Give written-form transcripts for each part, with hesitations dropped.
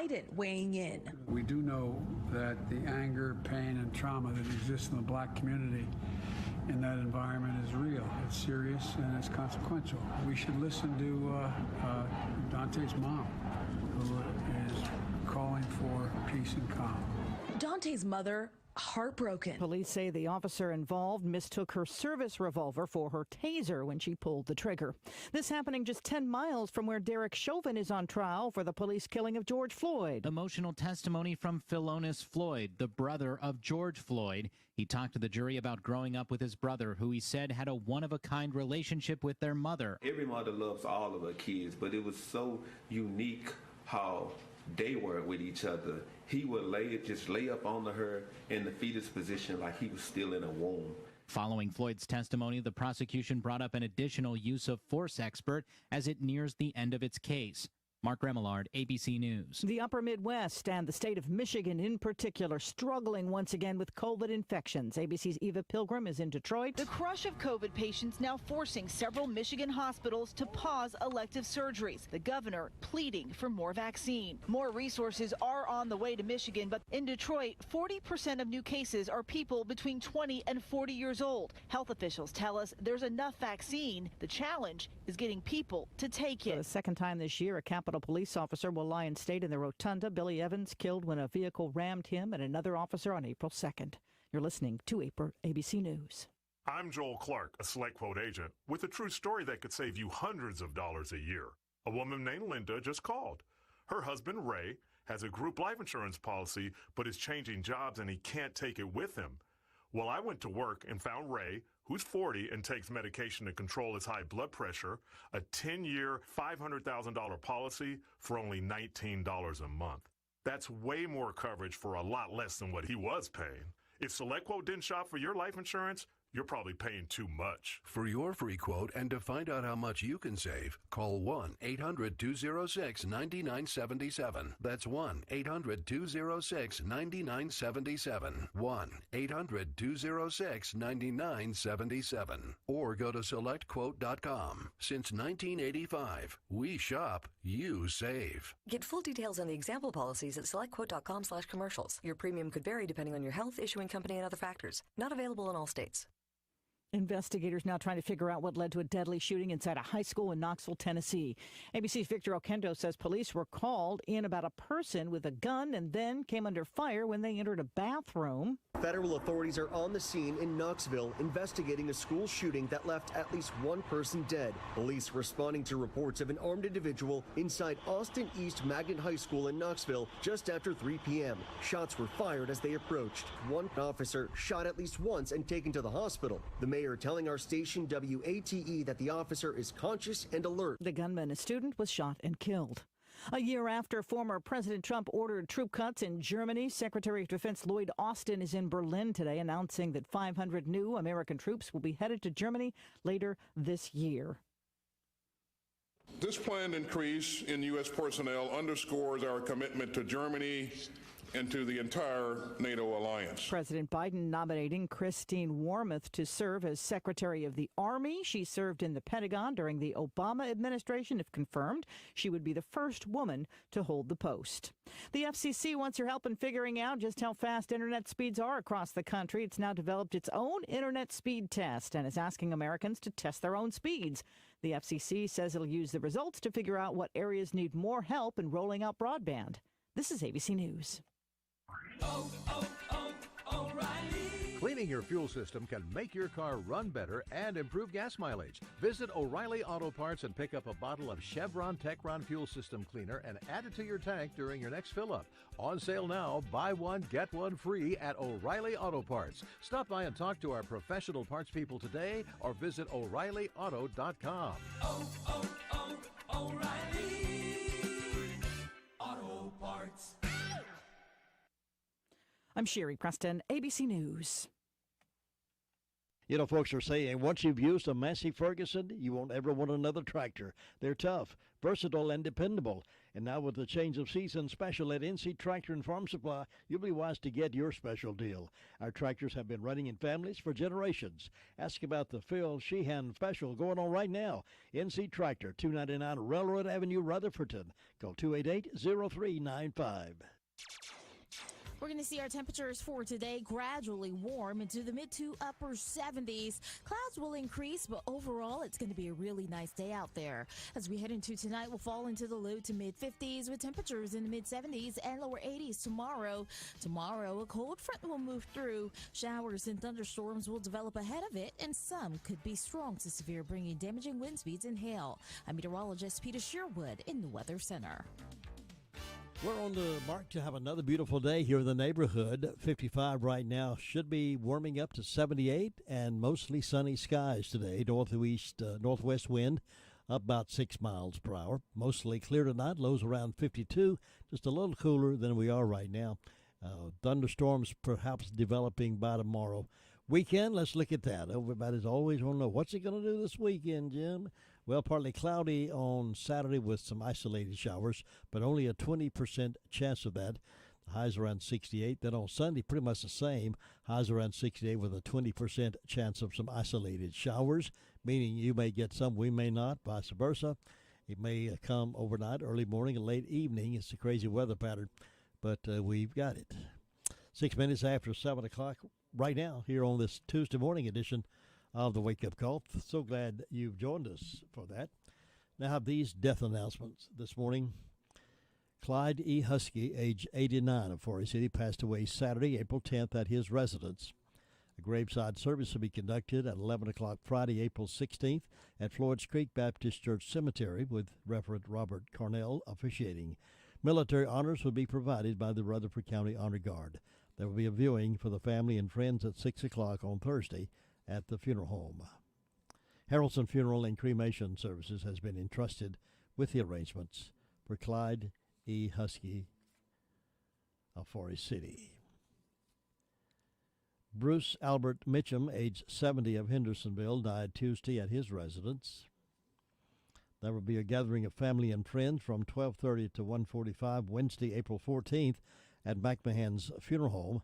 Biden weighing in. We do know that the anger, pain, and trauma that exists in the black community in that environment is real. It's serious and it's consequential. We should listen to Dante's mom, who is calling for peace and calm. Dante's mother, heartbroken. Police say the officer involved mistook her service revolver for her taser when she pulled the trigger. This happening just 10 miles from where Derek Chauvin is on trial for the police killing of George Floyd. Emotional testimony from Philonis Floyd, the brother of George Floyd. He talked to the jury about growing up with his brother, who he said had a one-of-a-kind relationship with their mother. Every mother loves all of her kids, but it was so unique how they were with each other. He would just lay up on her in the fetus position like he was still in a womb. Following Floyd's testimony, the prosecution brought up an additional use of force expert as it nears the end of its case. Mark Remillard, ABC News. The upper Midwest and the state of Michigan in particular struggling once again with COVID infections. ABC's Eva Pilgrim is in Detroit. The crush of COVID patients now forcing several Michigan hospitals to pause elective surgeries. The governor pleading for more vaccine. More resources are on the way to Michigan, but in Detroit, 40% of new cases are people between 20 and 40 years old. Health officials tell us there's enough vaccine. The challenge is getting people to take it. For the second time this year, a Capitol police officer will lie in state in the rotunda. Billy Evans killed when a vehicle rammed him and another officer on April 2nd. You're listening to ABC News. I'm Joel Clark, a Select Quote agent, with a true story that could save you hundreds of dollars a year. A woman named Linda just called. Her husband, Ray, has a group life insurance policy, but is changing jobs and he can't take it with him. Well, I went to work and found Ray, who's 40 and takes medication to control his high blood pressure, a 10-year, $500,000 policy for only $19 a month. That's way more coverage for a lot less than what he was paying. If SelectQuote didn't shop for your life insurance, you're probably paying too much. For your free quote and to find out how much you can save, call 1-800-206-9977. That's 1-800-206-9977. 1-800-206-9977. Or go to SelectQuote.com. Since 1985, we shop, you save. Get full details on the example policies at SelectQuote.com/commercials. Your premium could vary depending on your health, issuing company, and other factors. Not available in all states. Investigators now trying to figure out what led to a deadly shooting inside a high school in Knoxville, Tennessee. ABC's Victor Okendo says police were called in about a person with a gun and then came under fire when they entered a bathroom. Federal authorities are on the scene in Knoxville investigating a school shooting that left at least one person dead. Police responding to reports of an armed individual inside Austin East Magnet High School in Knoxville just after 3 p.m. Shots were fired as they approached. One officer shot at least once and taken to the hospital. The mayor telling our station WATE that the officer is conscious and alert. The gunman, a student, was shot and killed. A year after former President Trump ordered troop cuts in Germany, Secretary of Defense Lloyd Austin is in Berlin today announcing that 500 new American troops will be headed to Germany later this year. This planned increase in U.S. personnel underscores our commitment to Germany and to the entire NATO alliance. President Biden nominating Christine Wormuth to serve as Secretary of the Army. She served in the Pentagon during the Obama administration. If confirmed, she would be the first woman to hold the post. The FCC wants your help in figuring out just how fast internet speeds are across the country. It's now developed its own internet speed test and is asking Americans to test their own speeds. The FCC says it'll use the results to figure out what areas need more help in rolling out broadband. This is ABC News. O'Reilly. Cleaning your fuel system can make your car run better and improve gas mileage. Visit O'Reilly Auto Parts and pick up a bottle of Chevron Techron Fuel System Cleaner and add it to your tank during your next fill-up. On sale now, buy one, get one free at O'Reilly Auto Parts. Stop by and talk to our professional parts people today or visit O'ReillyAuto.com. O'Reilly Auto Parts. I'm Sherry Preston, ABC News. You know, folks are saying once you've used a Massey Ferguson, you won't ever want another tractor. They're tough, versatile, and dependable. And now with the change of season special at NC Tractor and Farm Supply, you'll be wise to get your special deal. Our tractors have been running in families for generations. Ask about the Phil Sheehan special going on right now. NC Tractor, 299 Railroad Avenue, Rutherfordton. Call 288-0395. We're going to see our temperatures for today gradually warm into the mid to upper 70s. Clouds will increase, but overall it's going to be a really nice day out there. As we head into tonight, we'll fall into the low to mid 50s with temperatures in the mid 70s and lower 80s tomorrow. Tomorrow, a cold front will move through. Showers and thunderstorms will develop ahead of it, and some could be strong to severe, bringing damaging wind speeds and hail. I'm meteorologist Peter Sherwood in the Weather Center. We're on the mark to have another beautiful day here in the neighborhood. 55 right now, should be warming up to 78 and mostly sunny skies today. Northwest wind up about 6 miles per hour. Mostly clear tonight, lows around 52, just a little cooler than we are right now. Thunderstorms perhaps developing by tomorrow. Weekend, let's look at that. Everybody's always want to know, what's he going to do this weekend, Jim? Well, partly cloudy on Saturday with some isolated showers, but only a 20% chance of that. The highs around 68. Then on Sunday, pretty much the same. Highs around 68 with a 20% chance of some isolated showers, meaning you may get some, we may not, vice versa. It may come overnight, early morning, and late evening. It's a crazy weather pattern, but we've got it. 6 minutes after 7 o'clock right now here on this Tuesday morning edition of the Wake Up Call. So glad you've joined us for that. Now have these death announcements this morning. Clyde E. Husky, age 89 of Forest City, passed away Saturday, April 10th at his residence. A graveside service will be conducted at 11 o'clock Friday, April 16th at Floyd's Creek Baptist Church Cemetery with Reverend Robert Carnell officiating. Military honors will be provided by the Rutherford County Honor Guard. There will be a viewing for the family and friends at 6 o'clock on Thursday at the funeral home. Harrelson Funeral and Cremation Services has been entrusted with the arrangements for Clyde E. Husky of Forest City. Bruce Albert Mitchum, age 70 of Hendersonville, died Tuesday at his residence. There will be a gathering of family and friends from 12:30 to 1:45 Wednesday, April 14th at McMahon's Funeral Home.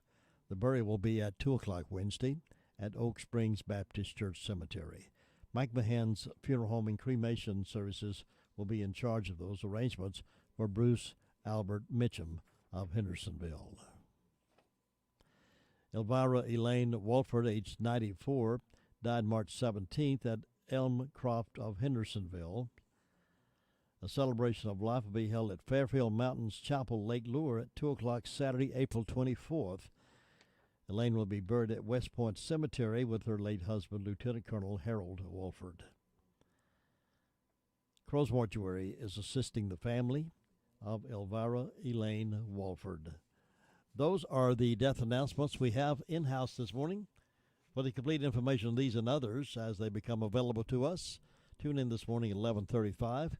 The burial will be at 2 o'clock Wednesday at Oak Springs Baptist Church Cemetery. Mike Mahan's Funeral Home and Cremation Services will be in charge of those arrangements for Bruce Albert Mitchum of Hendersonville. Elvira Elaine Walford, age 94, died March 17th at Elm Croft of Hendersonville. A celebration of life will be held at Fairfield Mountains Chapel, Lake Lure at 2 o'clock Saturday, April 24th. Elaine will be buried at West Point Cemetery with her late husband, Lieutenant Colonel Harold Walford. Crow's Mortuary is assisting the family of Elvira Elaine Walford. Those are the death announcements we have in-house this morning. For the complete information on these and others as they become available to us, tune in this morning at 11:35,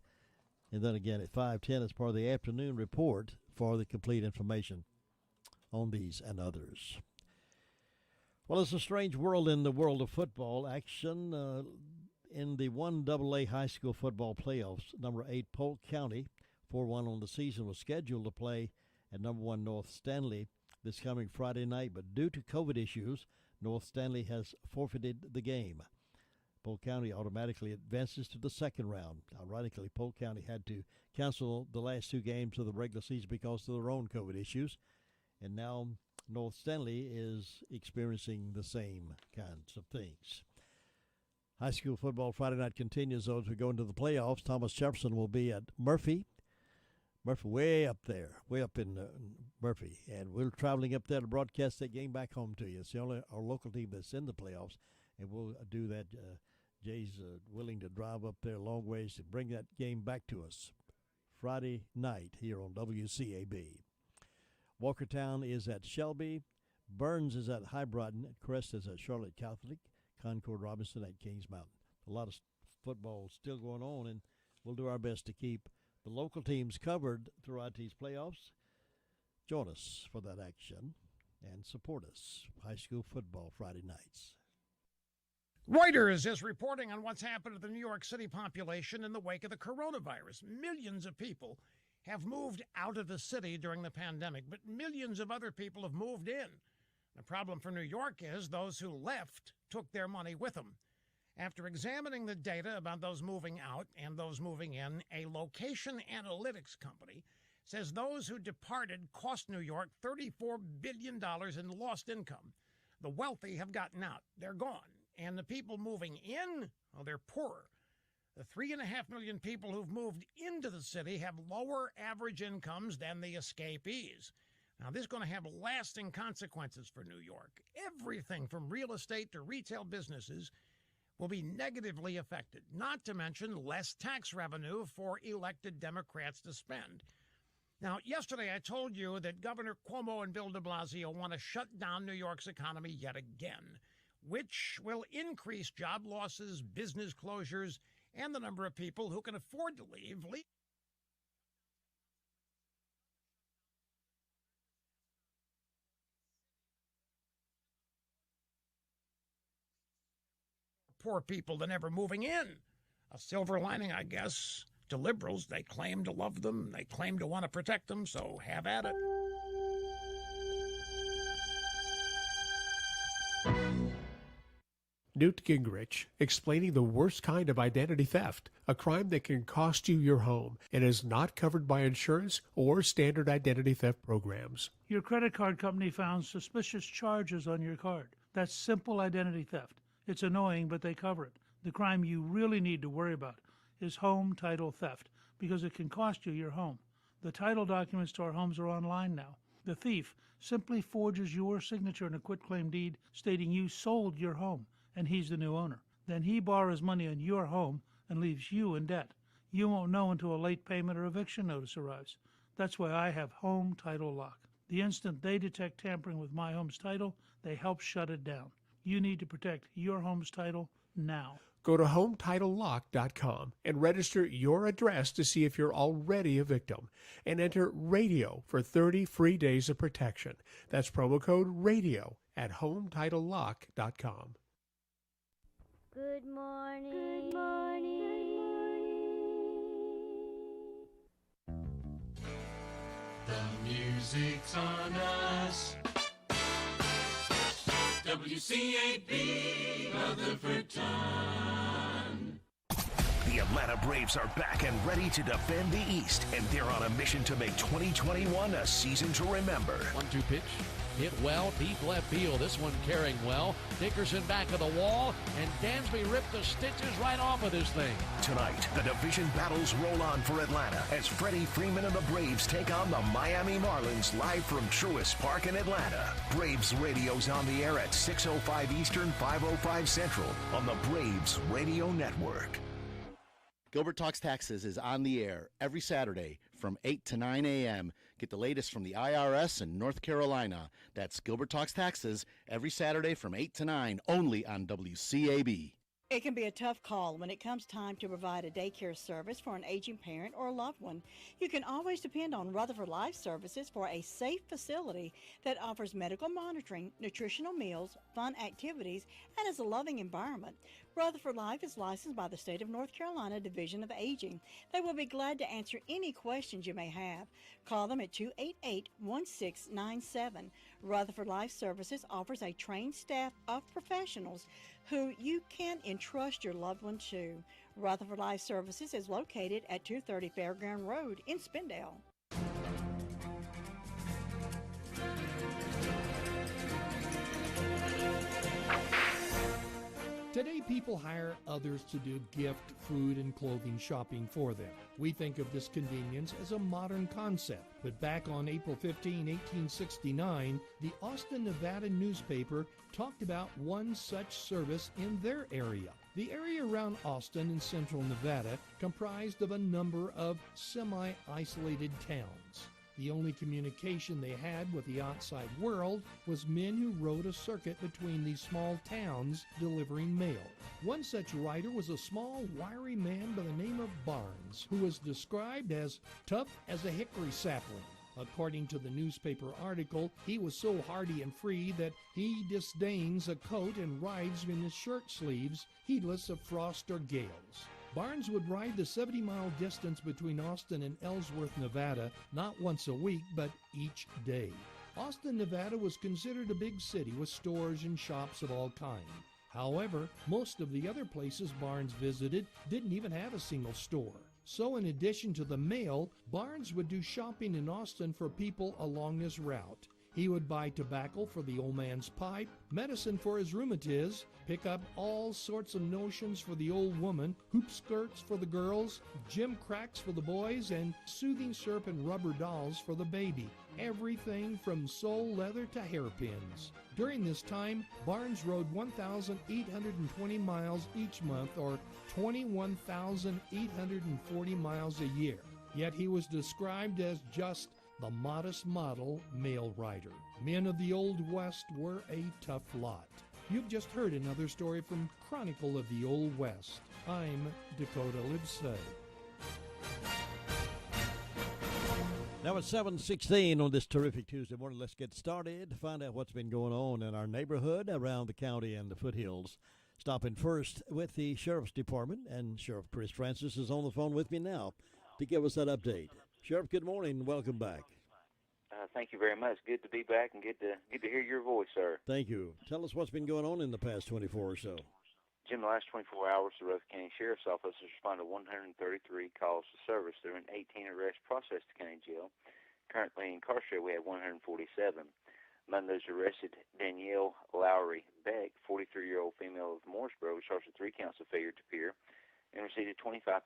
and then again at 5:10 as part of the afternoon report for the complete information on these and others. Well, it's a strange world in the world of football. Action in the 1AA high school football playoffs. Number 8 Polk County, 4-1 on the season, was scheduled to play at number 1 North Stanley this coming Friday night, but due to COVID issues, North Stanley has forfeited the game. Polk County automatically advances to the second round. Ironically, Polk County had to cancel the last 2 games of the regular season because of their own COVID issues, and now North Stanley is experiencing the same kinds of things. High school football Friday night continues, though, as we go into the playoffs. Thomas Jefferson will be at Murphy. Murphy way up there, way up in Murphy. And we're traveling up there to broadcast that game back home to you. It's the only our local team that's in the playoffs, and we'll do that. Jay's willing to drive up there a long ways to bring that game back to us Friday night here on WCAB. Walkertown is at Shelby. Burns is at High Broughton. Crest is at Charlotte Catholic. Concord Robinson at Kings Mountain. A lot of football still going on, and we'll do our best to keep the local teams covered throughout these playoffs. Join us for that action and support us. High school football Friday nights. Reuters is reporting on what's happened to the New York City population in the wake of the coronavirus. Millions of people have moved out of the city during the pandemic, but millions of other people have moved in. The problem for New York is those who left took their money with them. After examining the data about those moving out and those moving in, a location analytics company says those who departed cost New York $34 billion in lost income. The wealthy have gotten out. They're gone. And the people moving in, well, they're poorer. The 3.5 million people who've moved into the city have lower average incomes than the escapees. Now, this is going to have lasting consequences for New York. Everything from real estate to retail businesses will be negatively affected, not to mention less tax revenue for elected Democrats to spend. Now, yesterday I told you that Governor Cuomo and Bill de Blasio want to shut down New York's economy yet again, which will increase job losses, business closures, and the number of people who can afford to leave. Poor people than ever moving in. A silver lining, I guess, to liberals. They claim to love them. They claim to want to protect them, so have at it. Newt Gingrich explaining the worst kind of identity theft, a crime that can cost you your home and is not covered by insurance or standard identity theft programs. Your credit card company found suspicious charges on your card. That's simple identity theft. It's annoying, but they cover it. The crime you really need to worry about is home title theft, because it can cost you your home. The title documents to our homes are online now. The thief simply forges your signature in a quitclaim deed stating you sold your home and he's the new owner. Then he borrows money on your home and leaves you in debt. You won't know until a late payment or eviction notice arrives. That's why I have Home Title Lock. The instant they detect tampering with my home's title, they help shut it down. You need to protect your home's title now. Go to HometitleLock.com and register your address to see if you're already a victim. And enter RADIO for 30 free days of protection. That's promo code RADIO at HometitleLock.com. Good morning. Good morning. The music's on us. WCAB Rutherfordton. The Atlanta Braves are back and ready to defend the East, and they're on a mission to make 2021 a season to remember. 1-2 pitch. Hit well, deep left field. This one carrying well. Dickerson back of the wall, and Dansby ripped the stitches right off of this thing. Tonight, the division battles roll on for Atlanta as Freddie Freeman and the Braves take on the Miami Marlins live from Truist Park in Atlanta. Braves Radio's on the air at 6:05 Eastern, 5:05 Central on the Braves Radio Network. Gilbert Talks Taxes is on the air every Saturday from 8 to 9 a.m. Get the latest from the IRS in North Carolina. That's Gilbert Talks Taxes every Saturday from 8 to 9, only on WCAB. It can be a tough call when it comes time to provide a daycare service for an aging parent or a loved one. You can always depend on Rutherford Life Services for a safe facility that offers medical monitoring, nutritional meals, fun activities, and is a loving environment. Rutherford Life is licensed by the State of North Carolina Division of Aging. They will be glad to answer any questions you may have. Call them at 288-1697. Rutherford Life Services offers a trained staff of professionals who you can entrust your loved one to. Rutherford Life Services is located at 230 Fairground Road in Spindale. Today, people hire others to do gift, food, and clothing shopping for them. We think of this convenience as a modern concept, but back on April 15, 1869, the Austin, Nevada newspaper talked about one such service in their area. The area around Austin in central Nevada comprised of a number of semi-isolated towns. The only communication they had with the outside world was men who rode a circuit between these small towns delivering mail. One such rider was a small, wiry man by the name of Barnes, who was described as tough as a hickory sapling. According to the newspaper article, he was so hardy and free that he disdains a coat and rides in his shirt sleeves, heedless of frost or gales. Barnes would ride the 70-mile distance between Austin and Ellsworth, Nevada, not once a week, but each day. Austin, Nevada was considered a big city with stores and shops of all kinds. However, most of the other places Barnes visited didn't even have a single store. So in addition to the mail, Barnes would do shopping in Austin for people along his route. He would buy tobacco for the old man's pipe, medicine for his rheumatiz, pick up all sorts of notions for the old woman, hoop skirts for the girls, gym cracks for the boys, and soothing syrup and rubber dolls for the baby. Everything from sole leather to hairpins. During this time, Barnes rode 1,820 miles each month, or 21,840 miles a year. Yet he was described as just the modest model mail rider. Men of the Old West were a tough lot. You've just heard another story from Chronicle of the Old West. I'm Dakota Livesay. Now it's 7:16 on this terrific Tuesday morning. Let's get started to find out what's been going on in our neighborhood, around the county, and the foothills. Stopping first with the Sheriff's Department, and Sheriff Chris Francis is on the phone with me now to give us that update. Sheriff, good morning. Welcome back. Thank you very much. Good to be back and good to hear your voice, sir. Thank you. Tell us what's been going on in the past 24 or so. Jim, the last 24 hours, the Rutherford County Sheriff's Office has responded to 133 calls to service. There have been 18 arrests processed to county jail. Currently incarcerated, we have 147. Among those arrested, Danielle Lowry Beck, 43-year-old female of Mooresboro, was charged with 3 counts of failure to appear and received a $25,000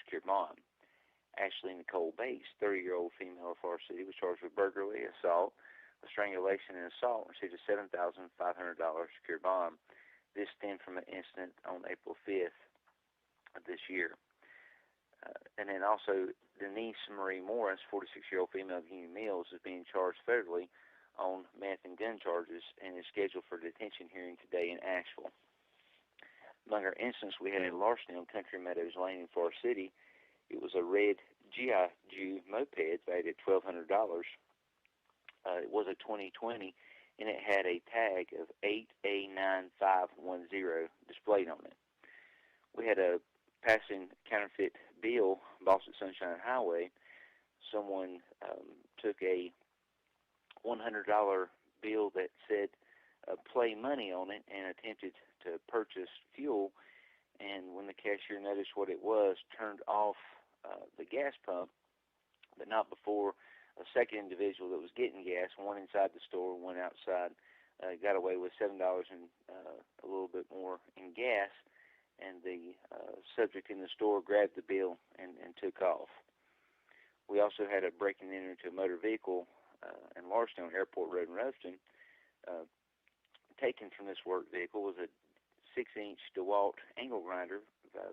secured bond. Ashley Nicole Bates, 30-year-old female of Forest City, was charged with burglary, assault, strangulation, and assault, and received a $7,500 secured bond. This stemmed from an incident on April 5th of this year. And then also, Denise Marie Morris, 46-year-old female of Union Mills, is being charged federally on meth and gun charges and is scheduled for a detention hearing today in Asheville. Among our incidents, we had a larceny on Country Meadows Lane in Forest City. It was a red G.I. Jew moped valued at $1,200. It was a 2020, and it had a tag of 8A9510 displayed on it. We had a passing counterfeit bill, Boston Sunshine Highway. Someone took a $100 bill that said play money on it and attempted to purchase fuel, and when the cashier noticed what it was, turned off the gas pump, but not before a second individual that was getting gas, one inside the store, one outside, got away with $7 and a little bit more in gas, and the subject in the store grabbed the bill and took off. We also had a break and enter into a motor vehicle in Larceny on Airport Road in Ruston. Taken from this work vehicle was a 6-inch DeWalt angle grinder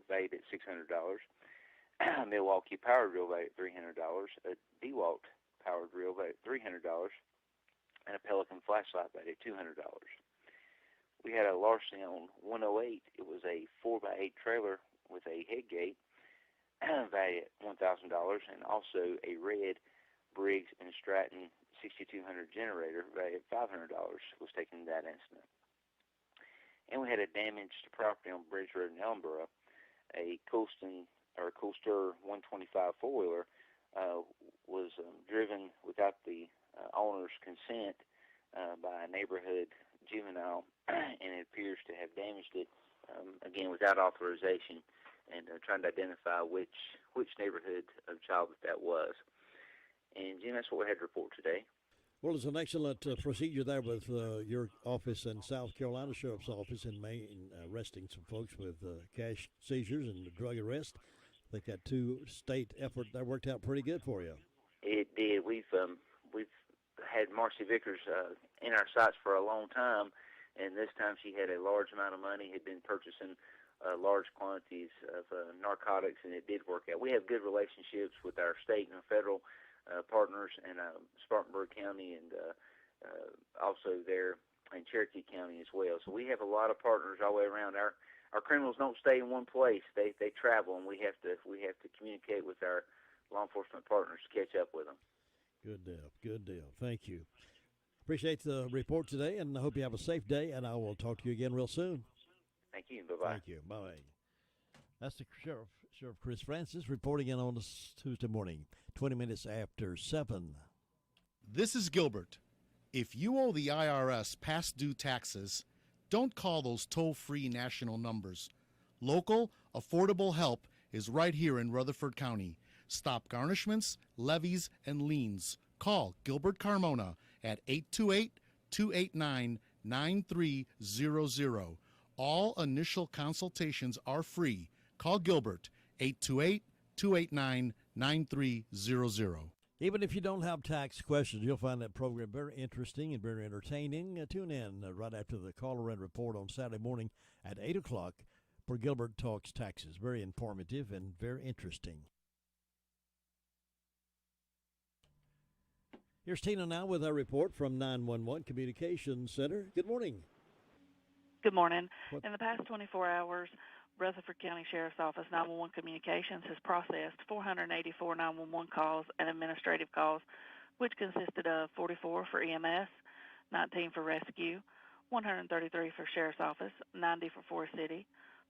valued at $600, a Milwaukee power drill valued at $300, a DeWalt power drill valued at $300, and a Pelican flashlight valued at $200. We had a larceny on 108. It was a 4x8 trailer with a headgate valued at $1,000, and also a red Briggs & Stratton 6200 generator valued at $500 was taken in that incident. And we had a damaged property on Bridge Road in Ellenboro. A Coolster 125 four-wheeler was driven without the owner's consent by a neighborhood juvenile, and it appears to have damaged it, again, without authorization, and trying to identify which neighborhood of child that was. And, Jim, that's what we had to report today. Well, there's an excellent procedure there with your office and South Carolina Sheriff's Office in Maine, arresting some folks with cash seizures and drug arrest. I think that two-state effort that worked out pretty good for you. It did. We've had Marcy Vickers in our sights for a long time, and this time she had a large amount of money, had been purchasing large quantities of narcotics, and it did work out. We have good relationships with our state and federal partners in Spartanburg County and also there in Cherokee County as well. So we have a lot of partners all the way around. Our criminals don't stay in one place. They travel, and we have to communicate with our law enforcement partners to catch up with them. Good deal. Good deal. Thank you. Appreciate the report today, and I hope you have a safe day, and I will talk to you again real soon. Thank you. Bye-bye. Thank you. Bye. That's the Sheriff Chris Francis reporting in on this Tuesday morning, 20 minutes after 7. This is Gilbert. If you owe the IRS past due taxes, don't call those toll-free national numbers. Local, affordable help is right here in Rutherford County. Stop garnishments, levies, and liens. Call Gilbert Carmona at 828-289-9300. All initial consultations are free. Call Gilbert, 828-289-9300. Even if you don't have tax questions, you'll find that program very interesting and very entertaining. Tune in right after the caller-in report on Saturday morning at 8 o'clock for Gilbert Talks Taxes. Very informative and very interesting. Here's Tina now with a report from 911 Communications Center. Good morning. Good morning. In the past 24 hours, Rutherford County Sheriff's Office 911 Communications has processed 484 911 calls and administrative calls, which consisted of 44 for EMS, 19 for rescue, 133 for Sheriff's Office, 90 for Forest City,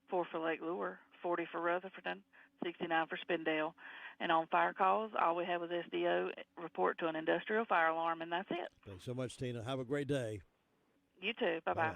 4 for Lake Lure, 40 for Rutherford, 69 for Spindale. And on fire calls, all we have is SDO report to an industrial fire alarm, and that's it. Thanks so much, Tina. Have a great day. You too. Bye-bye.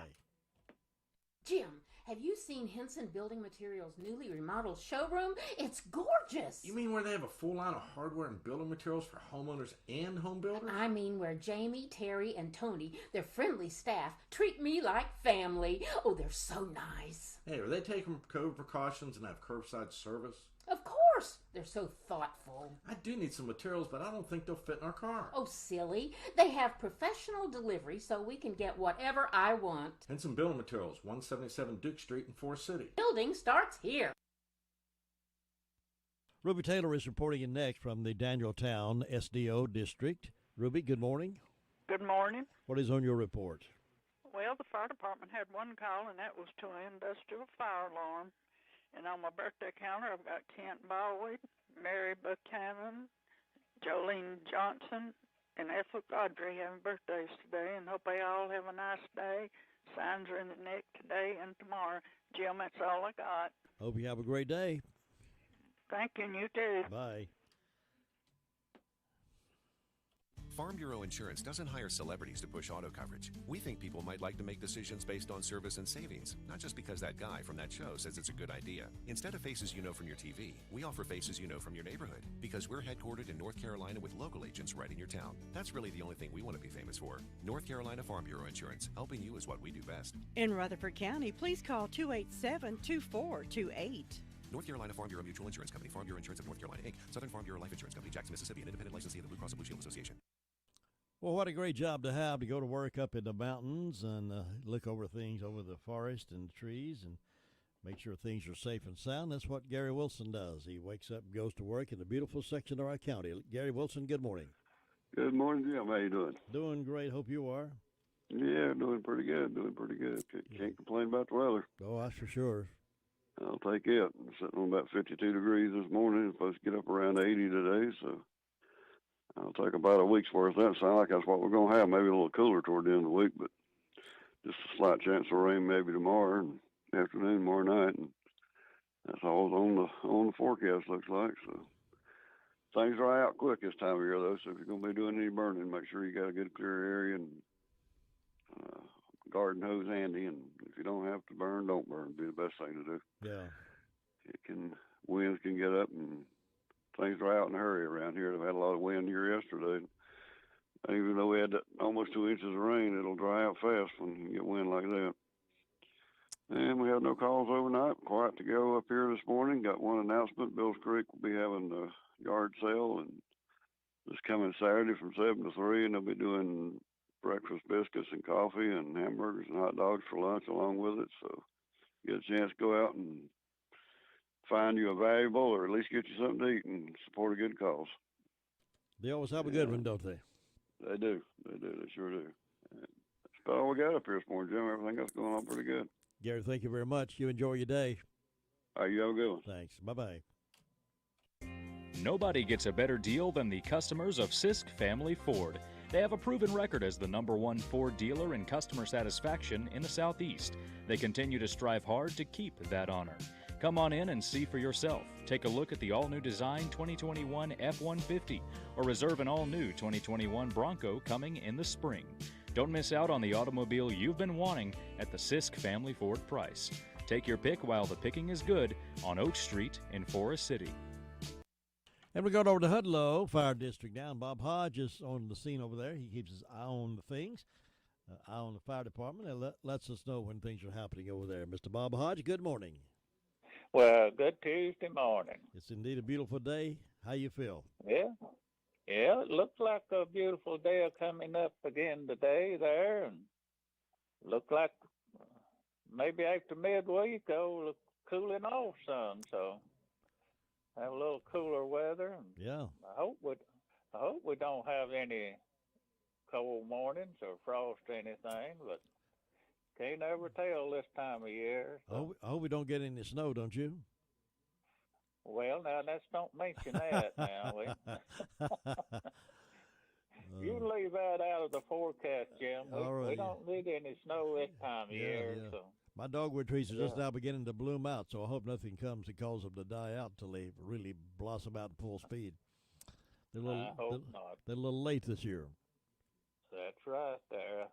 Jim, have you seen Henson Building Materials' newly remodeled showroom? It's gorgeous. You mean where they have a full line of hardware and building materials for homeowners and home builders? I mean where Jamie, Terry, and Tony, their friendly staff, treat me like family. Oh, they're so nice. Hey, are they taking COVID precautions and have curbside service? Of course. They're so thoughtful. I do need some materials, but I don't think they'll fit in our car. Oh, silly. They have professional delivery so we can get whatever I want. Henson Building Materials, 177 Duke Street in Forest City. Building starts here. Ruby Taylor is reporting in next from the Danieltown SDO district. Ruby, good morning. Good morning. What is on your report? Well, the fire department had one call, and that was to an industrial fire alarm. And on my birthday counter, I've got Kent Bowie, Mary Buchanan, Jolene Johnson, and Ethel Godry having birthdays today, and hope they all have a nice day. Signs are in the neck today and tomorrow. Jim, that's all I got. Hope you have a great day. Thank you, and you too. Bye. Farm Bureau Insurance doesn't hire celebrities to push auto coverage. We think people might like to make decisions based on service and savings, not just because that guy from that show says it's a good idea. Instead of faces you know from your TV, we offer faces you know from your neighborhood, because we're headquartered in North Carolina with local agents right in your town. That's really the only thing we want to be famous for. North Carolina Farm Bureau Insurance. Helping you is what we do best. In Rutherford County, please call 287-2428. North Carolina Farm Bureau Mutual Insurance Company, Farm Bureau Insurance of North Carolina, Inc., Southern Farm Bureau Life Insurance Company, Jackson, Mississippi, an independent licensee of the Blue Cross and Blue Shield Association. Well, what a great job to have to go to work up in the mountains and look over things over the forest and trees and make sure things are safe and sound. That's what Gary Wilson does. He wakes up and goes to work in a beautiful section of our county. Gary Wilson, good morning. Good morning, Jim. How you doing? Doing great. Hope you are. Yeah, doing pretty good. Can't complain about the weather. Oh, that's for sure. I'll take it. I'm sitting on about 52 degrees this morning. It's supposed to get up around 80 today, so I'll take about a week's worth. That sounds like that's what we're going to have. Maybe a little cooler toward the end of the week, but just a slight chance of rain maybe tomorrow and afternoon, tomorrow night, and that's all on the forecast looks like. So things dry out quick this time of year, though. So if you're going to be doing any burning, make sure you got a good clear area and garden hose handy. And if you don't have to burn, don't burn. It'd be the best thing to do. Yeah. Winds can get up and things dry out in a hurry around here. They've had a lot of wind here yesterday. Even though we had almost 2 inches of rain, it'll dry out fast when you get wind like that. And we had no calls overnight. Quiet to go up here this morning. Got one announcement. Bills Creek will be having a yard sale and this coming Saturday from 7 to 3, and they'll be doing breakfast biscuits and coffee and hamburgers and hot dogs for lunch along with it. So get a chance to go out and find you a valuable, or at least get you something to eat and support a good cause. They always have a good one, don't they? They do. They sure do. That's about all we got up here this morning, Jim. Everything else going on pretty good. Gary, thank you very much. You enjoy your day. All right, you have a good one. Thanks. Bye-bye. Nobody gets a better deal than the customers of Sisk Family Ford. They have a proven record as the #1 Ford dealer in customer satisfaction in the Southeast. They continue to strive hard to keep that honor. Come on in and see for yourself. Take a look at the all-new design 2021 F-150 or reserve an all-new 2021 Bronco coming in the spring. Don't miss out on the automobile you've been wanting at the Sisk Family Ford price. Take your pick while the picking is good on Oak Street in Forest City. And we go over to Hudlow Fire District now. Bob Hodge is on the scene over there. He keeps his eye on the things, eye on the fire department, and lets us know when things are happening over there. Mr. Bob Hodge, good morning. Well, good Tuesday morning. It's indeed a beautiful day. How you feel? Yeah, it looks like a beautiful day coming up again today there, and look like maybe after midweek, look cooling off some, so have a little cooler weather. And yeah. I hope we don't have any cold mornings or frost or anything, but can't never tell this time of year. So. I hope we don't get any snow, don't you? Well, now let's don't mention that. Now you leave that out of the forecast, Jim. We don't need any snow this time of year. Yeah. So. My dogwood trees are just now beginning to bloom out, so I hope nothing comes to cause them to die out until they really blossom out at full speed. I hope not. They're a little late this year. That's right there.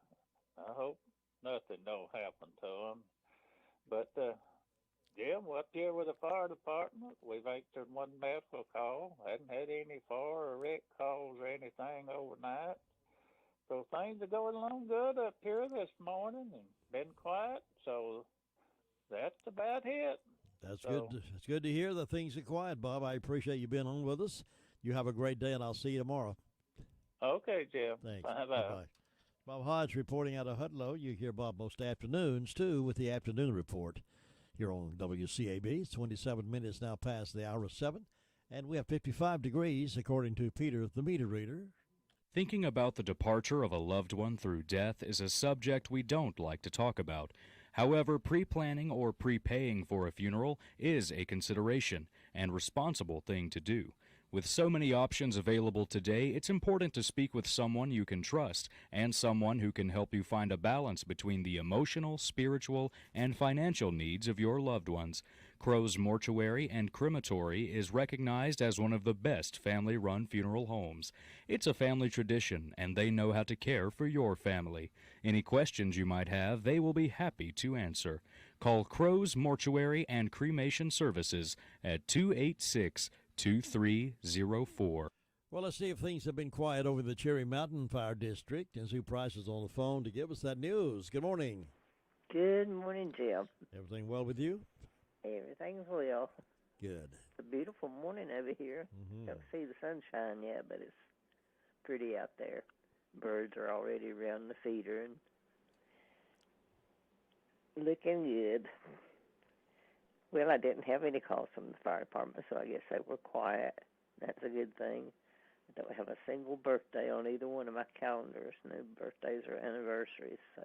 I hope nothing don't happen to them. But, Jim, up here with the fire department, we've answered one medical call. Hadn't had any fire or wreck calls or anything overnight. So things are going along good up here this morning and been quiet. So that's about it. That's good. It's good to hear that things are quiet, Bob. I appreciate you being on with us. You have a great day, and I'll see you tomorrow. Okay, Jim. Thanks. Bye-bye. Bye-bye. Bob Hodge reporting out of Hudlow. You hear Bob most afternoons, too, with the afternoon report here on WCAB. It's 27 minutes now past the hour of 7, and we have 55 degrees, according to Peter, the meter reader. Thinking about the departure of a loved one through death is a subject we don't like to talk about. However, pre-planning or prepaying for a funeral is a consideration and responsible thing to do. With so many options available today, it's important to speak with someone you can trust and someone who can help you find a balance between the emotional, spiritual, and financial needs of your loved ones. Crow's Mortuary and Crematory is recognized as one of the best family-run funeral homes. It's a family tradition, and they know how to care for your family. Any questions you might have, they will be happy to answer. Call Crow's Mortuary and Cremation Services at 286-2304. Well, let's see if things have been quiet over the Cherry Mountain Fire District. And Sue Price is on the phone to give us that news. Good morning. Good morning, Jim. Everything well with you? Everything's well. Good. It's a beautiful morning over here. Don't see the sunshine yet, but it's pretty out there. Birds are already around the feeder and looking good. Well, I didn't have any calls from the fire department, so I guess they were quiet. That's a good thing. I don't have a single birthday on either one of my calendars. No birthdays or anniversaries, so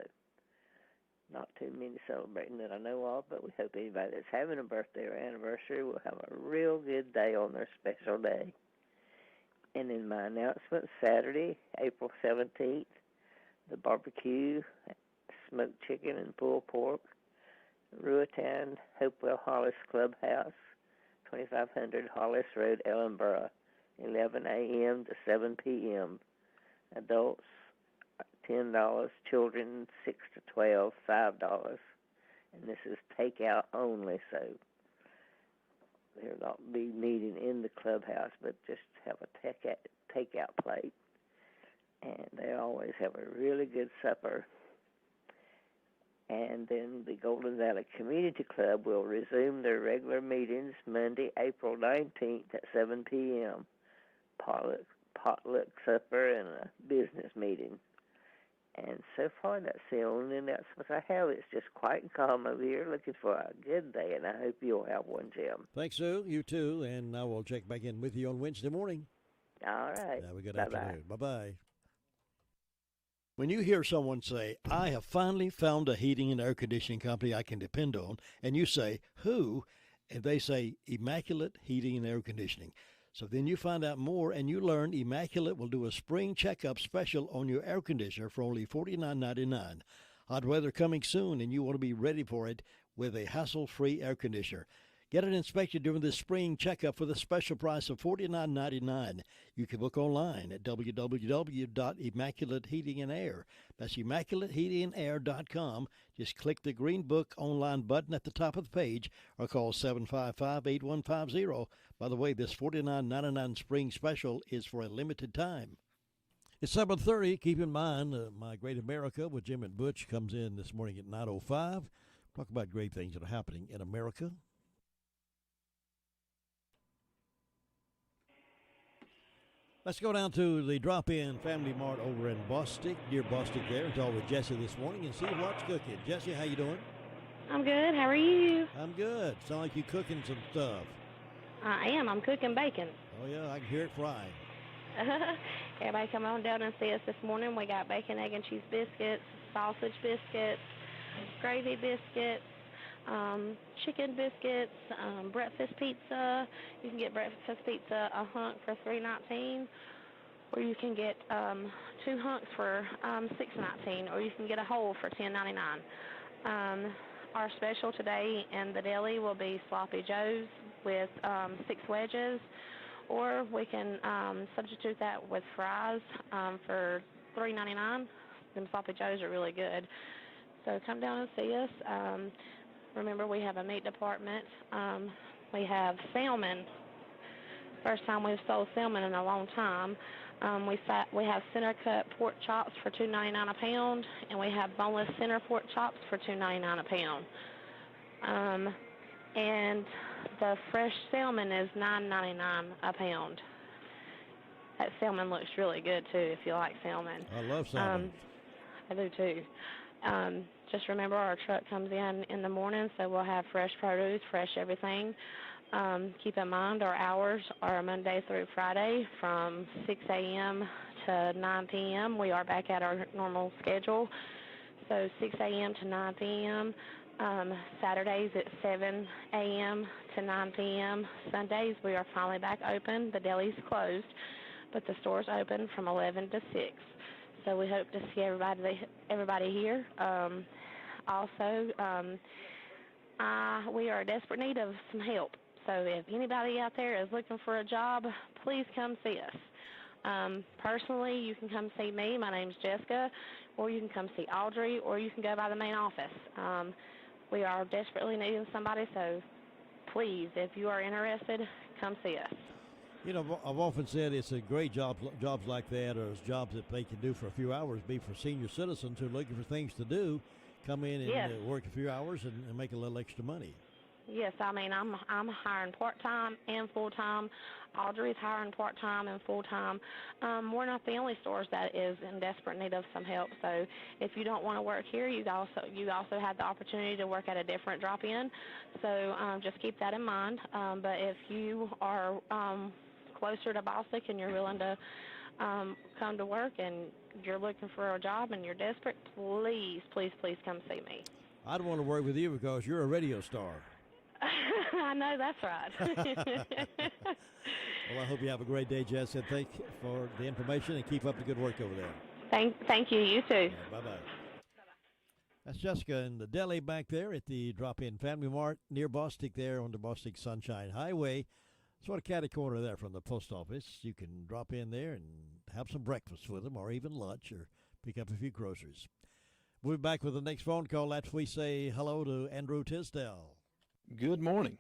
not too many celebrating that I know of, but we hope anybody that's having a birthday or anniversary will have a real good day on their special day. And in my announcement, Saturday, April 17th, the barbecue, smoked chicken and pulled pork, Ruatan Hopewell Hollis Clubhouse, 2500 Hollis Road, Ellenboro, 11 a.m. to 7 p.m. Adults, $10. Children, 6 to 12, $5. And this is takeout only, so they'll not be meeting in the clubhouse, but just have a takeout plate. And they always have a really good supper. And then the Golden Valley Community Club will resume their regular meetings Monday, April 19th at 7 p.m. Potluck supper and a business meeting. And so far, that's the only announcements I have. It's just quiet and calm over here, looking for a good day, and I hope you'll have one, Jim. Thanks, Sue. You too. And I will check back in with you on Wednesday morning. All right. Have a good Bye-bye. afternoon. Bye-bye. When you hear someone say, I have finally found a heating and air conditioning company I can depend on, and you say, who? And they say, Immaculate Heating and Air Conditioning. So then you find out more, and you learn Immaculate will do a spring checkup special on your air conditioner for only $49.99. Hot weather coming soon, and you want to be ready for it with a hassle-free air conditioner. Get it inspected during this spring checkup for the special price of $49.99. You can book online at www.immaculateheatingandair. That's immaculateheatingandair.com. Just click the green book online button at the top of the page or call 755-8150. By the way, this $49.99 spring special is for a limited time. It's 7:30. Keep in mind, My Great America with Jim and Butch comes in this morning at 9:05. Talk about great things that are happening in America. Let's go down to the drop-in Family Mart over in Bostic, near Bostic there. It's all with Jesse this morning and see what's cooking. Jesse, how you doing? I'm good. How are you? I'm good. Sound like you cooking some stuff. I am. I'm cooking bacon. Oh, yeah, I can hear it frying. Everybody come on down and see us this morning. We got bacon, egg, and cheese biscuits, sausage biscuits, gravy biscuits, chicken biscuits, breakfast pizza. You can get breakfast pizza a hunk for $3.19, or you can get 2 hunks for $6.19, or you can get a whole for $10.99. Our special today in the deli will be Sloppy Joe's with 6 wedges, or we can substitute that with fries for $3.99. Them Sloppy Joe's are really good. So come down and see us. Remember, we have a meat department. We have salmon. First time we've sold salmon in a long time. We have center cut pork chops for $2.99 a pound, and we have boneless center pork chops for $2.99 a pound. And the fresh salmon is $9.99 a pound. That salmon looks really good too if you like salmon. I love salmon. I do too. Just remember, our truck comes in the morning, so we'll have fresh produce, fresh everything. Keep in mind, our hours are Monday through Friday from 6 a.m. to 9 p.m. We are back at our normal schedule, so 6 a.m. to 9 p.m. Saturdays at 7 a.m. to 9 p.m. Sundays, we are finally back open. The deli's closed, but the store's open from 11 to 6. So we hope to see everybody here. Also, we are in desperate need of some help. So if anybody out there is looking for a job, please come see us. Personally, you can come see me. My name's Jessica, or you can come see Audrey, or you can go by the main office. We are desperately needing somebody, so please, if you are interested, come see us. You know, I've often said it's a great job, jobs like that, or jobs that they can do for a few hours, be for senior citizens who are looking for things to do, come in and work a few hours and make a little extra money. Yes, I mean, I'm hiring part-time and full-time. Audrey's hiring part-time and full-time. We're not the only stores that is in desperate need of some help. So if you don't want to work here, you also have the opportunity to work at a different drop-in. So just keep that in mind. But if you are closer to Bostic and you're willing to come to work and you're looking for a job and you're desperate, please, please, please come see me. I'd want to work with you because you're a radio star. I know, that's right. Well, I hope you have a great day, Jess, and thank you for the information and keep up the good work over there. Thank you. You too. Bye-bye. That's Jessica in the deli back there at the Drop-In Family Mart near Bostic there on the Bostic Sunshine Highway. Sort of catty corner there from the post office. You can drop in there and have some breakfast with them or even lunch or pick up a few groceries. We'll be back with the next phone call after we say hello to Andrew Tisdale. Good morning.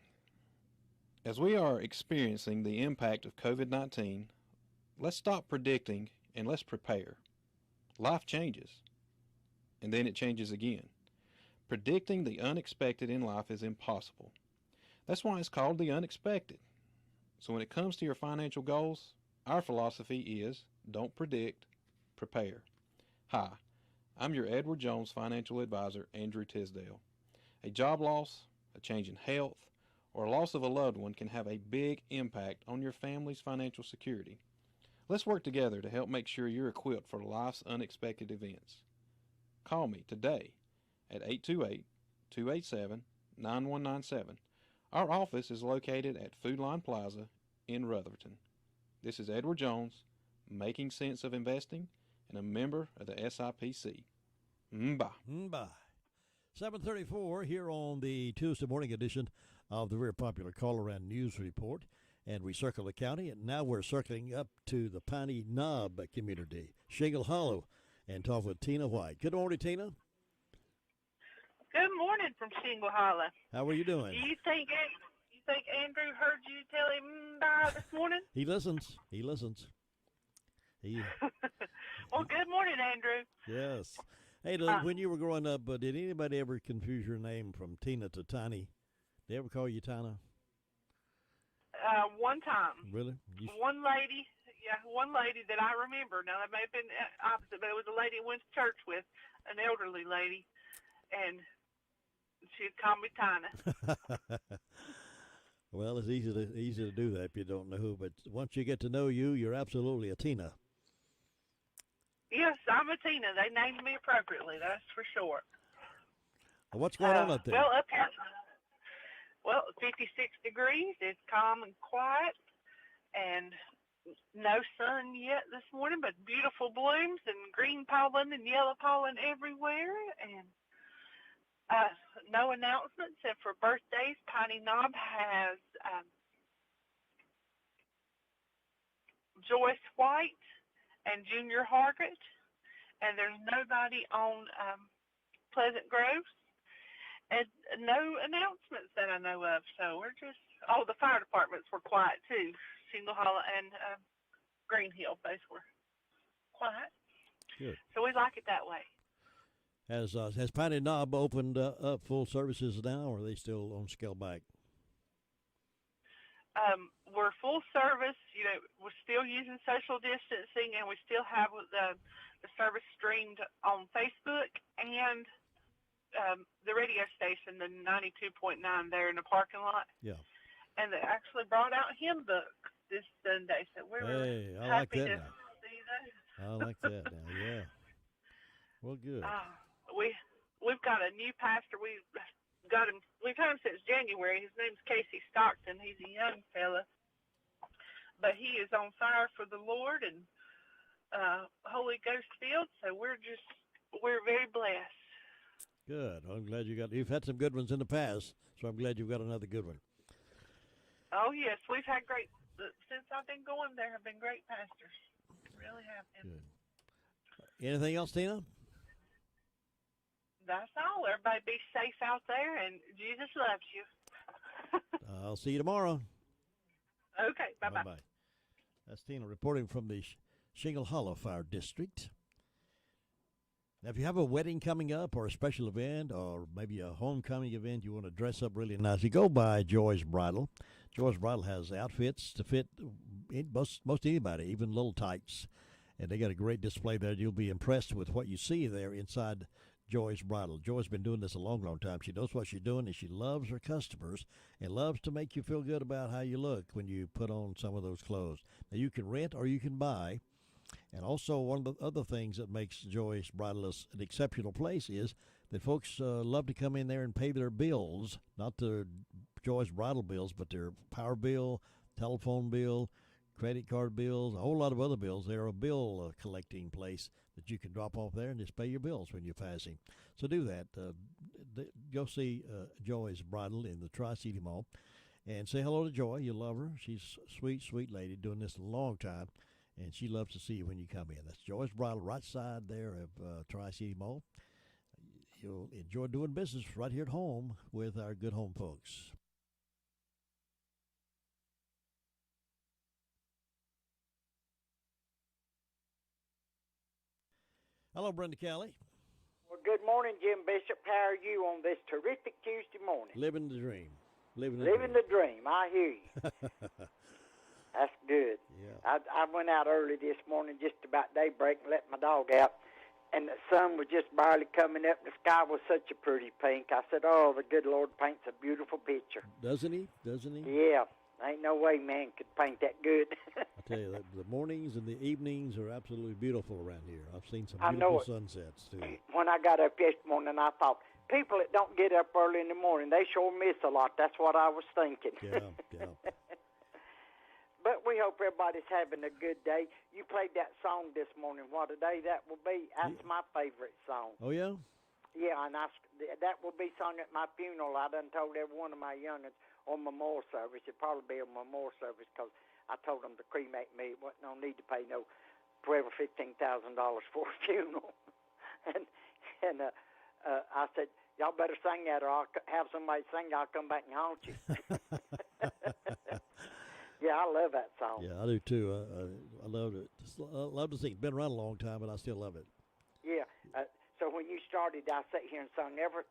As we are experiencing the impact of COVID-19, let's stop predicting and let's prepare. Life changes, and then it changes again. Predicting the unexpected in life is impossible. That's why it's called the unexpected. So when it comes to your financial goals, our philosophy is don't predict, prepare. Hi, I'm your Edward Jones financial advisor, Andrew Tisdale. A job loss, a change in health, or a loss of a loved one can have a big impact on your family's financial security. Let's work together to help make sure you're equipped for life's unexpected events. Call me today at 828-287-9197. Our office is located at Food Line Plaza in Rutherford. This is Edward Jones, making sense of investing, and a member of the SIPC. Bye. 7:34 here on the Tuesday morning edition of the very popular Call Around News Report. And we circle the county, and now we're circling up to the Piney Knob community, Shingle Hollow, and talk with Tina White. Good morning, Tina. Good morning from Shingle Hollow. How are you doing? Do you think Andrew heard you tell him bye this morning? He listens. He listens. Well, good morning, Andrew. Yes. Hey, when you were growing up, did anybody ever confuse your name from Tina to Tiny? Did they ever call you Tina? One time. Really? One lady that I remember. Now, that may have been opposite, but it was a lady I went to church with, an elderly lady, and she'd call me Tina. Well, it's easy to do that if you don't know who, but once you get to know you, you're absolutely a Tina. Yes, I'm a Tina. They named me appropriately, that's for sure. What's going on up there? Well, up here, 56 degrees. It's calm and quiet, and no sun yet this morning, but beautiful blooms and green pollen and yellow pollen everywhere, and no announcements. And for birthdays, Piney Knob has Joyce White and Junior Hargett, and there's nobody on Pleasant Groves, and no announcements that I know of. So we're just, the fire departments were quiet too. Shingle Hollow and Green Hill, both were quiet. Good. So we like it that way. Has Piney Knob opened up full services now, or are they still on scale back? We're full service. We're still using social distancing, and we still have the service streamed on Facebook and the radio station, the 92.9 there in the parking lot. Yeah. And they actually brought out hymn books this Sunday, so we were happy to see those. I like that now, yeah. Well, good. We've got a new pastor. We've had him since January. His name's Casey Stockton. He's a young fella, but he is on fire for the Lord and Holy Ghost filled. So we're very blessed. Good. I'm glad you've had some good ones in the past, so I'm glad you've got another good one. Oh yes, we've had great since I've been going. There have been great pastors. Really have been. Good. Anything else, Tina? That's all. Everybody be safe out there, and Jesus loves you. I'll see you tomorrow. Okay, bye-bye. Bye-bye. That's Tina reporting from the Shingle Hollow Fire District. Now, if you have a wedding coming up or a special event or maybe a homecoming event, you want to dress up really nice, you go by Joy's Bridal. Joy's Bridal has outfits to fit most anybody, even little tights. And they got a great display there. You'll be impressed with what you see there inside Joy's Bridal. Joy's been doing this a long, long time. She knows what she's doing, and she loves her customers and loves to make you feel good about how you look when you put on some of those clothes. Now, you can rent or you can buy. And also, one of the other things that makes Joy's Bridal an exceptional place is that folks love to come in there and pay their bills, not their Joy's Bridal bills, but their power bill, telephone bill, credit card bills, a whole lot of other bills. They're a bill collecting place that you can drop off there and just pay your bills when you're passing. So do that. Go see Joy's Bridal in the Tri-City Mall and say hello to Joy. You'll love her. She's a sweet, sweet lady doing this a long time, and she loves to see you when you come in. That's Joy's Bridal right side there of Tri-City Mall. You'll enjoy doing business right here at home with our good home folks. Hello, Brenda Kelly. Well, good morning, Jim Bishop. How are you on this terrific Tuesday morning? Living the dream. Living the dream. I hear you. That's good. Yeah. I went out early this morning, just about daybreak, and let my dog out. And the sun was just barely coming up. The sky was such a pretty pink. I said, oh, the good Lord paints a beautiful picture. Doesn't he? Doesn't he? Yeah. Ain't no way man could paint that good. I tell you, the mornings and the evenings are absolutely beautiful around here. I've seen some beautiful sunsets, too. When I got up yesterday morning, I thought, people that don't get up early in the morning, they sure miss a lot. That's what I was thinking. Yeah. But we hope everybody's having a good day. You played that song this morning. What a day that will be. That's my favorite song. Oh, yeah? Yeah, and that will be sung at my funeral. I done told every one of my youngins on memorial service. It'd probably be a memorial service because I told them to cremate me. It wasn't no need to pay no $12,000 or $15,000 for a funeral. and I said, y'all better sing that, or I'll have somebody sing. I'll come back and haunt you. Yeah, I love that song. Yeah, I do too. I love it. I love to sing. It's been around a long time, but I still love it. Yeah. So when you started, I sat here and sung every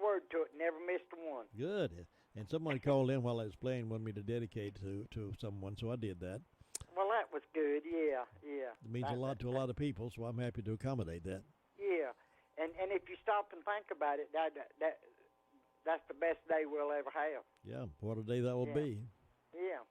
word to it, never missed one. Good. And somebody called in while I was playing, wanted me to dedicate to someone, so I did that. Well, that was good. Yeah. It means a lot to a lot of people, so I'm happy to accommodate that. Yeah, and if you stop and think about it, that's the best day we'll ever have. Yeah, what a day that will be. Yeah.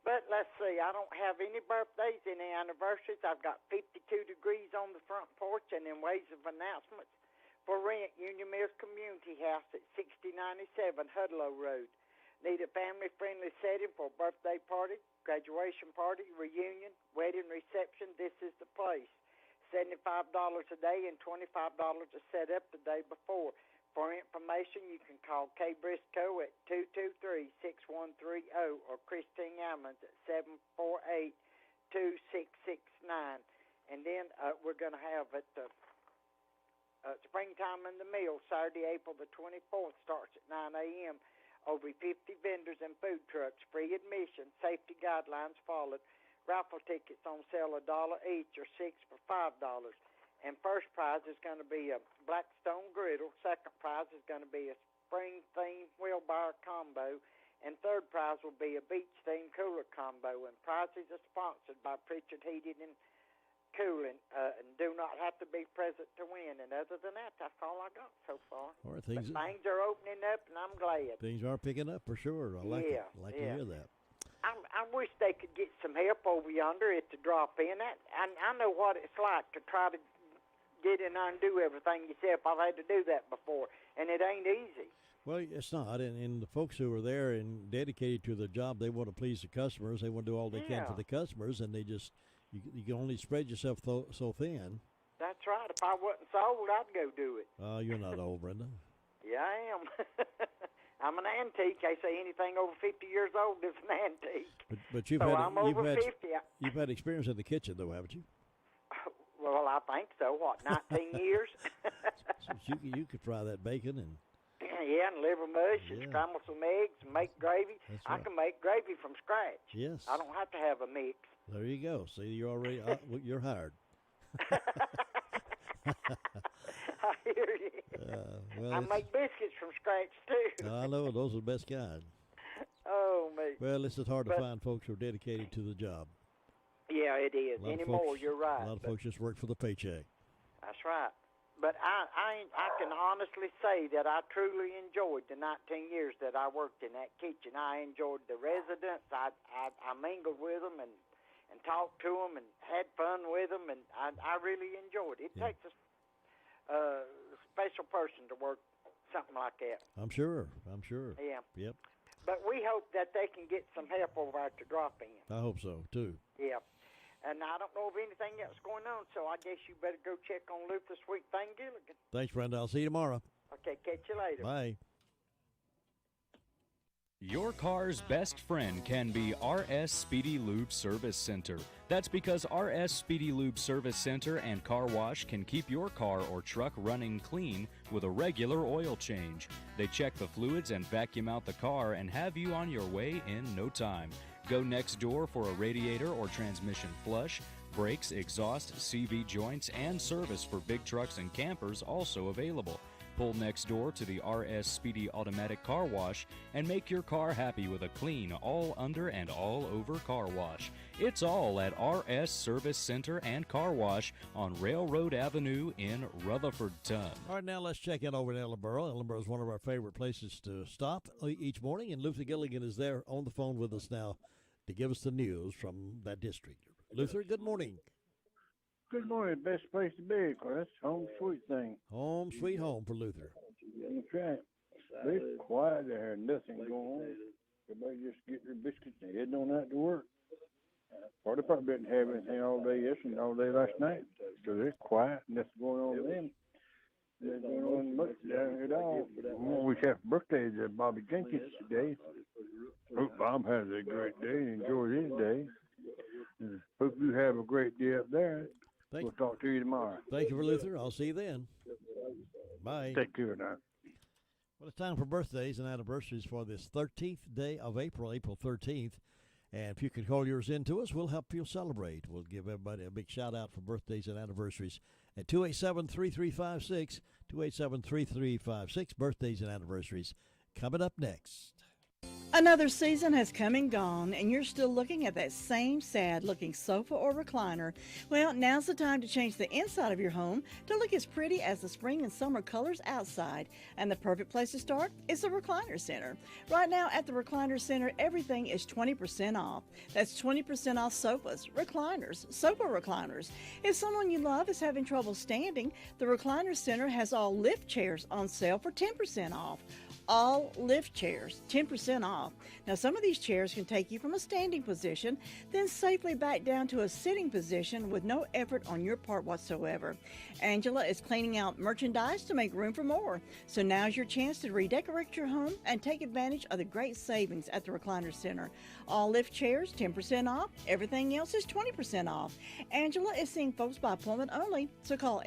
But let's see, I don't have any birthdays, any anniversaries. I've got 52 degrees on the front porch, and in ways of announcements, for rent, Union Mills Community House at 6097 Hudlow Road. Need a family-friendly setting for a birthday party, graduation party, reunion, wedding reception. This is the place. $75 a day and $25 to set up the day before. For information, you can call Kay Briscoe at 223-6130 or Christine Ammons at 748-2669. And then we're going to have at Springtime in the Mill, Saturday, April the 24th, starts at 9 a.m. Over 50 vendors and food trucks, free admission, safety guidelines followed. Raffle tickets on sale $1 each or 6 for $5. And first prize is going to be a Blackstone griddle. Second prize is going to be a spring-themed wheelbarrow combo. And third prize will be a beach-themed cooler combo. And prizes are sponsored by Pritchard Heating and Cooling and do not have to be present to win. And other than that, that's all I got so far. All right, things are opening up, and I'm glad. Things are picking up for sure. I like it. I like to hear that. I wish they could get some help over yonder at the drop-in. I know what it's like to try to get in there and do everything yourself. I've had to do that before, and it ain't easy. Well, it's not. And the folks who are there and dedicated to the job, they want to please the customers. They want to do all they can for the customers, and they just you can only spread yourself so thin. That's right. If I wasn't so old, I'd go do it. You're not old, Brenda. Yeah, I am. I'm an antique. They say anything over 50 years old is an antique. But you've had experience in the kitchen, though, haven't you? Well, I think so. What, 19 years? So you could fry that bacon and. Yeah, and liver mush and scramble some eggs and make gravy. That's right. I can make gravy from scratch. Yes. I don't have to have a mix. There you go. See, you're already you're hired. I hear you. I make biscuits from scratch too. I know, those are the best kind. Oh me. Well, it's hard to find folks who are dedicated to the job. Yeah, it is. Anymore, you're right. A lot of folks just work for the paycheck. That's right. But I can honestly say that I truly enjoyed the 19 years that I worked in that kitchen. I enjoyed the residents. I mingled with them and talked to them and had fun with them, and I really enjoyed it. It takes a special person to work something like that. I'm sure. Yeah. Yep. But we hope that they can get some help over at the drop-in. I hope so, too. Yeah. And I don't know of anything else going on, so I guess you better go check on Luther Sweet Thing Gilligan. Thanks, Brenda. I'll see you tomorrow. Okay, catch you later. Bye. Your car's best friend can be RS Speedy Lube Service Center. That's because RS Speedy Lube Service Center and Car Wash can keep your car or truck running clean with a regular oil change. They check the fluids and vacuum out the car and have you on your way in no time. Go next door for a radiator or transmission flush. Brakes, exhaust, CV joints, and service for big trucks and campers also available. Pull next door to the RS Speedy Automatic Car Wash and make your car happy with a clean, all under and all over car wash. It's all at RS Service Center and Car Wash on Railroad Avenue in Rutherfordton. All right, now let's check in over in Ellenboro. Ellenboro is one of our favorite places to stop each morning, and Luther Gilligan is there on the phone with us now to give us the news from that district. Luther, good morning. Good morning. Best place to be, of course. Home sweet thing. Home sweet home for Luther. That's right. It's quiet there. Nothing going on. Everybody just getting their biscuits and heading on out to work. Party department didn't have anything all day yesterday and all day last night. So it's quiet. Nothing going on with them. Nothing going on with happy birthday to Bobby Jenkins today. Hope Bob has a great day and enjoys his day. And hope you have a great day up there. We'll talk to you tomorrow. Thank you for Luther. I'll see you then. Bye. Take care now. Well, it's time for birthdays and anniversaries for this 13th day of April, April 13th. And if you could call yours in to us, we'll help you celebrate. We'll give everybody a big shout-out for birthdays and anniversaries at 287-3356, 287-3356, birthdays and anniversaries. Coming up next. Another season has come and gone, and you're still looking at that same sad-looking sofa or recliner. Well, now's the time to change the inside of your home to look as pretty as the spring and summer colors outside. And the perfect place to start is the Recliner Center. Right now at the Recliner Center, everything is 20% off. That's 20% off sofas, recliners, sofa recliners. If someone you love is having trouble standing, the Recliner Center has all lift chairs on sale for 10% off. All lift chairs, 10% off. Now, some of these chairs can take you from a standing position, then safely back down to a sitting position with no effort on your part whatsoever. Angela is cleaning out merchandise to make room for more. So now's your chance to redecorate your home and take advantage of the great savings at the Recliner Center. All lift chairs, 10% off. Everything else is 20% off. Angela is seeing folks by appointment only, so call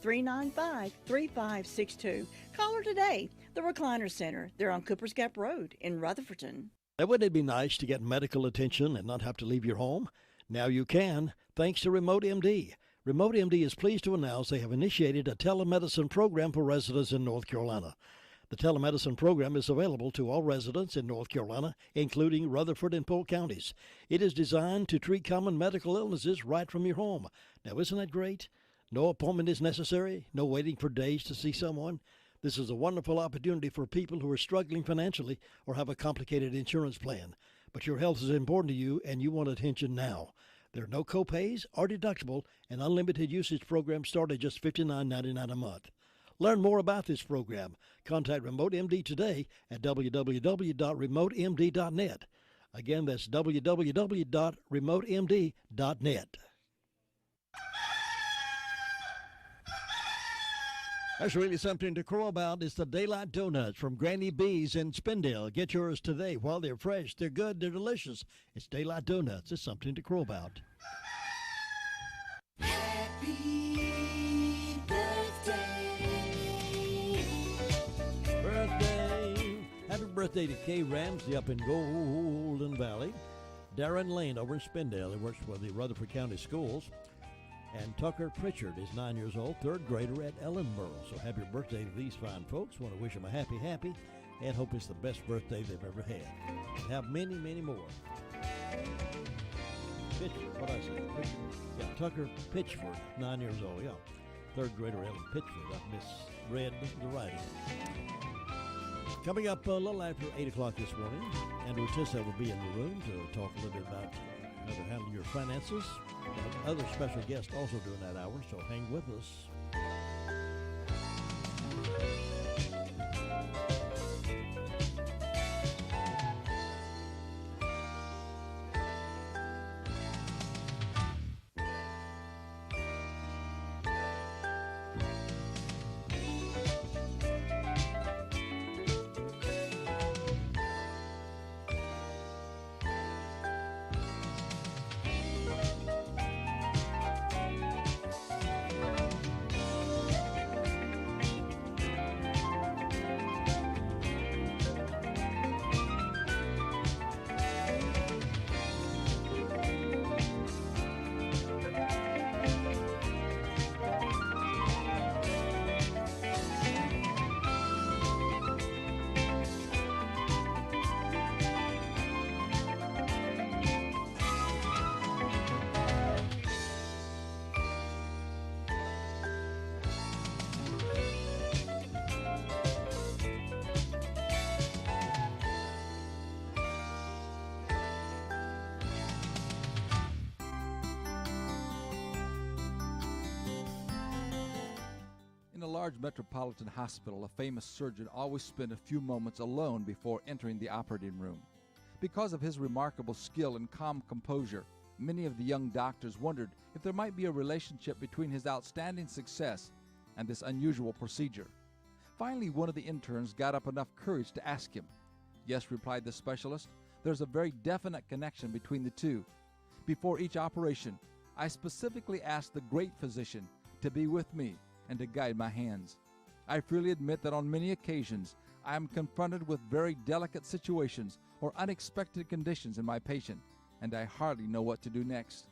828-395-3562. Call her today. The Recliner Center. They're on Coopers Gap Road in Rutherfordton. Now, wouldn't it be nice to get medical attention and not have to leave your home? Now you can, thanks to Remote MD. Remote MD is pleased to announce they have initiated a telemedicine program for residents in North Carolina. The telemedicine program is available to all residents in North Carolina, including Rutherford and Polk counties. It is designed to treat common medical illnesses right from your home. Now, isn't that great? No appointment is necessary, no waiting for days to see someone. This is a wonderful opportunity for people who are struggling financially or have a complicated insurance plan. But your health is important to you, and you want attention now. There are no copays or deductible, and unlimited usage programs start at just $59.99 a month. Learn more about this program. Contact Remote MD today at www.remotemd.net. Again, that's www.remotemd.net. That's really something to crow about. It's the Daylight Donuts from Granny B's in Spindale. Get yours today. While they're fresh, they're good, they're delicious. It's Daylight Donuts. It's something to crow about. Happy birthday. Birthday. Happy birthday to Kay Ramsey up in Golden Valley. Darren Lane over in Spindale. He works for the Rutherford County Schools. And Tucker Pritchard is 9 years old, third grader at Ellenboro. So happy birthday to these fine folks. Want to wish them a happy, and hope it's the best birthday they've ever had. And have many, many more. Pitchford, what I say? Yeah, Tucker Pitchford, 9 years old, yeah. Third grader Ellen Pitchford. I misread the writing. Coming up a little after 8 o'clock this morning, Andrew Tissa will be in the room to talk a little bit about how to handle your finances. We'll have other special guests also during that hour, so hang with us. In a large metropolitan hospital, a famous surgeon always spent a few moments alone before entering the operating room. Because of his remarkable skill and calm composure, many of the young doctors wondered if there might be a relationship between his outstanding success and this unusual procedure. Finally, one of the interns got up enough courage to ask him. Yes, replied the specialist, there's a very definite connection between the two. Before each operation, I specifically asked the great physician to be with me and to guide my hands. I freely admit that on many occasions I am confronted with very delicate situations or unexpected conditions in my patient, and I hardly know what to do next.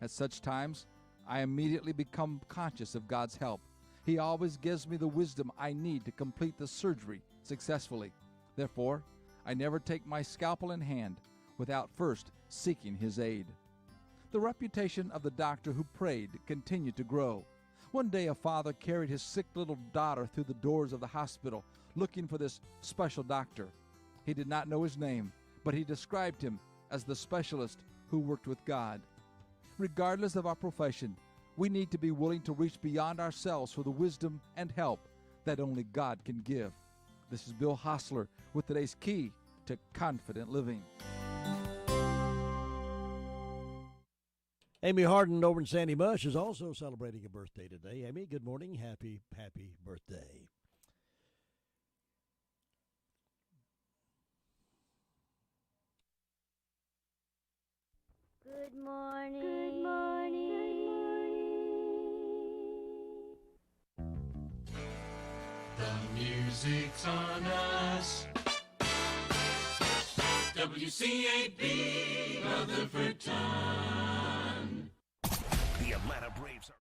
At such times, I immediately become conscious of God's help. He always gives me the wisdom I need to complete the surgery successfully. Therefore, I never take my scalpel in hand without first seeking His aid. The reputation of the doctor who prayed continued to grow. One day a father carried his sick little daughter through the doors of the hospital looking for this special doctor. He did not know his name, but he described him as the specialist who worked with God. Regardless of our profession, we need to be willing to reach beyond ourselves for the wisdom and help that only God can give. This is Bill Hostler with today's Key to Confident Living. Amy Harden over in Sandy Mush is also celebrating a birthday today. Amy, good morning. Happy birthday. Good morning. Good morning. The music's on us. WCAB Rutherford Time. The Atlanta Braves are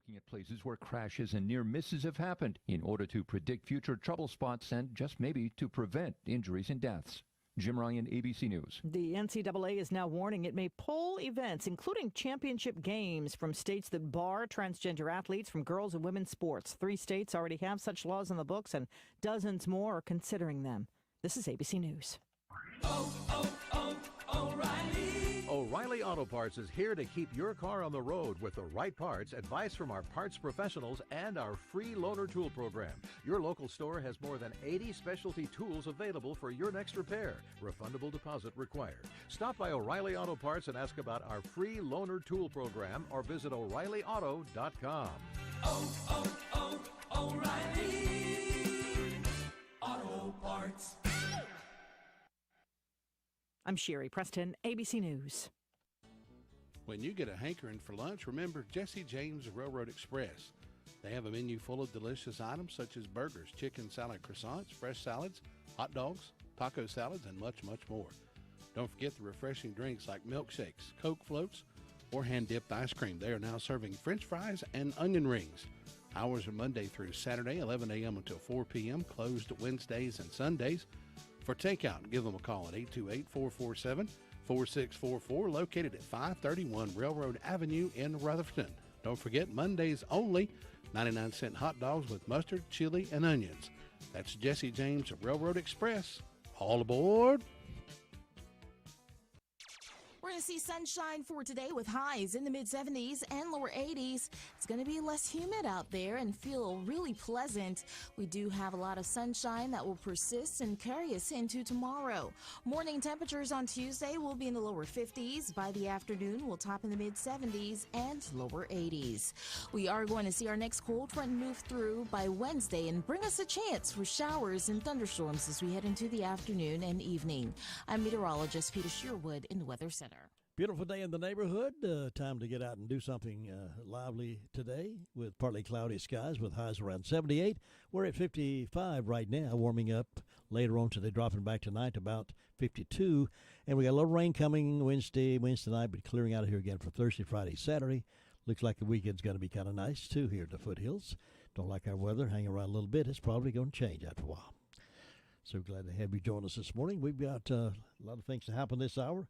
looking at places where crashes and near misses have happened in order to predict future trouble spots and just maybe to prevent injuries and deaths. Jim Ryan, ABC News. The NCAA is now warning it may pull events, including championship games, from states that bar transgender athletes from girls and women's sports. 3 states already have such laws in the books, and dozens more are considering them. This is ABC News. O'Reilly Auto Parts is here to keep your car on the road with the right parts, advice from our parts professionals, and our free loaner tool program. Your local store has more than 80 specialty tools available for your next repair. Refundable deposit required. Stop by O'Reilly Auto Parts and ask about our free loaner tool program or visit O'ReillyAuto.com. O'Reilly Auto Parts. I'm Sherry Preston, ABC News. When you get a hankering for lunch, remember Jesse James Railroad Express. They have a menu full of delicious items such as burgers, chicken salad croissants, fresh salads, hot dogs, taco salads, and much, much more. Don't forget the refreshing drinks like milkshakes, Coke floats, or hand-dipped ice cream. They are now serving French fries and onion rings. Hours are Monday through Saturday, 11 a.m. until 4 p.m., closed Wednesdays and Sundays. For takeout, give them a call at 828-447-4644, located at 531 Railroad Avenue in Rutherford. Don't forget, Mondays only, 99-cent hot dogs with mustard, chili, and onions. That's Jesse James Railroad Express. All aboard! We're going to see sunshine for today with highs in the mid-70s and lower 80s. It's going to be less humid out there and feel really pleasant. We do have a lot of sunshine that will persist and carry us into tomorrow. Morning temperatures on Tuesday will be in the lower 50s. By the afternoon, we'll top in the mid-70s and lower 80s. We are going to see our next cold front move through by Wednesday and bring us a chance for showers and thunderstorms as we head into the afternoon and evening. I'm meteorologist Peter Sherwood in the Weather Center. Beautiful day in the neighborhood. Time to get out and do something lively today with partly cloudy skies with highs around 78. We're at 55 right now, warming up later on today, dropping back tonight about 52. And we got a little rain coming Wednesday night, but clearing out of here again for Thursday, Friday, Saturday. Looks like the weekend's going to be kind of nice, too, here at the foothills. Don't like our weather. Hang around a little bit. It's probably going to change after a while. So glad to have you join us this morning. We've got a lot of things to happen this hour.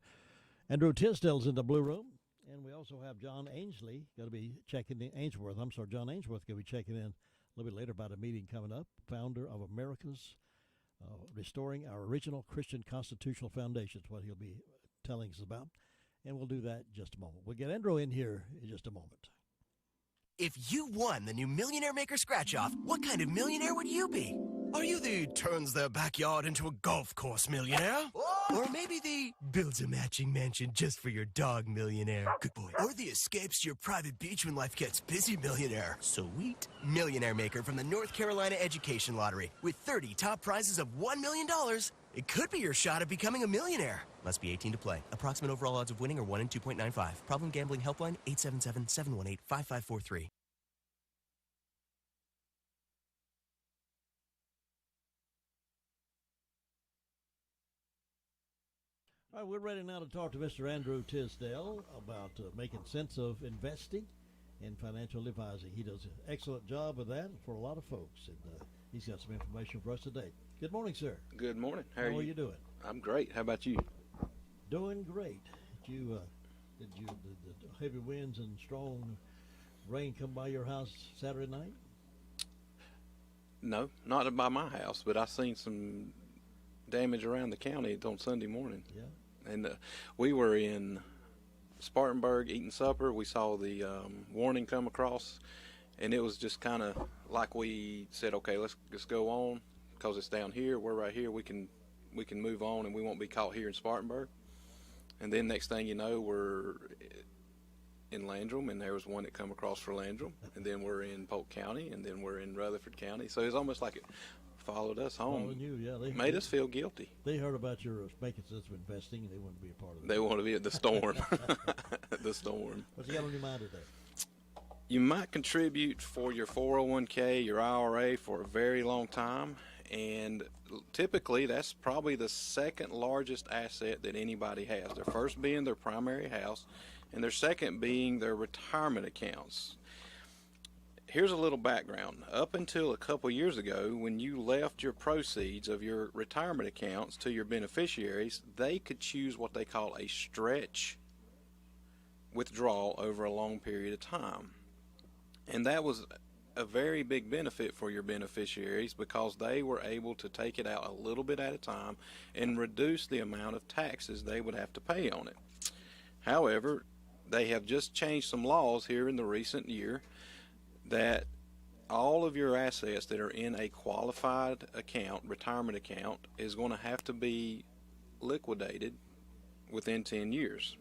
Andrew Tisdale's in the Blue Room, and we also have John Ainsworth going to be checking in a little bit later about a meeting coming up, founder of America's Restoring Our Original Christian Constitutional Foundation is what he'll be telling us about, and we'll do that in just a moment. We'll get Andrew in here in just a moment. If you won the new Millionaire Maker Scratch-Off, what kind of millionaire would you be? Are you the turns their backyard into a golf course millionaire? Or maybe the builds a matching mansion just for your dog millionaire? Good boy. Or the escapes to your private beach when life gets busy millionaire? Sweet. Millionaire Maker from the North Carolina Education Lottery. With 30 top prizes of $1 million, it could be your shot at becoming a millionaire. Must be 18 to play. Approximate overall odds of winning are 1 in 2.95. Problem gambling helpline 877-718-5543. All right, we're ready now to talk to Mr. Andrew Tisdale about making sense of investing and financial advising. He does an excellent job of that for a lot of folks, and he's got some information for us today. Good morning, sir. Good morning. How are you doing? I'm great. How about you? Doing great. Did the heavy winds and strong rain come by your house Saturday night? No, not by my house, but I seen some damage around the county on Sunday morning. Yeah. And we were in Spartanburg eating supper. We saw the warning come across, and it was just kind of like we said, okay, let's go on because it's down here. We're right here. We can move on, and we won't be caught here in Spartanburg. And then next thing you know, we're in Landrum, and there was one that come across for Landrum, and then we're in Polk County, and then we're in Rutherford County. So it's almost like it followed us home. Following you, yeah. They made us feel guilty. They heard about your making sense of investing, and they wanted to be a part of it. They want to be at the storm. The storm. What's you got on your mind today? You might contribute for your 401k, your IRA for a very long time, and typically that's probably the second largest asset that anybody has. Their first being their primary house, and their second being their retirement accounts. here's a little background. Up until a couple years ago, when you left your proceeds of your retirement accounts to your beneficiaries, they could choose what they call a stretch withdrawal over a long period of time. And that was a very big benefit for your beneficiaries because they were able to take it out a little bit at a time and reduce the amount of taxes they would have to pay on it. However, they have just changed some laws here in the recent year that all of your assets that are in a qualified account, retirement account, is going to have to be liquidated within 10 years.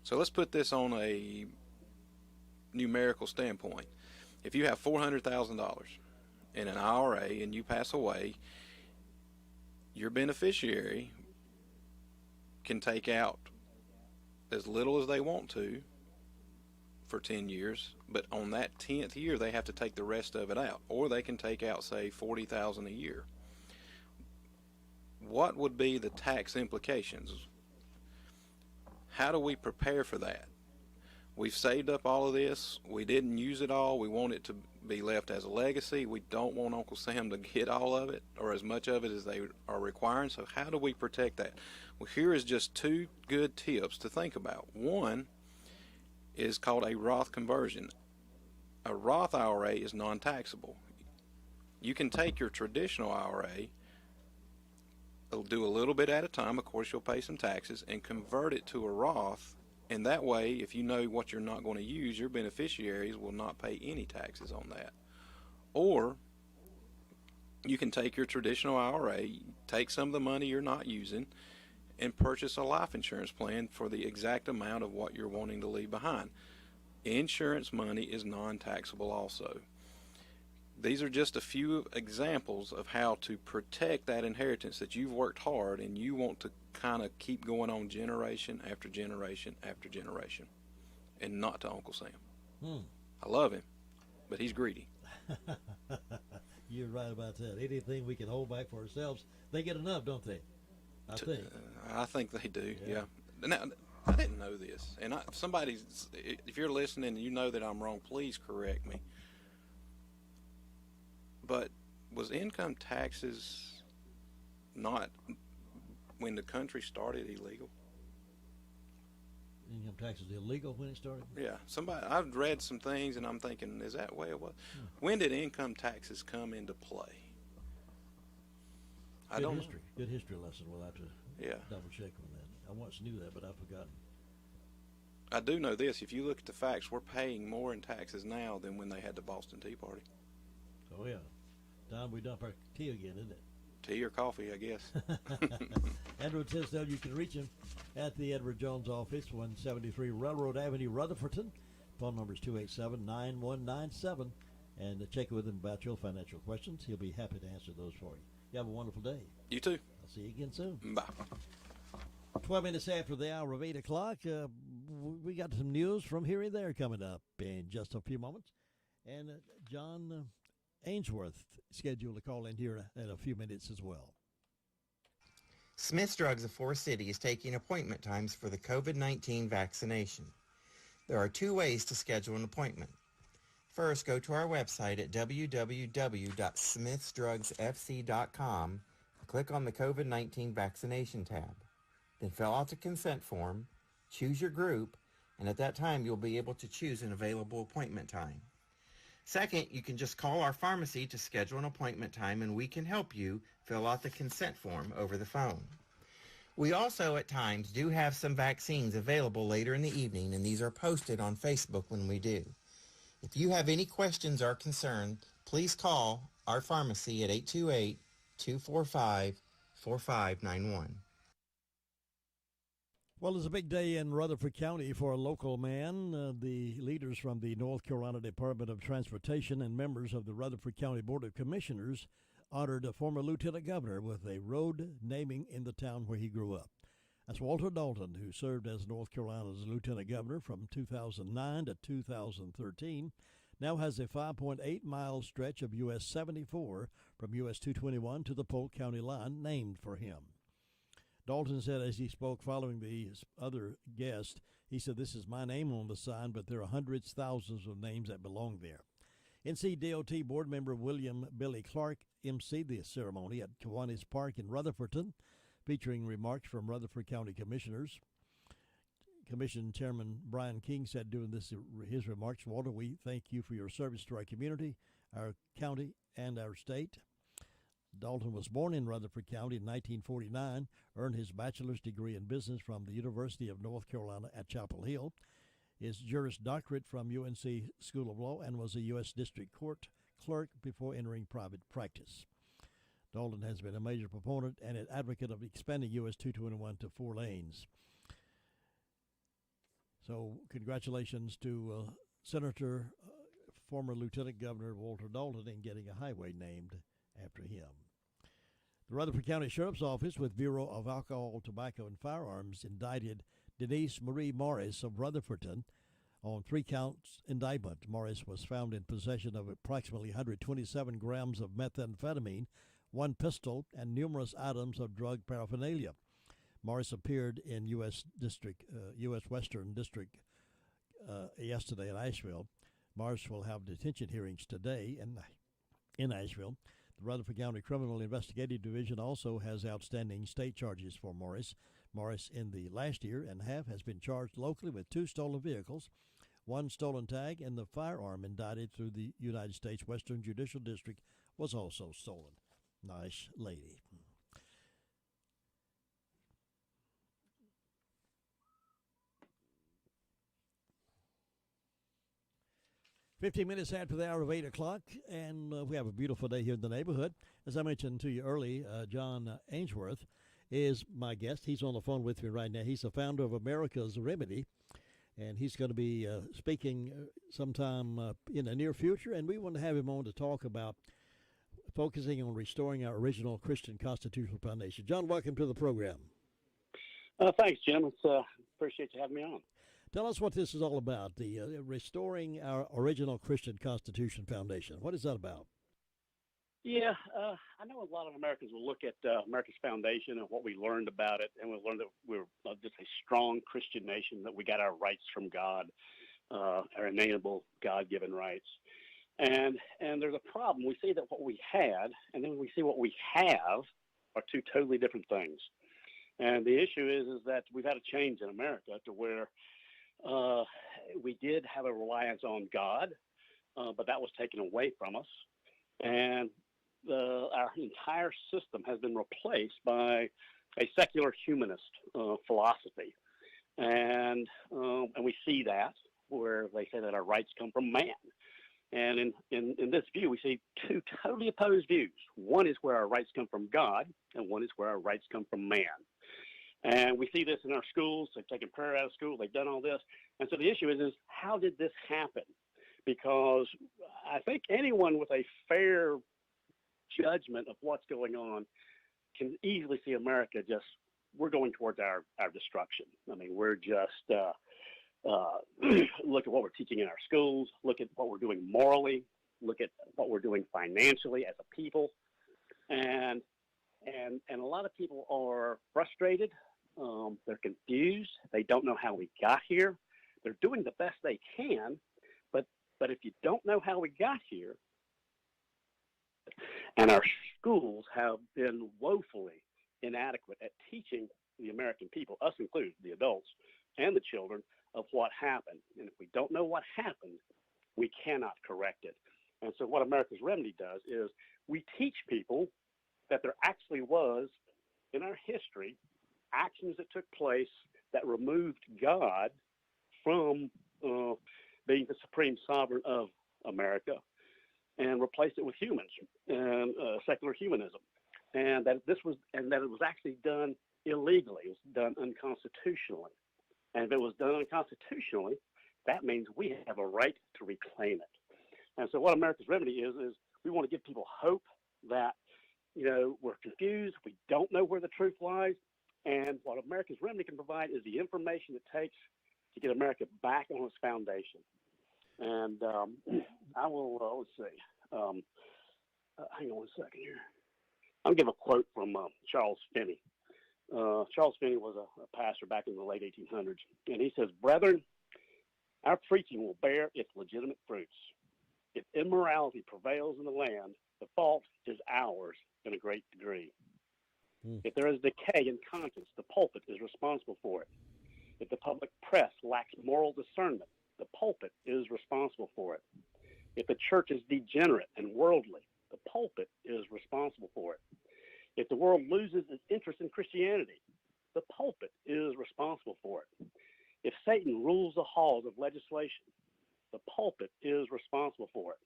So let's put this on a numerical standpoint. If you have $400,000 in an IRA and you pass away, your beneficiary can take out as little as they want to for 10 years, but on that 10th year they have to take the rest of it out, or they can take out, say, $40,000 a year. What would be the tax implications? How do we prepare for that? We've saved up all of this. We didn't use it all. We want it to be left as a legacy. We don't want Uncle Sam to get all of it or as much of it as they are requiring. So how do we protect that? Well, here is just two good tips to think about. One is called a Roth conversion. A Roth IRA is non-taxable. You can take your traditional IRA, do a little bit at a time, of course you'll pay some taxes, and convert it to a Roth. And that way, if you know what you're not going to use, your beneficiaries will not pay any taxes on that. Or you can take your traditional IRA, take some of the money you're not using, and purchase a life insurance plan for the exact amount of what you're wanting to leave behind. Insurance money is non-taxable also. These are just a few examples of how to protect that inheritance that you've worked hard and you want to kind of keep going on generation after generation after generation, and not to Uncle Sam. I love him, but he's greedy. You're right about that. Anything we can hold back for ourselves, they get enough, don't they? I think they do, yeah. Now, I didn't know this, and if you're listening and you know that I'm wrong, please correct me. But was income taxes not, when the country started, illegal? Income tax is illegal when it started? Yeah. I've read some things and I'm thinking, is that the way it was? When did income taxes come into play? Good history lesson. We'll have to double check on that. I once knew that, but I've forgotten. I do know this. If you look at the facts, we're paying more in taxes now than when they had the Boston Tea Party. Oh, yeah. Time we dump our tea again, isn't it? Tea or coffee, I guess. Edward Tisdale, you can reach him at the Edward Jones office, 173 Railroad Avenue, Rutherfordton. Phone number is 287-9197. And check with him about your financial questions. He'll be happy to answer those for you. You have a wonderful day. You too. I'll see you again soon. Bye. 12 minutes after the hour of 8 o'clock, we got some news from here and there coming up in just a few moments. And John Ainsworth scheduled to call in here in a few minutes as well. Smith's Drugs of Forest City is taking appointment times for the COVID-19 vaccination. There are two ways to schedule an appointment. First, go to our website at www.smithsdrugsfc.com and click on the COVID-19 vaccination tab. Then fill out the consent form, choose your group, and at that time you'll be able to choose an available appointment time. Second, you can just call our pharmacy to schedule an appointment time and we can help you fill out the consent form over the phone. We also at times do have some vaccines available later in the evening, and these are posted on Facebook when we do. If you have any questions or concern, please call our pharmacy at 828-245-4591. Well, it's a big day in Rutherford County for a local man. The leaders from the North Carolina Department of Transportation and members of the Rutherford County Board of Commissioners honored a former lieutenant governor with a road naming in the town where he grew up. That's Walter Dalton, who served as North Carolina's lieutenant governor from 2009 to 2013, now has a 5.8-mile stretch of US 74 from US 221 to the Polk County line named for him. Dalton said as he spoke following the other guest, he said, "This is my name on the sign, but there are hundreds, thousands of names that belong there. NCDOT board member William Billy Clark emceed the ceremony at Kiwanis Park in Rutherfordton, featuring remarks from Rutherford County Commissioners. Commission Chairman Brian King said during his remarks, Walter, we thank you for your service to our community, our county, and our state. Dalton was born in Rutherford County in 1949, earned his bachelor's degree in business from the University of North Carolina at Chapel Hill, his Juris Doctorate from UNC School of Law, and was a U.S. District Court clerk before entering private practice. Dalton has been a major proponent and an advocate of expanding US 221 to 4 lanes. So congratulations to Senator, former Lieutenant Governor Walter Dalton in getting a highway named after him. The Rutherford County Sheriff's Office with Bureau of Alcohol, Tobacco, and Firearms indicted Denise Marie Morris of Rutherfordton on 3 counts indictment. Morris was found in possession of approximately 127 grams of methamphetamine, 1 pistol, and numerous items of drug paraphernalia. Morris appeared in U.S. Western District yesterday in Asheville. Morris will have detention hearings today in Asheville. The Rutherford County Criminal Investigative Division also has outstanding state charges for Morris. Morris, in the last year and a half, has been charged locally with 2 stolen vehicles, 1 stolen tag, and the firearm indicted through the United States Western Judicial District was also stolen. Nice lady. 15 minutes after the hour of 8 o'clock, and we have a beautiful day here in the neighborhood. As I mentioned to you early, John Ainsworth is my guest. He's on the phone with me right now. He's the founder of America's Remedy, and he's going to be speaking sometime in the near future, and we want to have him on to talk about focusing on restoring our original Christian constitutional foundation. John, welcome to the program. Thanks, Jim. Appreciate you having me on. Tell us what this is all about, the restoring our original Christian Constitution Foundation. What is that about? Yeah, I know a lot of Americans will look at America's foundation and what we learned about it, and we learned that we're just a strong Christian nation, that we got our rights from God, our inalienable God-given rights. And there's a problem. We see that what we had, and then we see what we have are 2 totally different things. And the issue is that we've had a change in America to where we did have a reliance on God, but that was taken away from us. And our entire system has been replaced by a secular humanist philosophy. And we see that where they say that our rights come from man. And in this view, we see 2 totally opposed views. One is where our rights come from God, and one is where our rights come from man. And we see this in our schools. They've taken prayer out of school. They've done all this. And so the issue is how did this happen? Because I think anyone with a fair judgment of what's going on can easily see America we're going towards our destruction. I mean, we're just, look at what we're teaching in our schools, look at what we're doing morally, look at what we're doing financially as a people. And a lot of people are frustrated. They're confused. They don't know how we got here. They're doing the best they can, but if you don't know how we got here, and our schools have been woefully inadequate at teaching the American people, us included, the adults and the children, of what happened. And if we don't know what happened, we cannot correct it. And so what America's Remedy does is we teach people that there actually was, in our history, actions that took place that removed God from being the supreme sovereign of America and replaced it with humans and secular humanism, and that it was actually done illegally. It was done unconstitutionally, and if it was done unconstitutionally, that means we have a right to reclaim it. And so, what America's Remedy is we want to give people hope that we're confused, we don't know where the truth lies, and what America's Remedy can provide is the information it takes to get America back on its foundation. And I will, let's see, hang on one second here. I'll give a quote from Charles Finney. Charles Finney was a pastor back in the late 1800s, and he says, "Brethren, our preaching will bear its legitimate fruits. If immorality prevails in the land, the fault is ours in a great degree. If there is decay in conscience, the pulpit is responsible for it. If the public press lacks moral discernment, the pulpit is responsible for it. If the church is degenerate and worldly, the pulpit is responsible for it. If the world loses its interest in Christianity, the pulpit is responsible for it. If Satan rules the halls of legislation, the pulpit is responsible for it.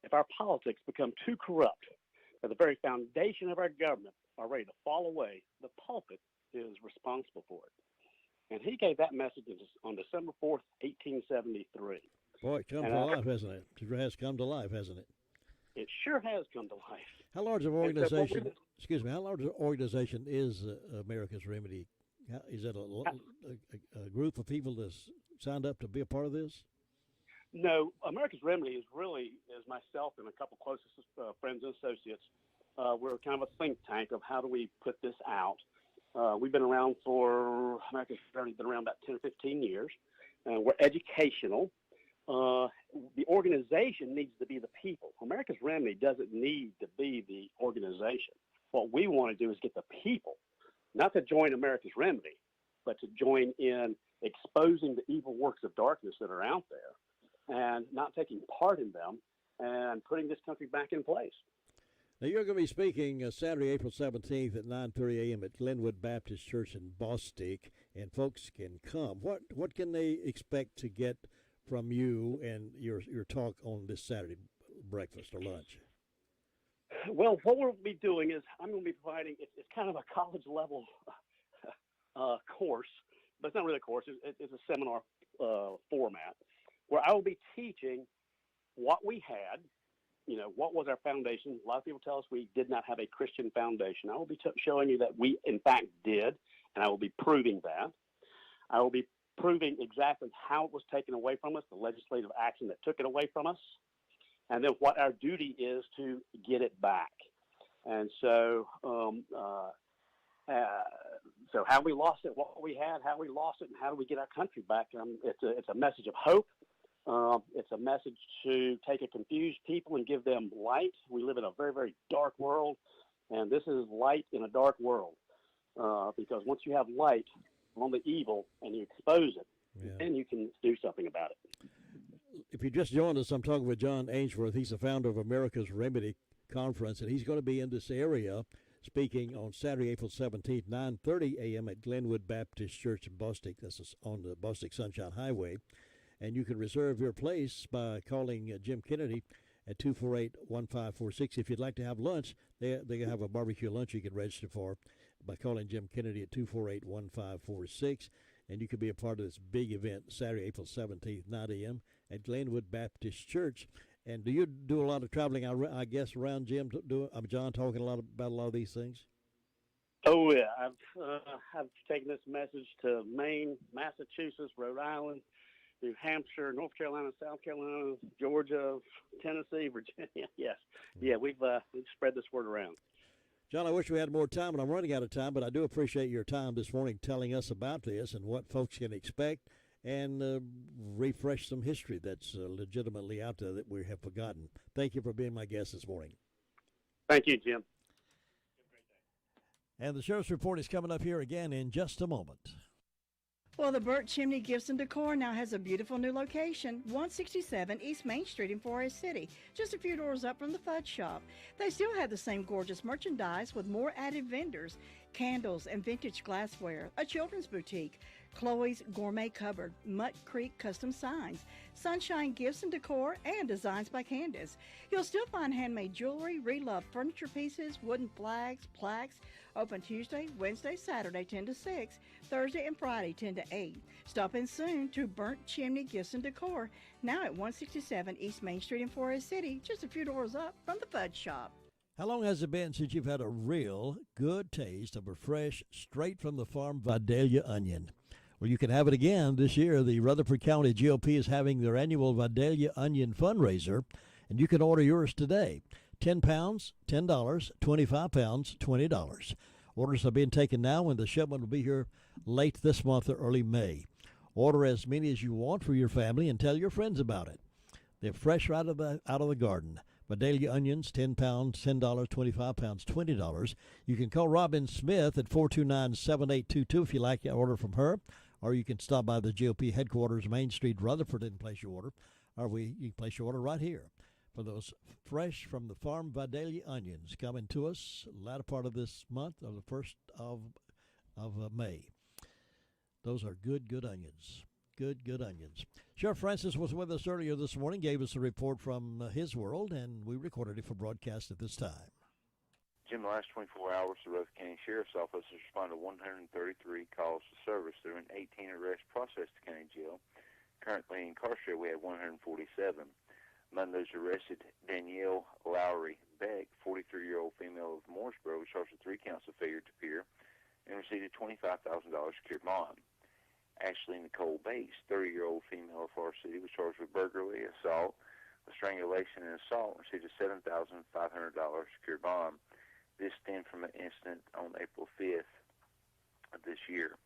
If our politics become too corrupt that the very foundation of our government are ready to fall away, the pulpit is responsible for it. And he gave that message on December 4th, 1873. Boy, it come to life, hasn't it? It has come to life, hasn't it? It sure has come to life. How large of an organization? Excuse me. How large an organization is America's Remedy? Is it a group of people that's signed up to be a part of this? No, America's Remedy is myself and a couple closest friends and associates. We're kind of a think tank of how do we put this out. We've been around America's Remedy been around about 10 or 15 years. We're educational. The organization needs to be the people. America's Remedy doesn't need to be the organization. What we want to do is get the people, not to join America's Remedy, but to join in exposing the evil works of darkness that are out there and not taking part in them and putting this country back in place. Now, you're going to be speaking Saturday, April 17th at 9:30 a.m. at Glenwood Baptist Church in Bostic, and folks can come. What can they expect to get from you and your talk on this Saturday breakfast or lunch? Well, what we'll be doing is I'm going to be providing, it's kind of a college level course, but it's not really a course. It's a seminar format where I will be teaching what we had, what was our foundation. A lot of people tell us we did not have a Christian foundation. I will be showing you that we, in fact, did, and I will be proving that. I will be proving exactly how it was taken away from us, the legislative action that took it away from us, and then what our duty is to get it back. And so how we lost it, what we had, how we lost it, and how do we get our country back? It's a message of hope. It's a message to take a confused people and give them light. We live in a very, very dark world, and this is light in a dark world. Because once you have light on the evil and you expose it, then you can do something about it. If you just joined us, I'm talking with John Ainsworth. He's the founder of America's Remedy Conference, and he's going to be in this area speaking on Saturday, April 17th, 9:30 a.m. at Glenwood Baptist Church in Bostic. This is on the Bostic Sunshine Highway. And you can reserve your place by calling Jim Kennedy at 248-1546. If you'd like to have lunch, they have a barbecue lunch you can register for by calling Jim Kennedy at 248-1546. And you can be a part of this big event Saturday, April 17th, 9 a.m. at Glenwood Baptist Church. And do you do a lot of traveling, I guess, around, Jim? John, talking about a lot of these things? Oh, yeah. I've taken this message to Maine, Massachusetts, Rhode Island, New Hampshire, North Carolina, South Carolina, Georgia, Tennessee, Virginia. Yes. Yeah, we've spread this word around. John, I wish we had more time, and I'm running out of time, but I do appreciate your time this morning telling us about this and what folks can expect and refresh some history that's legitimately out there that we have forgotten. Thank you for being my guest this morning. Thank you, Jim. And the Sheriff's Report is coming up here again in just a moment. Well, the Burnt Chimney Gifts and Decor now has a beautiful new location, 167 East Main Street in Forest City, just a few doors up from the Fudge Shop. They still have the same gorgeous merchandise with more added vendors, candles and vintage glassware, a children's boutique, Chloe's Gourmet Cupboard, Mutt Creek Custom Signs, Sunshine Gifts and Decor, and Designs by Candace. You'll still find handmade jewelry, reloved furniture pieces, wooden flags, plaques, open Tuesday, Wednesday, Saturday 10 to 6, Thursday and Friday 10 to 8. Stop in soon to Burnt Chimney Gifts and Decor, now at 167 East Main Street in Forest City, just a few doors up from the Fudge Shop. How long has it been since you've had a real good taste of a fresh, straight from the farm Vidalia onion? Well, you can have it again this year. The Rutherford County GOP is having their annual Vidalia onion fundraiser, and you can order yours today. 10 pounds, $10, 25 pounds, $20. Orders are being taken now, and the shipment will be here late this month or early May. Order as many as you want for your family and tell your friends about it. They're fresh right out of the garden. Vidalia onions, 10 pounds, $10, 25 pounds, $20. You can call Robin Smith at 429-7822 if you like to order from her, or you can stop by the GOP headquarters, Main Street, Rutherford, and place your order, or you can place your order right here for those fresh from the farm Vidalia onions coming to us latter part of this month, or the 1st of May. Those are good onions. Good onions. Sheriff Francis was with us earlier this morning, gave us a report from his world, and we recorded it for broadcast at this time. Jim, the last 24 hours, the Rutherford County Sheriff's Office has responded to 133 calls to service. There have been 18 arrests processed at County Jail. Currently incarcerated, we have 147. Among those arrested, Danielle Lowry Beck, 43-year-old female of Mooresboro, was charged with 3 counts of failure to appear and received a $25,000 secured bond. Ashley Nicole Bates, 30-year-old female of Forest City, was charged with burglary, assault, with strangulation, and assault, and received a $7,500 secured bond. This stemmed from an incident on April 5th of this year.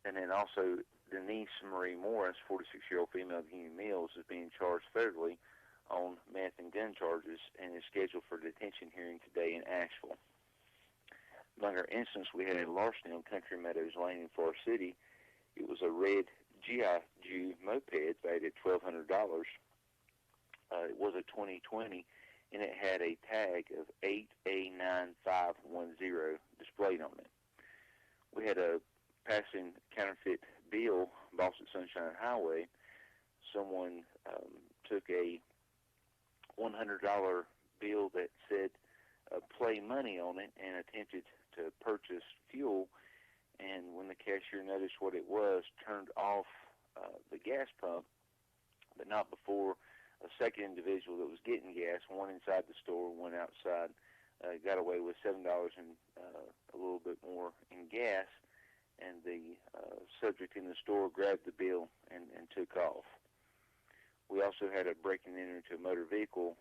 And then also, Denise Marie Morris, 46-year-old female of Union Mills, is being charged federally on meth and gun charges and is scheduled for a detention hearing today in Asheville. Among our incidents, we had a larceny on Country Meadows Lane in Forest City. It was a red G.I. Jew moped valued at $1,200. It was a 2020, and it had a tag of 8A9510 displayed on it. We had a passing counterfeit bill, Boston Sunshine Highway. Someone took a $100 bill that said play money on it and attempted to purchase fuel, and when the cashier noticed what it was, turned off the gas pump, but not before a second individual that was getting gas, one inside the store, one outside, got away with $7 and a little bit more in gas, and the subject in the store grabbed the bill and took off. We also had a break and enter into a motor vehicle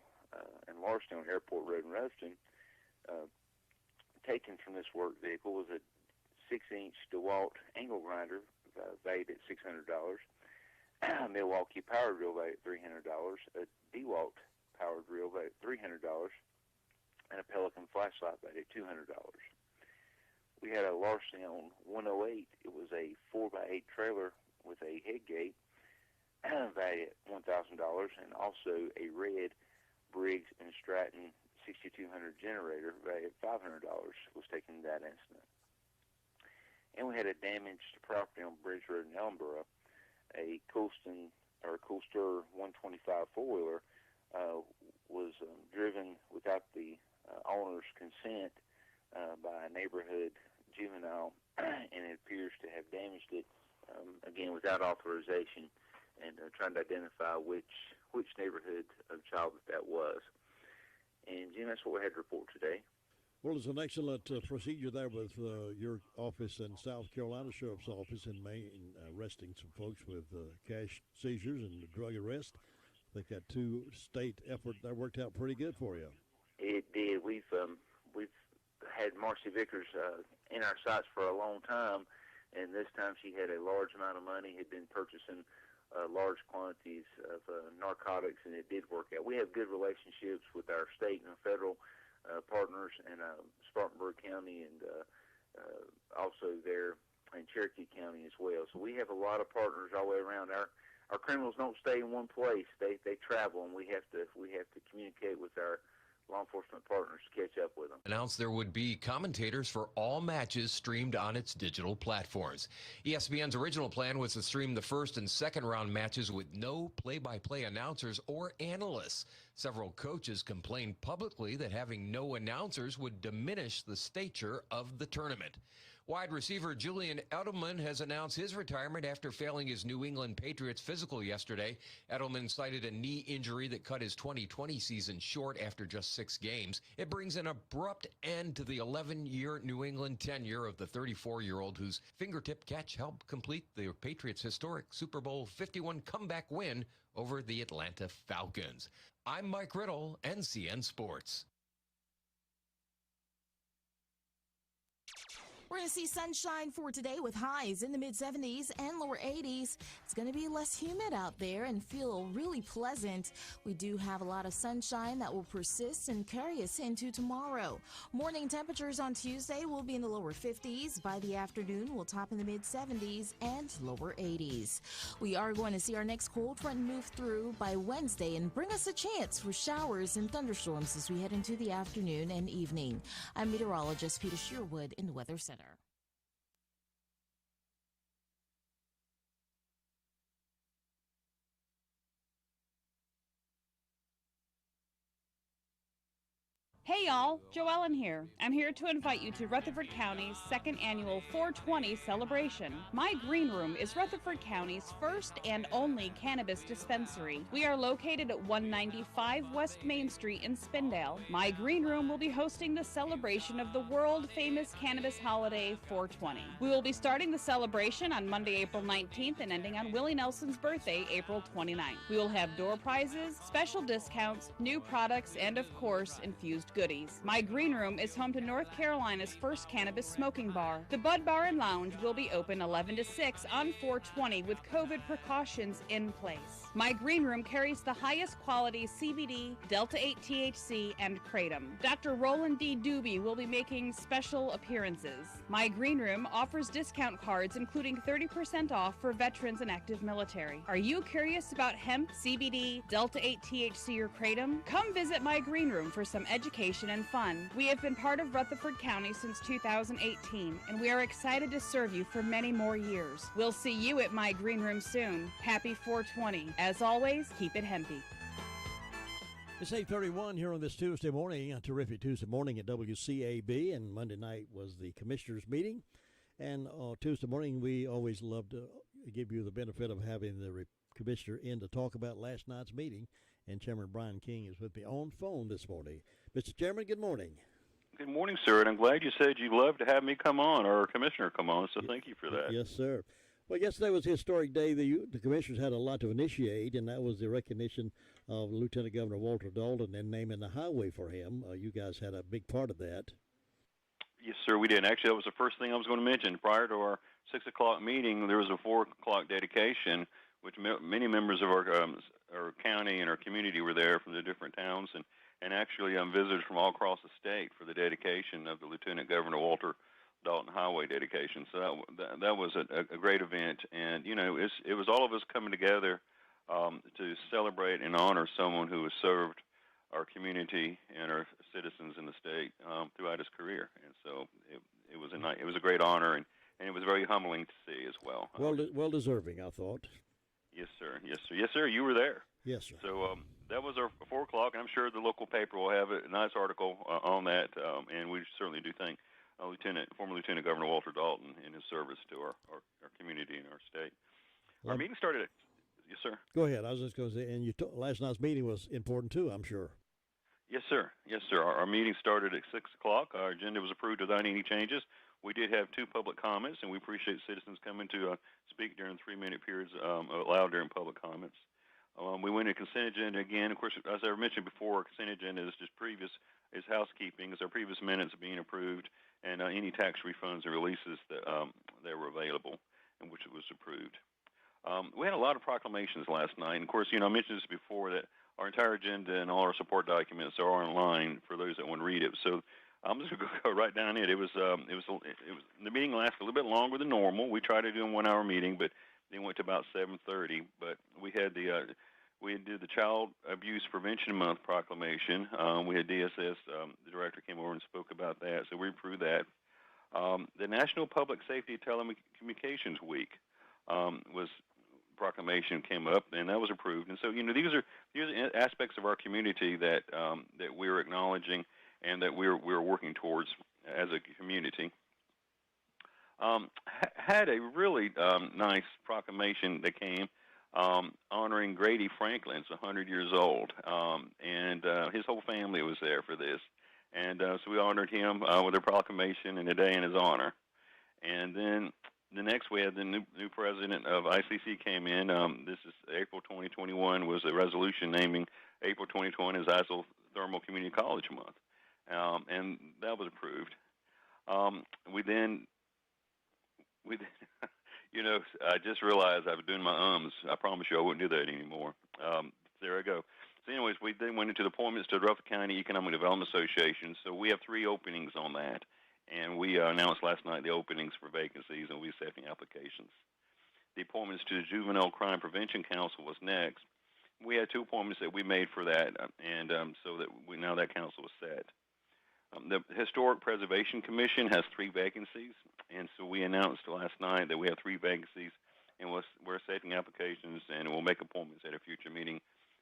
in Larstown Airport Road in Rutherford. Taken from this work vehicle was a 6-inch DeWalt angle grinder valued at $600, a Milwaukee power drill valued at $300, a DeWalt power drill valued at $300, and a Pelican flashlight valued at $200. We had a larceny on 108. It was a 4x8 trailer with a head gate valued at $1,000, and also a red Briggs & Stratton 6200 generator valued at $500 was taken in that incident. And we had a damaged property on Bridge Road in Ellenboro. A Coolston or Coolster 125 four-wheeler was driven without the owner's consent by a neighborhood juvenile, and it appears to have damaged it, again, without authorization, and trying to identify which neighborhood of child that was. And, Jim, that's what we had to report today. Well, there's an excellent procedure there with your office and South Carolina Sheriff's Office in Maine, arresting some folks with cash seizures and drug arrest. I think that two-state effort that worked out pretty good for you. It did. We've had Marcy Vickers in our sights for a long time, and this time she had a large amount of money, had been purchasing large quantities of narcotics, and it did work out. We have good relationships with our state and our federal partners in Spartanburg County and also there in Cherokee County as well. So we have a lot of partners all the way around. Our criminals don't stay in one place. They travel, and we have to communicate with our law enforcement partners to catch up with them. Announced there would be commentators for all matches streamed on its digital platforms. ESPN's original plan was to stream the first and second round matches with no play-by-play announcers or analysts. Several coaches complained publicly that having no announcers would diminish the stature of the tournament. Wide receiver Julian Edelman has announced his retirement after failing his New England Patriots physical yesterday. Edelman cited a knee injury that cut his 2020 season short after just 6 games. It brings an abrupt end to the 11-year New England tenure of the 34-year-old whose fingertip catch helped complete the Patriots' historic Super Bowl 51 comeback win over the Atlanta Falcons. I'm Mike Riddle, NCN Sports. We're going to see sunshine for today with highs in the mid-70s and lower 80s. It's going to be less humid out there and feel really pleasant. We do have a lot of sunshine that will persist and carry us into tomorrow. Morning temperatures on Tuesday will be in the lower 50s. By the afternoon, we'll top in the mid-70s and lower 80s. We are going to see our next cold front move through by Wednesday and bring us a chance for showers and thunderstorms as we head into the afternoon and evening. I'm meteorologist Peter Sherwood in the Weather Center. Hey y'all, Joellen here. I'm here to invite you to Rutherford County's second annual 420 celebration. My Green Room is Rutherford County's first and only cannabis dispensary. We are located at 195 West Main Street in Spindale. My Green Room will be hosting the celebration of the world-famous cannabis holiday 420. We will be starting the celebration on Monday, April 19th and ending on Willie Nelson's birthday, April 29th. We will have door prizes, special discounts, new products, and of course, infused goodies. My Green Room is home to North Carolina's first cannabis smoking bar. The Bud Bar and Lounge will be open 11 to 6 on 420 with COVID precautions in place. My Green Room carries the highest quality CBD, Delta-8 THC, and Kratom. Dr. Roland D. Doobie will be making special appearances. My Green Room offers discount cards including 30% off for veterans and active military. Are you curious about hemp, CBD, Delta-8 THC, or Kratom? Come visit My Green Room for some education and fun. We have been part of Rutherford County since 2018, and we are excited to serve you for many more years. We'll see you at My Green Room soon. Happy 420. As always, keep it hempy. It's 8:31 here on this Tuesday morning, a terrific Tuesday morning at WCAB, and Monday night was the commissioners' meeting. And Tuesday morning, we always love to give you the benefit of having the commissioner in to talk about last night's meeting. And Chairman Brian King is with me on phone this morning. Mr. Chairman, good morning. Good morning, sir, and I'm glad you said you'd love to have me come on, or a commissioner come on, so thank you for that. Yes, sir. Well, yesterday was a historic day. The commissioners had a lot to initiate, and that was the recognition of Lieutenant Governor Walter Dalton and naming the highway for him. You guys had a big part of that. Yes, sir, we did. Actually, that was the first thing I was going to mention. Prior to our 6 o'clock meeting, there was a 4 o'clock dedication, which many members of our county and our community were there from the different towns, and actually visitors from all across the state for the dedication of the Lieutenant Governor Walter Dalton Highway dedication. So that was a great event, and it was all of us coming together to celebrate and honor someone who has served our community and our citizens in the state throughout his career. And so it was a great honor, and it was very humbling to see as well. Well deserving, I thought. Yes, sir. Yes, sir. Yes, sir. You were there. Yes, sir. So that was our 4 o'clock, and I'm sure the local paper will have a nice article on that, and we certainly do thank former Lieutenant Governor Walter Dalton in his service to our community and our state. Our meeting started at, yes, sir. Go ahead. I was just going to say, and last night's meeting was important too, I'm sure. Yes, sir. Yes, sir. Our meeting started at 6 o'clock. Our agenda was approved without any changes. We did have 2 public comments, and we appreciate citizens coming to speak during 3-minute periods allowed during public comments. We went to consent agenda again. Of course, as I mentioned before, consent agenda is just is housekeeping, is our previous minutes being approved, and any tax refunds and releases that were available and which was approved. We had a lot of proclamations last night. And of course, I mentioned this before that our entire agenda and all our support documents are online for those that want to read it. So I'm just going to go right down it. The meeting lasted a little bit longer than normal. We tried to do a 1-hour meeting, but it went to about 7:30. But we did the Child Abuse Prevention Month proclamation. We had DSS, the director came over and spoke about that, so we approved that. The National Public Safety Telecommunications Week proclamation came up, and that was approved. And so, these are aspects of our community that we're acknowledging and that we're working towards as a community. Had a really nice proclamation that came honoring Grady Franklin's 100 years old, and his whole family was there for this. And so we honored him with a proclamation and a day in his honor. And then the next we had the new president of ICC came in. This is April 2021 was a resolution naming April 2020 as Isothermal Community College Month. And that was approved. We then We, I just realized I was doing my ums. I promise you I wouldn't do that anymore. There I go. So anyways, we then went into the appointments to the Rutherford County Economic Development Association. So we have 3 openings on that. And we announced last night the openings for vacancies, and we're accepting applications. The appointments to the Juvenile Crime Prevention Council was next. We had 2 appointments that we made for that, and so that now that council is set. The Historic Preservation Commission has 3 vacancies, and so we announced last night that we have 3 vacancies, and we're accepting applications, and we'll make appointments at a future meeting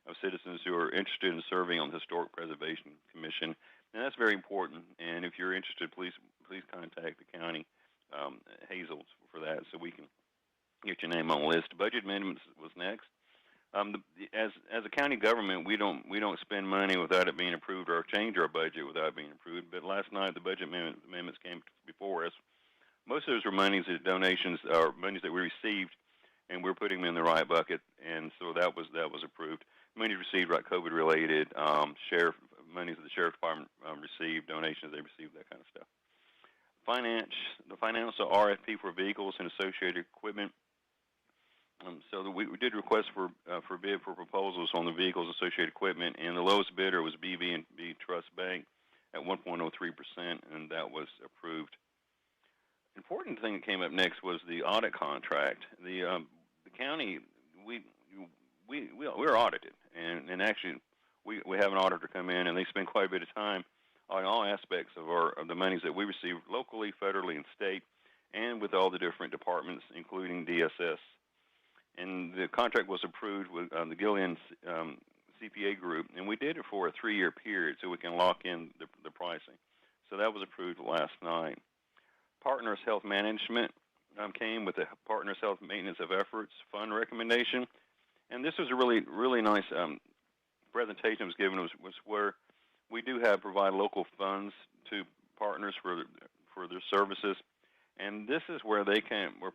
of citizens who are interested in serving on the Historic Preservation Commission, and that's very important. And if you're interested, please contact the county, Hazel, for that, so we can get your name on the list. Budget amendments was next. As a county government, we don't spend money without it being approved, or change our budget without it being approved. But last night the budget amendments came before us. Most of those were monies, donations, or monies that we received, and we're putting them in the right bucket. And so that was approved. Money received, like COVID-related, sheriff monies that the sheriff department received, donations they received, that kind of stuff. The financial RFP for vehicles and associated equipment. So we did request for bid for proposals on the vehicles, associated equipment, and the lowest bidder was BB&B Trust Bank at 1.03%, and that was approved. Important thing that came up next was the audit contract. The county, we're audited, and actually we have an auditor come in, and they spend quite a bit of time on all aspects of the monies that we receive locally, federally, and state, and with all the different departments, including DSS. And the contract was approved with the Gillian CPA Group, and we did it for a 3-year period so we can lock in the pricing. So that was approved last night. Partners Health Management came with the Partners Health Maintenance of Efforts Fund recommendation, and this was a really nice presentation was given, was where we do provide local funds to partners for their services. And this is where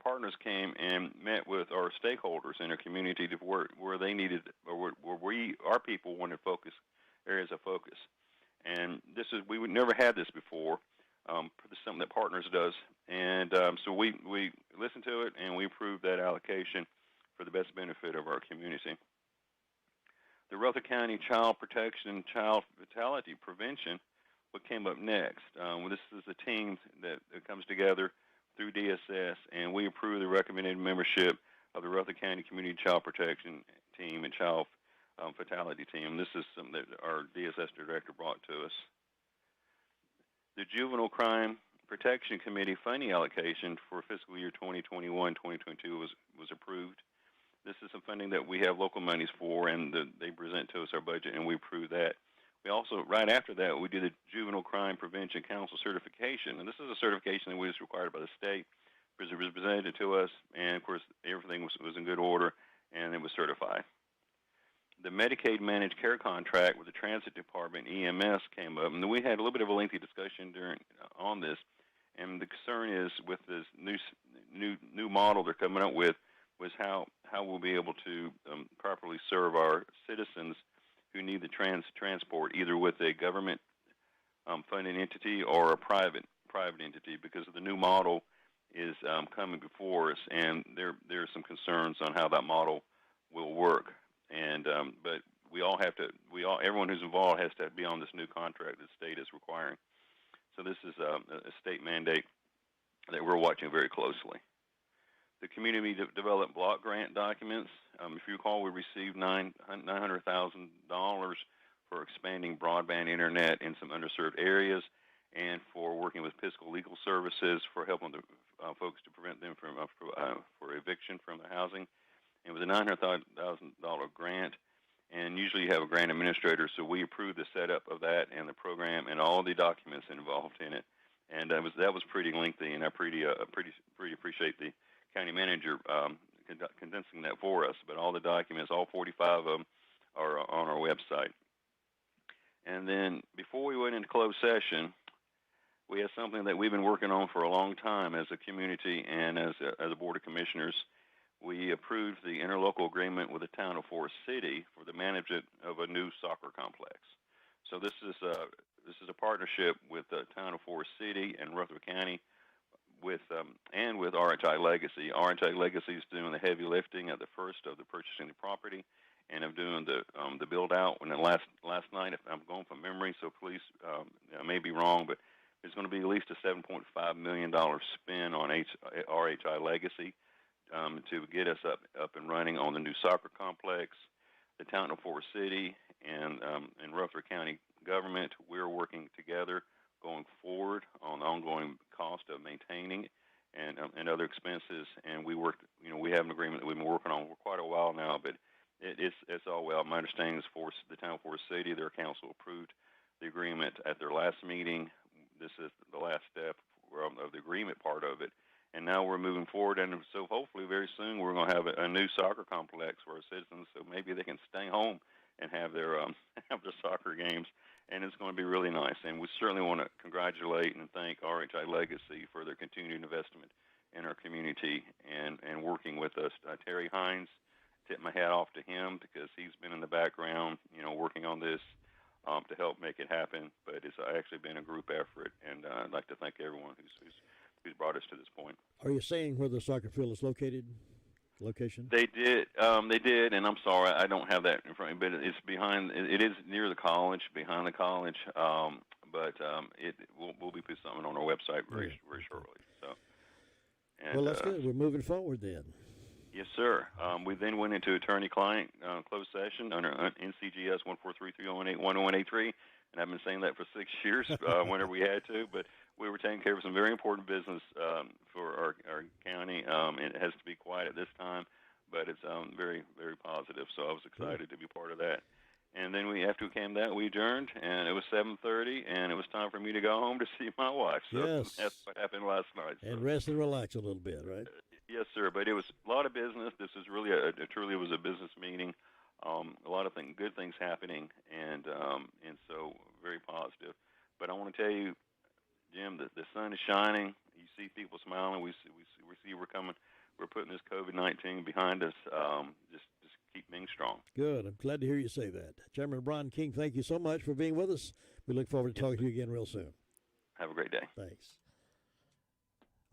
partners came and met with our stakeholders in our community to where they needed, or where our people wanted areas of focus. And we would never had this before. This is something that Partners does. And so we listened to it, and we approved that allocation for the best benefit of our community. The Rutherford County Child Protection and Child Fatality Prevention, what came up next. This is a team that comes together through DSS, and we approve the recommended membership of the Rutherford County Community Child Protection Team and Child Fatality Team. This is something that our DSS director brought to us. The Juvenile Crime Protection Committee funding allocation for fiscal year 2021-2022 was approved. This is some funding that we have local monies for, and they present to us our budget, and we approve that. We also, right after that, we did a Juvenile Crime Prevention Council certification, and this is a certification that was required by the state. It was presented to us, and of course, everything was in good order, and it was certified. The Medicaid Managed Care contract with the Transit Department, EMS, came up, and we had a little bit of a lengthy discussion on this. And the concern is with this new model they're coming up with was how we'll be able to properly serve our citizens who need the transport, either with a government funding entity or a private entity, because the new model is coming before us, and there are some concerns on how that model will work. And but everyone who's involved has to be on this new contract that the state is requiring. So this is a state mandate that we're watching very closely. The Community Development Block Grant documents, if you recall, we received $900,000 for expanding broadband internet in some underserved areas, and for working with fiscal legal services for helping the folks to prevent them from for eviction from the housing. It was a $900,000 grant, and usually you have a grant administrator, so we approved the setup of that and the program and all the documents involved in it. And that was pretty lengthy, and I pretty appreciate the county manager condensing that for us. But all the documents, all 45 of them, are on our website. And then before we went into closed session, we have something that we've been working on for a long time as a community and as a board of commissioners. We approved the interlocal agreement with the town of Forest City for the management of a new soccer complex. So this is a partnership with the town of Forest City and Rutherford County. with RHI Legacy. RHI Legacy is doing the heavy lifting at the first of the purchasing the property, and I'm doing the build out. And then last night, if I'm going from memory, so please, I may be wrong, but there's going to be at least a $7.5 million spend on RHI Legacy to get us up and running on the new soccer complex, the town of Forest City, and Rutherford County government. We're working together going forward on the ongoing cost of maintaining and other expenses. And we have an agreement that we've been working on for quite a while now, but it's all well. My understanding is the town of Forest City, their council approved the agreement at their last meeting. This is the last step of the agreement part of it. And now we're moving forward, and so hopefully very soon we're going to have a new soccer complex for our citizens, so maybe they can stay home and have their soccer games, and it's going to be really nice. And we certainly want to congratulate and thank RHI Legacy for their continued investment in our community and working with us. Terry Hines, tip my hat off to him because he's been in the background, working on this to help make it happen. But it's actually been a group effort, and I'd like to thank everyone who's brought us to this point. Are you saying where the soccer field is located? Location? They did, and I'm sorry, I don't have that in front of me, but it's behind. It is near the college, behind the college. But we'll be putting something on our website very shortly. So, well, that's good. We're moving forward then. Yes, sir. We then went into attorney-client closed session under NCGS 14330181083, and I've been saying that for 6 years whenever we had to, but we were taking care of some very important business for our county. It has to be quiet at this time, but it's very, very positive, so I was excited to be part of that. And then after we came that, we adjourned, and it was 7:30, and it was time for me to go home to see my wife. So yes. That's what happened last night. And rest and relax a little bit, right? Yes, sir. But it was a lot of business. This is really truly was a business meeting. A lot of good things happening, and so very positive. But I want to tell you, Jim, the sun is shining. You see people smiling. We see we're coming. We're putting this COVID-19 behind us. Just keep being strong. Good. I'm glad to hear you say that. Chairman Brian King, thank you so much for being with us. We look forward to talking to you again real soon. Have a great day. Thanks.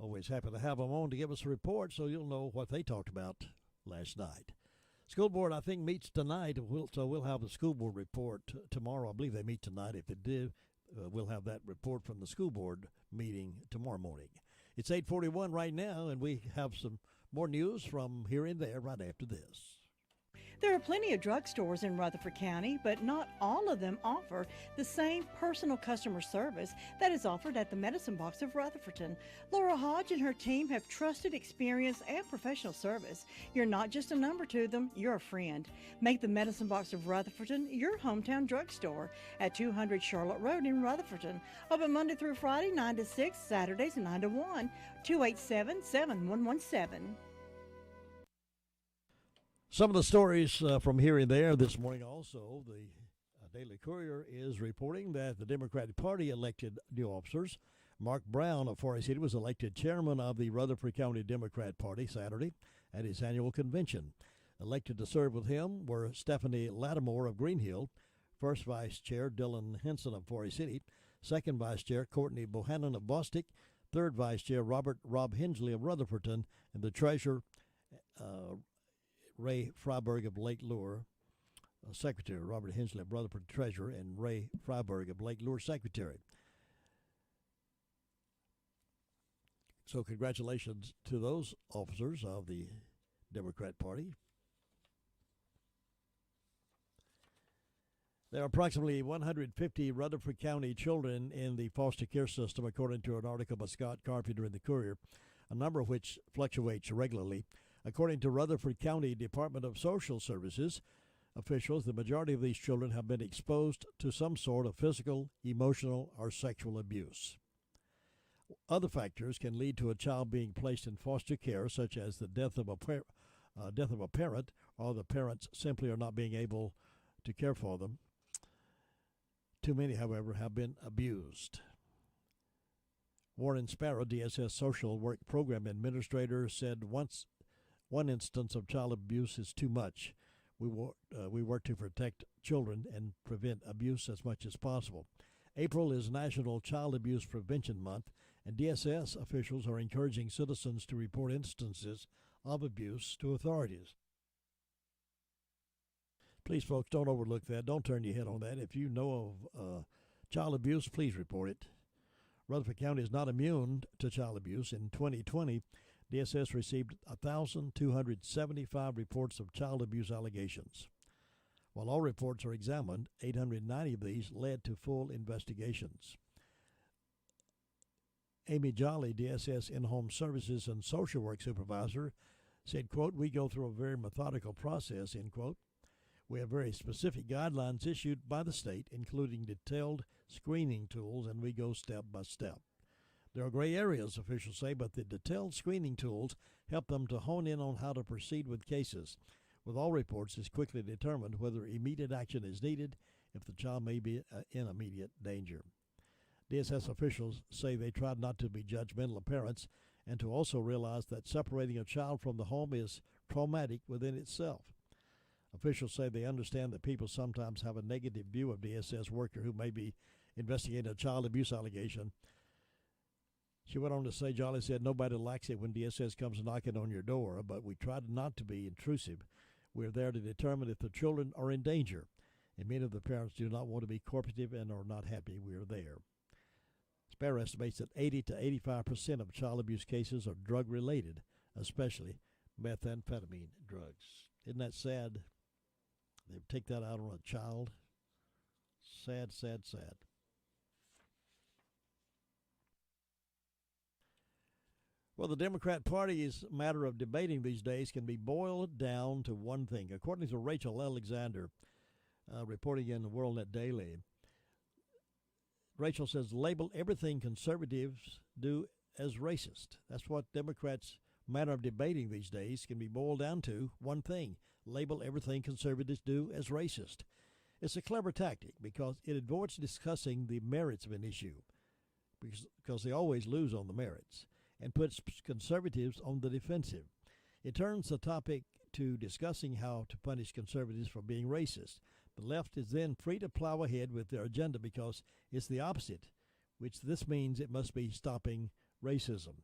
Always happy to have them on to give us a report so you'll know what they talked about last night. School board, I think, meets tonight, so we'll have the school board report tomorrow. I believe they meet tonight. If they do, we'll have that report from the school board meeting tomorrow morning. It's 8:41 right now, and we have some more news from here and there right after this. There are plenty of drugstores in Rutherford County, but not all of them offer the same personal customer service that is offered at the Medicine Box of Rutherfordton. Laura Hodge and her team have trusted experience and professional service. You're not just a number to them, you're a friend. Make the Medicine Box of Rutherfordton your hometown drugstore at 200 Charlotte Road in Rutherfordton. Open Monday through Friday, 9 to 6, Saturdays 9 to 1, 287-7117. Some of the stories from here and there this morning also. The Daily Courier is reporting that the Democratic Party elected new officers. Mark Brown of Forest City was elected chairman of the Rutherford County Democrat Party Saturday at his annual convention. Elected to serve with him were Stephanie Lattimore of Green Hill, first vice chair Dylan Henson of Forest City, second vice chair Courtney Bohannon of Bostic, third vice chair Rob Hensley of Rutherfordton, and the treasurer Ray Freiberg of Lake Lure, secretary, Robert Hensley of Rutherford, treasurer, and Ray Freiberg of Lake Lure, secretary. So congratulations to those officers of the Democrat Party. There are approximately 150 Rutherford County children in the foster care system, according to an article by Scott Carpenter in the Courier, a number of which fluctuates regularly. According to Rutherford County Department of Social Services officials, the majority of these children have been exposed to some sort of physical, emotional, or sexual abuse. Other factors can lead to a child being placed in foster care, such as the death of a parent, or the parents simply are not being able to care for them. Too many, however, have been abused. Warren Sparrow, DSS Social Work Program Administrator, said one instance of child abuse is too much. We work to protect children and prevent abuse as much as possible. April is National Child Abuse Prevention Month, and DSS officials are encouraging citizens to report instances of abuse to authorities. Please, folks, don't overlook that. Don't turn your head on that. If you know of child abuse, please report it. Rutherford County is not immune to child abuse. In 2020, DSS received 1,275 reports of child abuse allegations. While all reports are examined, 890 of these led to full investigations. Amy Jolly, DSS in-home services and social work supervisor, said, quote, "We go through a very methodical process," end quote. "We have very specific guidelines issued by the state, including detailed screening tools, and we go step by step. There are gray areas," officials say, but the detailed screening tools help them to hone in on how to proceed with cases. With all reports, it's quickly determined whether immediate action is needed if the child may be in immediate danger. DSS officials say they tried not to be judgmental of parents and to also realize that separating a child from the home is traumatic within itself. Officials say they understand that people sometimes have a negative view of DSS worker who may be investigating a child abuse allegation. She went on to say, Jolly said, "Nobody likes it when DSS comes knocking on your door, but we try not to be intrusive. We're there to determine if the children are in danger, and many of the parents do not want to be cooperative and are not happy we're there." Spare estimates that 80 to 85% of child abuse cases are drug-related, especially methamphetamine drugs. Isn't that sad? They take that out on a child. Sad, sad, sad. Well, the Democrat Party's matter of debating these days can be boiled down to one thing. According to Rachel Alexander, reporting in the WorldNet Daily, Rachel says, label everything conservatives do as racist. That's what Democrats' matter of debating these days can be boiled down to one thing. Label everything conservatives do as racist. It's a clever tactic because it avoids discussing the merits of an issue because they always lose on the merits and puts conservatives on the defensive. It turns the topic to discussing how to punish conservatives for being racist. The left is then free to plow ahead with their agenda because it's the opposite, which this means it must be stopping racism.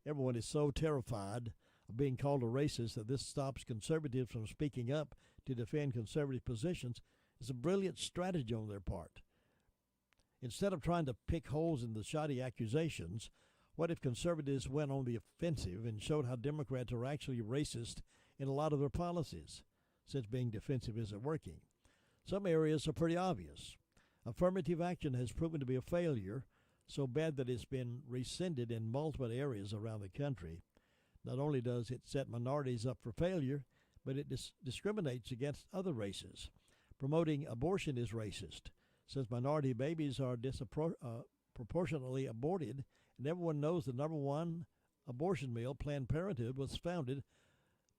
Everyone is so terrified of being called a racist that this stops conservatives from speaking up to defend conservative positions. It's a brilliant strategy on their part. Instead of trying to pick holes in the shoddy accusations, what if conservatives went on the offensive and showed how Democrats are actually racist in a lot of their policies, since being defensive isn't working? Some areas are pretty obvious. Affirmative action has proven to be a failure, so bad that it's been rescinded in multiple areas around the country. Not only does it set minorities up for failure, but it discriminates against other races. Promoting abortion is racist, since minority babies are disproportionately aborted, and everyone knows the number one abortion mill, Planned Parenthood, was founded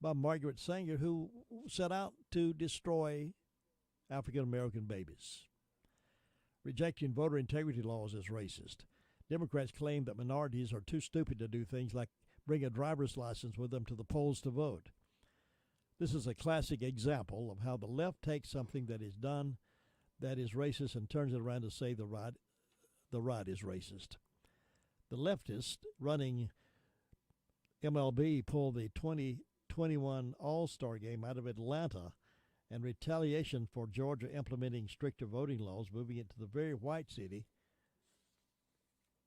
by Margaret Sanger, who set out to destroy African American babies. Rejecting voter integrity laws is racist. Democrats claim that minorities are too stupid to do things like bring a driver's license with them to the polls to vote. This is a classic example of how the left takes something that is done that is racist and turns it around to say the right is racist. The leftists running MLB pulled the 2021 All-Star game out of Atlanta and retaliation for Georgia implementing stricter voting laws, moving it to the very white city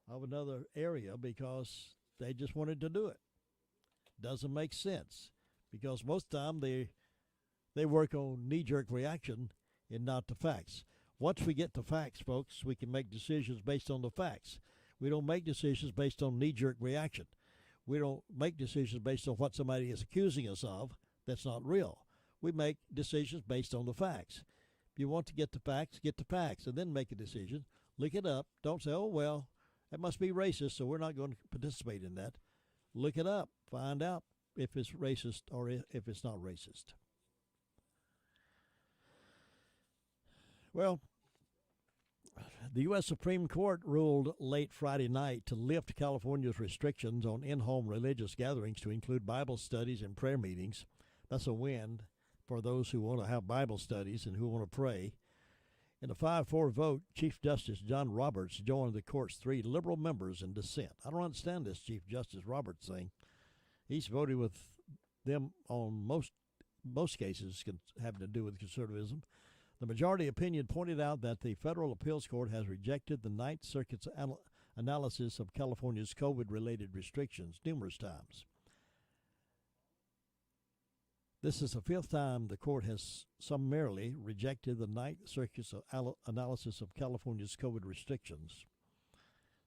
of another area because they just wanted to do it. Doesn't make sense because most of the time they work on knee-jerk reaction and not the facts. Once we get the facts, folks, we can make decisions based on the facts. We don't make decisions based on knee-jerk reaction. We don't make decisions based on what somebody is accusing us of that's not real. We make decisions based on the facts. If you want to get the facts, and then make a decision. Look it up. Don't say, oh, well, that must be racist, so we're not going to participate in that. Look it up. Find out if it's racist or if it's not racist. Well, the U.S. Supreme Court ruled late Friday night to lift California's restrictions on in-home religious gatherings to include Bible studies and prayer meetings. That's a win for those who want to have Bible studies and who want to pray. In a 5-4 vote, Chief Justice John Roberts joined the court's 3 liberal members in dissent. I don't understand this Chief Justice Roberts thing. He's voted with them on most cases having to do with conservatism. The majority opinion pointed out that the Federal Appeals Court has rejected the Ninth Circuit's analysis of California's COVID-related restrictions numerous times. This is the 5th time the court has summarily rejected the Ninth Circuit's analysis of California's COVID restrictions.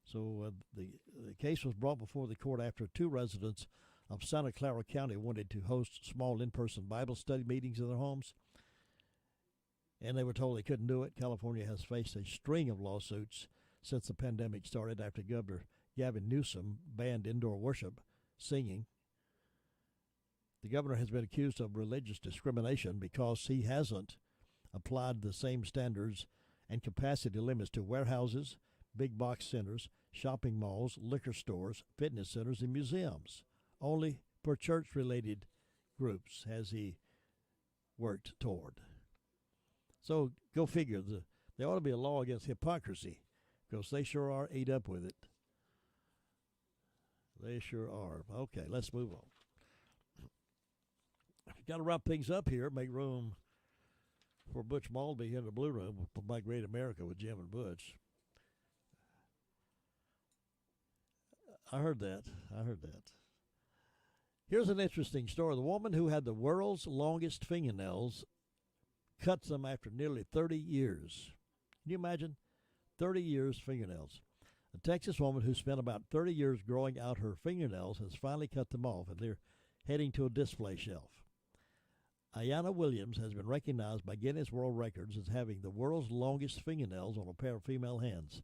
So the case was brought before the court after 2 residents of Santa Clara County wanted to host small in-person Bible study meetings in their homes, and they were told they couldn't do it. California has faced a string of lawsuits since the pandemic started after Governor Gavin Newsom banned indoor worship, singing. The governor has been accused of religious discrimination because he hasn't applied the same standards and capacity limits to warehouses, big box centers, shopping malls, liquor stores, fitness centers, and museums. Only for church-related groups has he worked toward. So go figure. There ought to be a law against hypocrisy because they sure are ate up with it. They sure are. Okay, let's move on. Got to wrap things up here, make room for Butch Maltby here in the Blue Room for My Great America with Jim and Butch. I heard that. Here's an interesting story. The woman who had the world's longest fingernails cuts them after nearly 30 years. Can you imagine? 30 years fingernails. A Texas woman who spent about 30 years growing out her fingernails has finally cut them off, and they're heading to a display shelf. Ayanna Williams has been recognized by Guinness World Records as having the world's longest fingernails on a pair of female hands.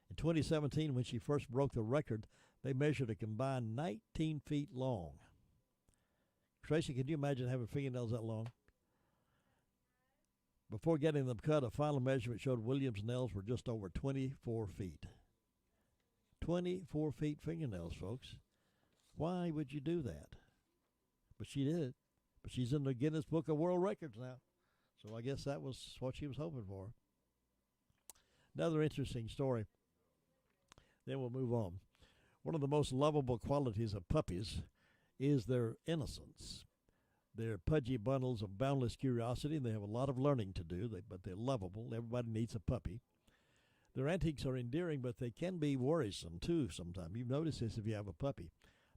In 2017, when she first broke the record, they measured a combined 19 feet long. Tracy, can you imagine having fingernails that long? Before getting them cut, a final measurement showed Williams' nails were just over 24 feet. 24 feet fingernails, folks. Why would you do that? But she did. But she's in the Guinness Book of World Records now. So I guess that was what she was hoping for. Another interesting story. Then we'll move on. One of the most lovable qualities of puppies is their innocence. They're pudgy bundles of boundless curiosity, and they have a lot of learning to do, but they're lovable. Everybody needs a puppy. Their antics are endearing, but they can be worrisome, too, sometimes. You've noticed this if you have a puppy.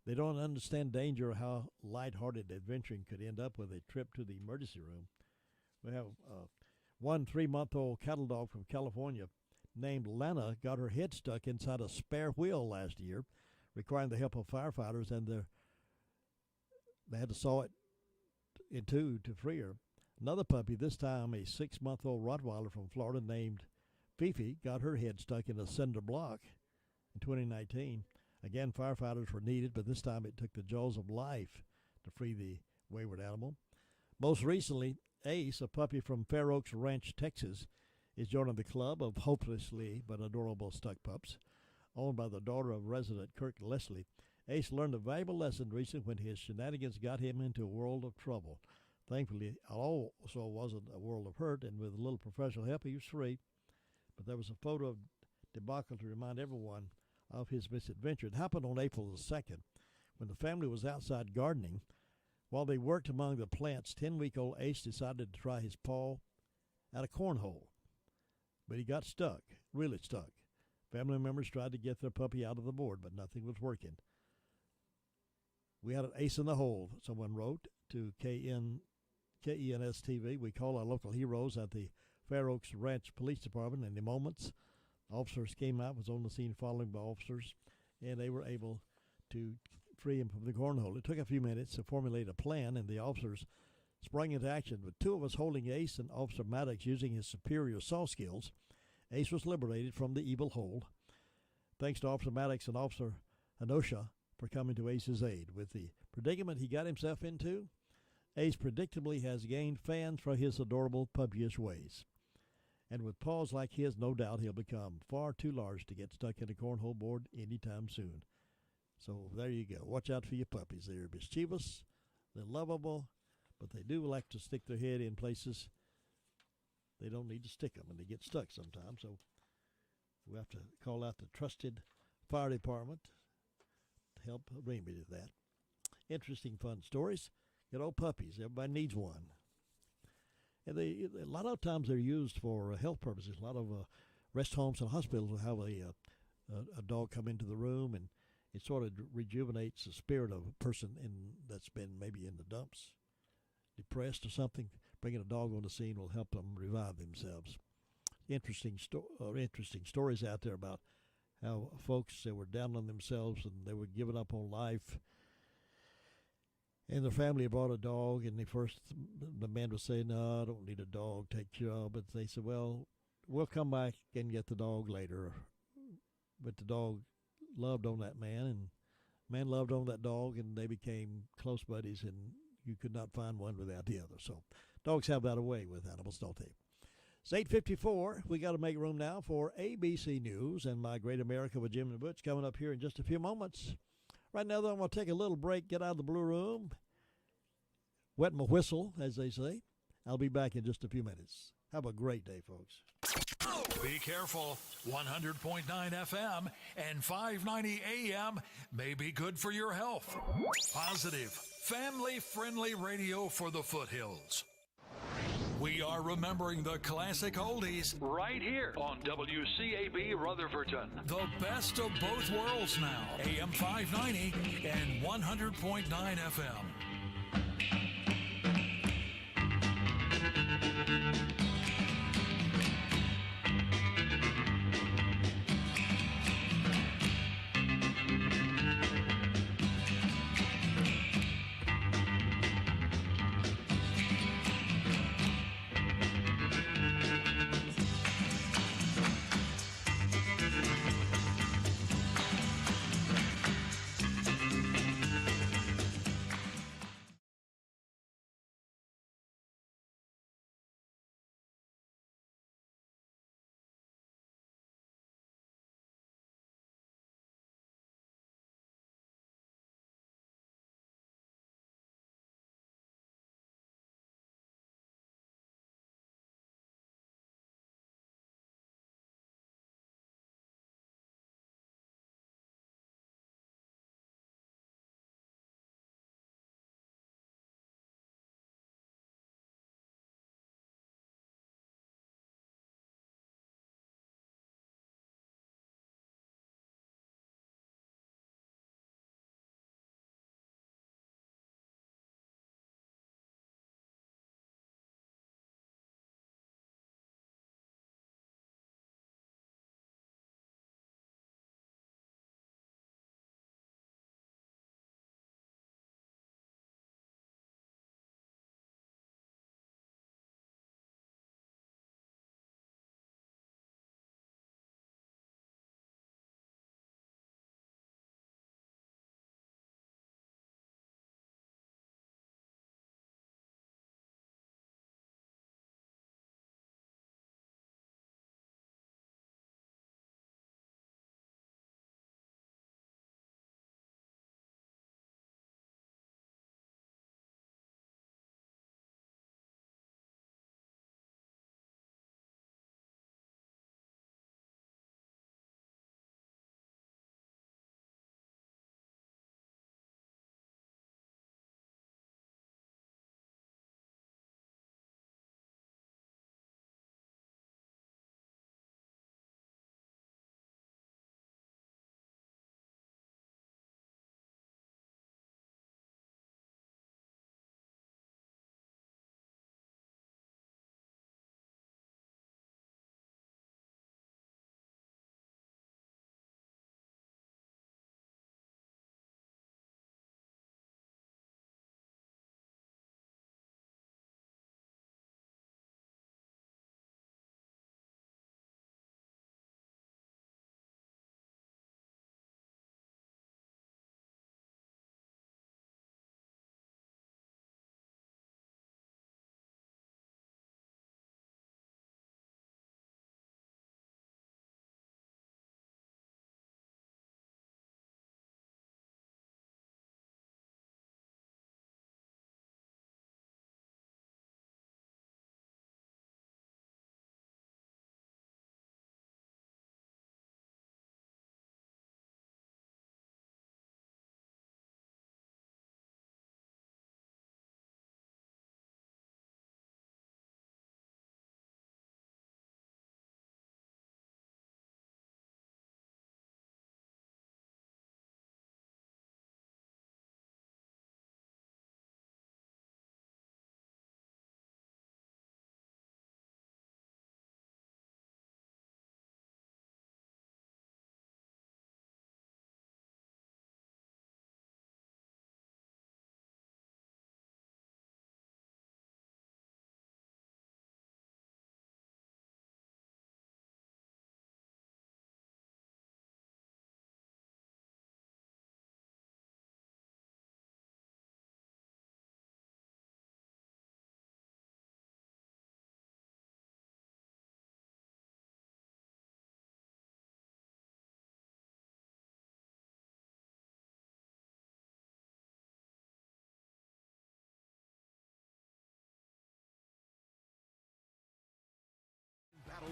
They don't understand danger or how lighthearted adventuring could end up with a trip to the emergency room. We have one 3-month-old cattle dog from California named Lana got her head stuck inside a spare wheel last year, requiring the help of firefighters, and they had to saw it in two to free her. Another puppy, this time a 6-month-old Rottweiler from Florida named Fifi, got her head stuck in a cinder block in 2019. Again, firefighters were needed, but this time it took the jaws of life to free the wayward animal. Most recently, Ace, a puppy from Fair Oaks Ranch, Texas, is joining the club of hopelessly but adorable stuck pups. Owned by the daughter of resident Kirk Leslie, Ace learned a valuable lesson recently when his shenanigans got him into a world of trouble. Thankfully, it also wasn't a world of hurt, and with a little professional help, he was free. But there was a photo of debacle to remind everyone of his misadventure. It happened on April the 2nd, when the family was outside gardening. While they worked among the plants, 10-week-old Ace decided to try his paw at a cornhole. But he got stuck, really stuck. Family members tried to get their puppy out of the board, but nothing was working. We had an ace in the hole, someone wrote to KENS TV. We call our local heroes at the Fair Oaks Ranch Police Department. In the moments, officers came out, was on the scene following by officers, and they were able to free him from the cornhole. It took a few minutes to formulate a plan, and the officers sprang into action. With 2 of us holding Ace and Officer Maddox using his superior saw skills, Ace was liberated from the evil hold. Thanks to Officer Maddox and Officer Hanosha for coming to Ace's aid. With the predicament he got himself into, Ace predictably has gained fans for his adorable puppyish ways. And with paws like his, no doubt he'll become far too large to get stuck in a cornhole board anytime soon. So there you go. Watch out for your puppies. They're mischievous, they're lovable, but they do like to stick their head in places they don't need to stick them, and they get stuck sometimes. So we have to call out the trusted fire department to help remedy that. Interesting, fun stories. Good old puppies. Everybody needs one. And a lot of times they're used for health purposes. A lot of rest homes and hospitals will have a dog come into the room, and it sort of rejuvenates the spirit of a person that's been maybe in the dumps, depressed or something. Bringing a dog on the scene will help them revive themselves. Interesting stories out there about how folks that were down on themselves and they were giving up on life, and their family brought a dog, and the man would say, "No, I don't need a dog, take care of." But they said, "Well, we'll come back and get the dog later." But the dog loved on that man, and man loved on that dog, and they became close buddies, and you could not find one without the other. So dogs have that way with animals, don't they? It's 8:54. We got to make room now for ABC News and My Great America with Jim and Butch coming up here in just a few moments. Right now, though, I'm going to take a little break, get out of the Blue Room, wet my whistle, as they say. I'll be back in just a few minutes. Have a great day, folks. Be careful. 100.9 FM and 590 AM may be good for your health. Positive, family-friendly radio for the foothills. We are remembering the classic oldies right here on WCAB Rutherfordton. The best of both worlds now. AM 590 and 100.9 FM.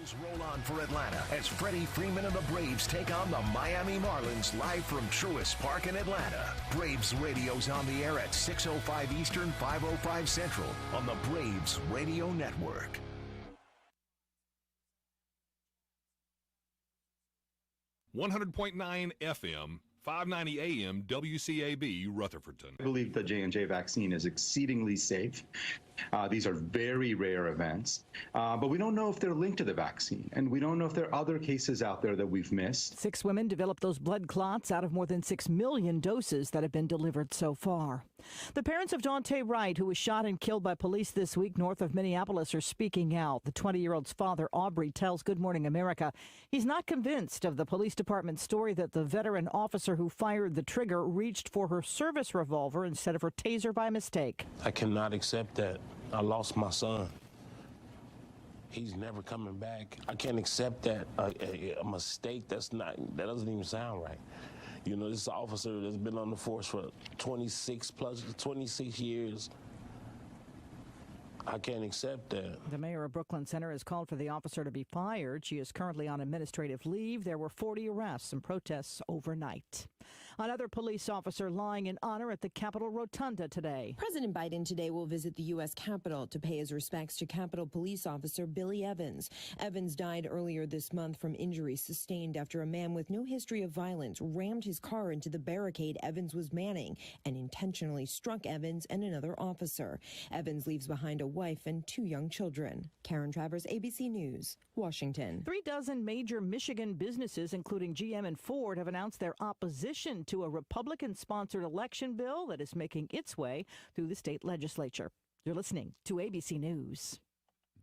Wheels roll on for Atlanta as Freddie Freeman and the Braves take on the Miami Marlins live from Truist Park in Atlanta. Braves radio's on the air at 6:05 Eastern, 5:05 Central on the Braves Radio Network. .9 FM, 590 AM, WCAB, Rutherfordton. I believe the J&J vaccine is exceedingly safe. These are very rare events, but we don't know if they're linked to the vaccine, and we don't know if there are other cases out there that we've missed. 6 women developed those blood clots out of more than 6 million doses that have been delivered so far. The parents of Daunte Wright, who was shot and killed by police this week north of Minneapolis, are speaking out. The 20-year-old's father, Aubrey, tells Good Morning America he's not convinced of the police department's story that the veteran officer who fired the trigger reached for her service revolver instead of her taser by mistake. I cannot accept that. I lost my son. He's never coming back. I can't accept that a mistake that doesn't even sound right. You know, this officer that's been on the force for 26 years. I can't accept that. The mayor of Brooklyn Center has called for the officer to be fired. She is currently on administrative leave. There were 40 arrests and protests overnight. Another police officer lying in honor at the Capitol Rotunda today. President Biden today will visit the U.S. Capitol to pay his respects to Capitol Police Officer Billy Evans. Evans died earlier this month from injuries sustained after a man with no history of violence rammed his car into the barricade Evans was manning and intentionally struck Evans and another officer. Evans leaves behind a wife and 2 young children. Karen Travers, ABC News, Washington. 36 major Michigan businesses, including GM and Ford, have announced their opposition to a Republican-sponsored election bill that is making its way through the state legislature. You're listening to ABC News.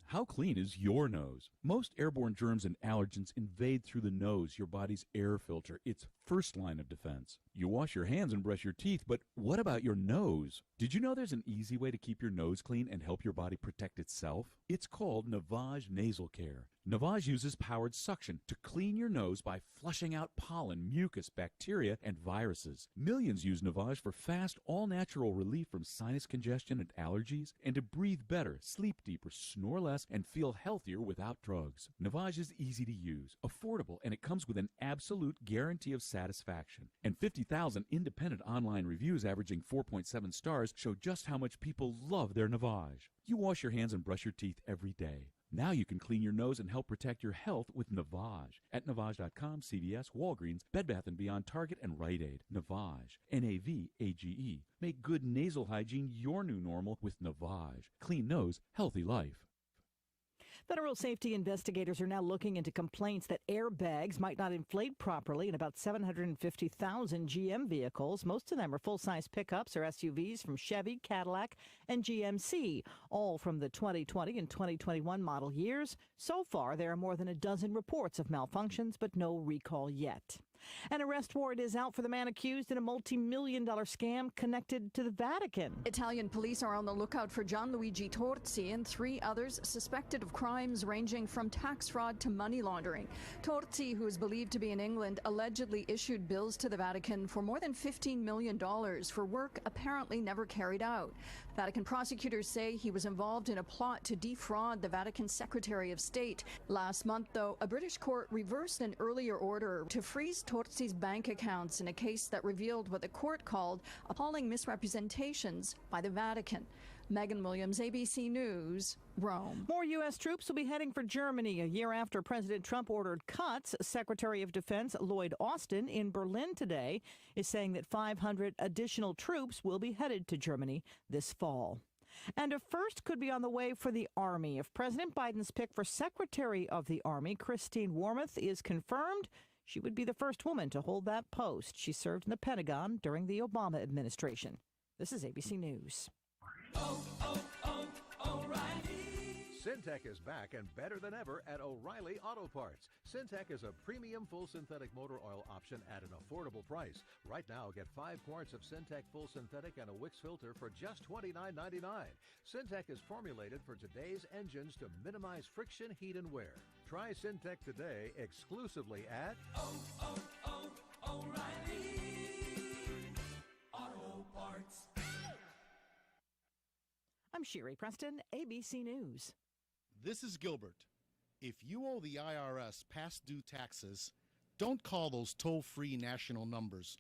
How clean is your nose? Most airborne germs and allergens invade through the nose, your body's air filter. It's first line of defense. You wash your hands and brush your teeth, but what about your nose? Did you know there's an easy way to keep your nose clean and help your body protect itself? It's called Navage Nasal Care. Navage uses powered suction to clean your nose by flushing out pollen, mucus, bacteria, and viruses. Millions use Navage for fast, all-natural relief from sinus congestion and allergies, and to breathe better, sleep deeper, snore less, and feel healthier without drugs. Navage is easy to use, affordable, and it comes with an absolute guarantee of satisfaction. And 50,000 independent online reviews averaging 4.7 stars show just how much people love their Navage. You wash your hands and brush your teeth every day. Now you can clean your nose and help protect your health with Navage. At Navage.com, CVS, Walgreens, Bed Bath & Beyond, Target, and Rite Aid. Navage. N-A-V-A-G-E. Make good nasal hygiene your new normal with Navage. Clean nose, healthy life. Federal safety investigators are now looking into complaints that airbags might not inflate properly in about 750,000 GM vehicles. Most of them are full-size pickups or SUVs from Chevy, Cadillac, and GMC, all from the 2020 and 2021 model years. So far, there are more than a dozen reports of malfunctions, but no recall yet. An arrest warrant is out for the man accused in a multi-million-dollar scam connected to the Vatican. Italian police are on the lookout for Gianluigi Torzi and 3 others suspected of crimes ranging from tax fraud to money laundering. Torzi, who is believed to be in England, allegedly issued bills to the Vatican for more than $15 million for work apparently never carried out. Vatican prosecutors say he was involved in a plot to defraud the Vatican Secretary of State. Last month, though, a British court reversed an earlier order to freeze Torzi's bank accounts in a case that revealed what the court called appalling misrepresentations by the Vatican. Megan Williams, ABC News, Rome. More U.S. troops will be heading for Germany a year after President Trump ordered cuts. Secretary of Defense Lloyd Austin in Berlin today is saying that 500 additional troops will be headed to Germany this fall. And a first could be on the way for the Army. If President Biden's pick for Secretary of the Army, Christine Wormuth, is confirmed, she would be the first woman to hold that post. She served in the Pentagon during the Obama administration. This is ABC News. Syntec is back and better than ever at O'Reilly Auto Parts. Syntec is a premium full synthetic motor oil option at an affordable price. Right now, get 5 quarts of Syntec full synthetic and a Wix filter for just $29.99. Syntec is formulated for today's engines to minimize friction, heat, and wear. Try Syntec today exclusively at O'Reilly Auto Parts. I'm Sherry Preston, ABC News. This is Gilbert. If you owe the IRS past due taxes, don't call those toll-free national numbers.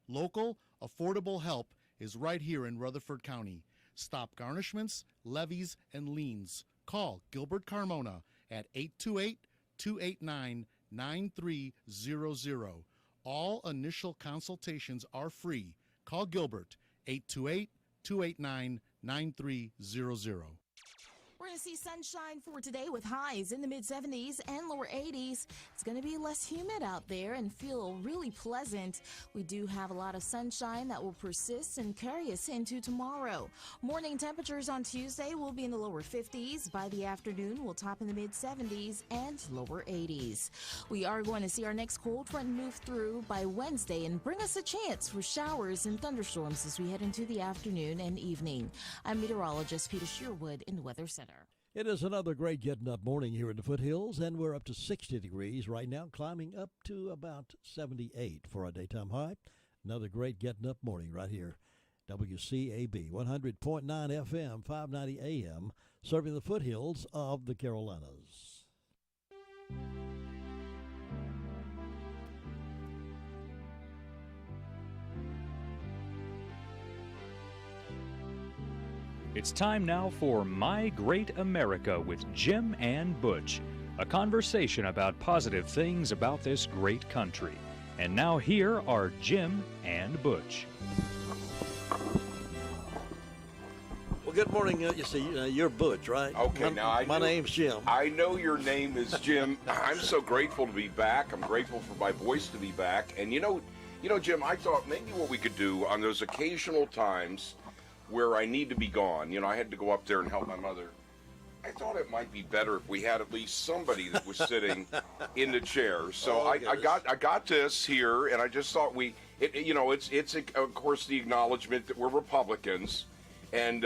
Local, affordable help is right here in Rutherford County. Stop garnishments, levies, and liens. Call Gilbert Carmona at 828-289-9300. All initial consultations are free. Call Gilbert, 828-289-9300. We're going to see sunshine for today with highs in the mid-70s and lower 80s. It's going to be less humid out there and feel really pleasant. We do have a lot of sunshine that will persist and carry us into tomorrow. Morning temperatures on Tuesday will be in the lower 50s. By the afternoon, we'll top in the mid-70s and lower 80s. We are going to see our next cold front move through by Wednesday and bring us a chance for showers and thunderstorms as we head into the afternoon and evening. I'm meteorologist Peter Sherwood in the Weather Center. It is another great getting up morning here in the foothills, and we're up to 60 degrees right now, climbing up to about 78 for our daytime high. Another great getting up morning right here. WCAB 100.9 FM, 590 AM, serving the foothills of the Carolinas. It's time now for My Great America with Jim and Butch, a conversation about positive things about this great country. And now here are Jim and Butch. Well, good morning. You see, you're Butch, right? Okay, my name's Jim. I know your name is Jim. I'm so grateful to be back. I'm grateful for my voice to be back. And you know, Jim, I thought maybe what we could do on those occasional times where I need to be gone. You know, I had to go up there and help my mother. I thought it might be better if we had at least somebody that was sitting in the chair. So I got this here, and I just thought it's of course the acknowledgement that we're Republicans, and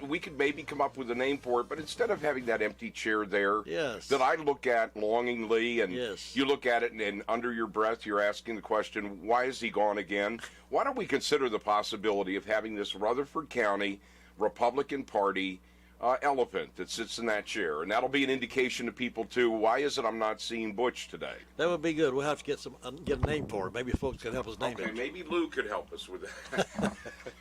we could maybe come up with a name for it. But instead of having that empty chair there, that I look at longingly, and you look at it, and under your breath, you're asking the question, why is he gone again? Why don't we consider the possibility of having this Rutherford County Republican Party elephant that sits in that chair, and that'll be an indication to people too. Why is it I'm not seeing Butch today? That would be good. We'll have to get a name for it. Maybe folks can help us name it. Okay, maybe Lou could help us with that.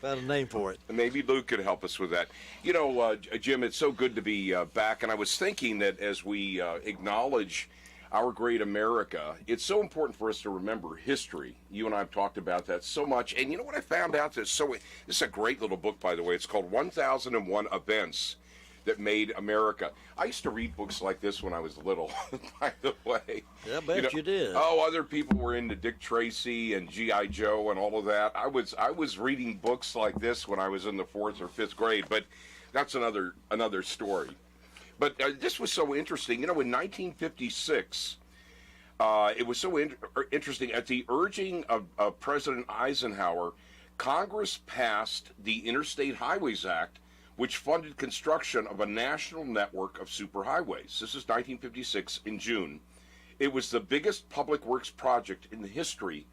Found a name for it. Maybe Lou could help us with that. You know, Jim, it's so good to be back, and I was thinking that as we acknowledge our great America, it's so important for us to remember history. You and I have talked about that so much, and you know what I found out? This is a great little book, by the way. It's called 1001 Events That Made America. I used to read books like this when I was little, by the way. Yeah, I bet you did. Oh, other people were into Dick Tracy and G.I. Joe and all of that. I was reading books like this when I was in the 4th or 5th grade, but that's another story. But this was so interesting. You know, in 1956, it was so interesting. At the urging of President Eisenhower, Congress passed the Interstate Highways Act, which funded construction of a national network of superhighways. This is 1956 in June. It was the biggest public works project in the history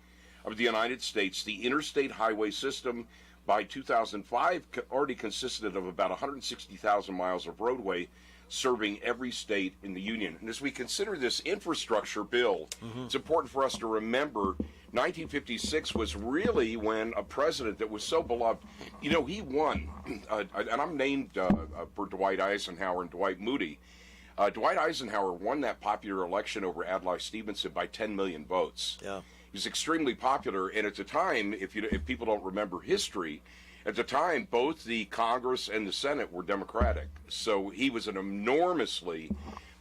of the United States. The interstate highway system by 2005 already consisted of about 160,000 miles of roadway serving every state in the Union. And as we consider this infrastructure bill, it's important for us to remember 1956 was really when a president that was so beloved, you know, he won, and I'm named for Dwight Eisenhower and Dwight Moody. Dwight Eisenhower won that popular election over Adlai Stevenson by 10 million votes. Yeah. He was extremely popular, and at the time, if people don't remember history, at the time, both the Congress and the Senate were Democratic. So he was an enormously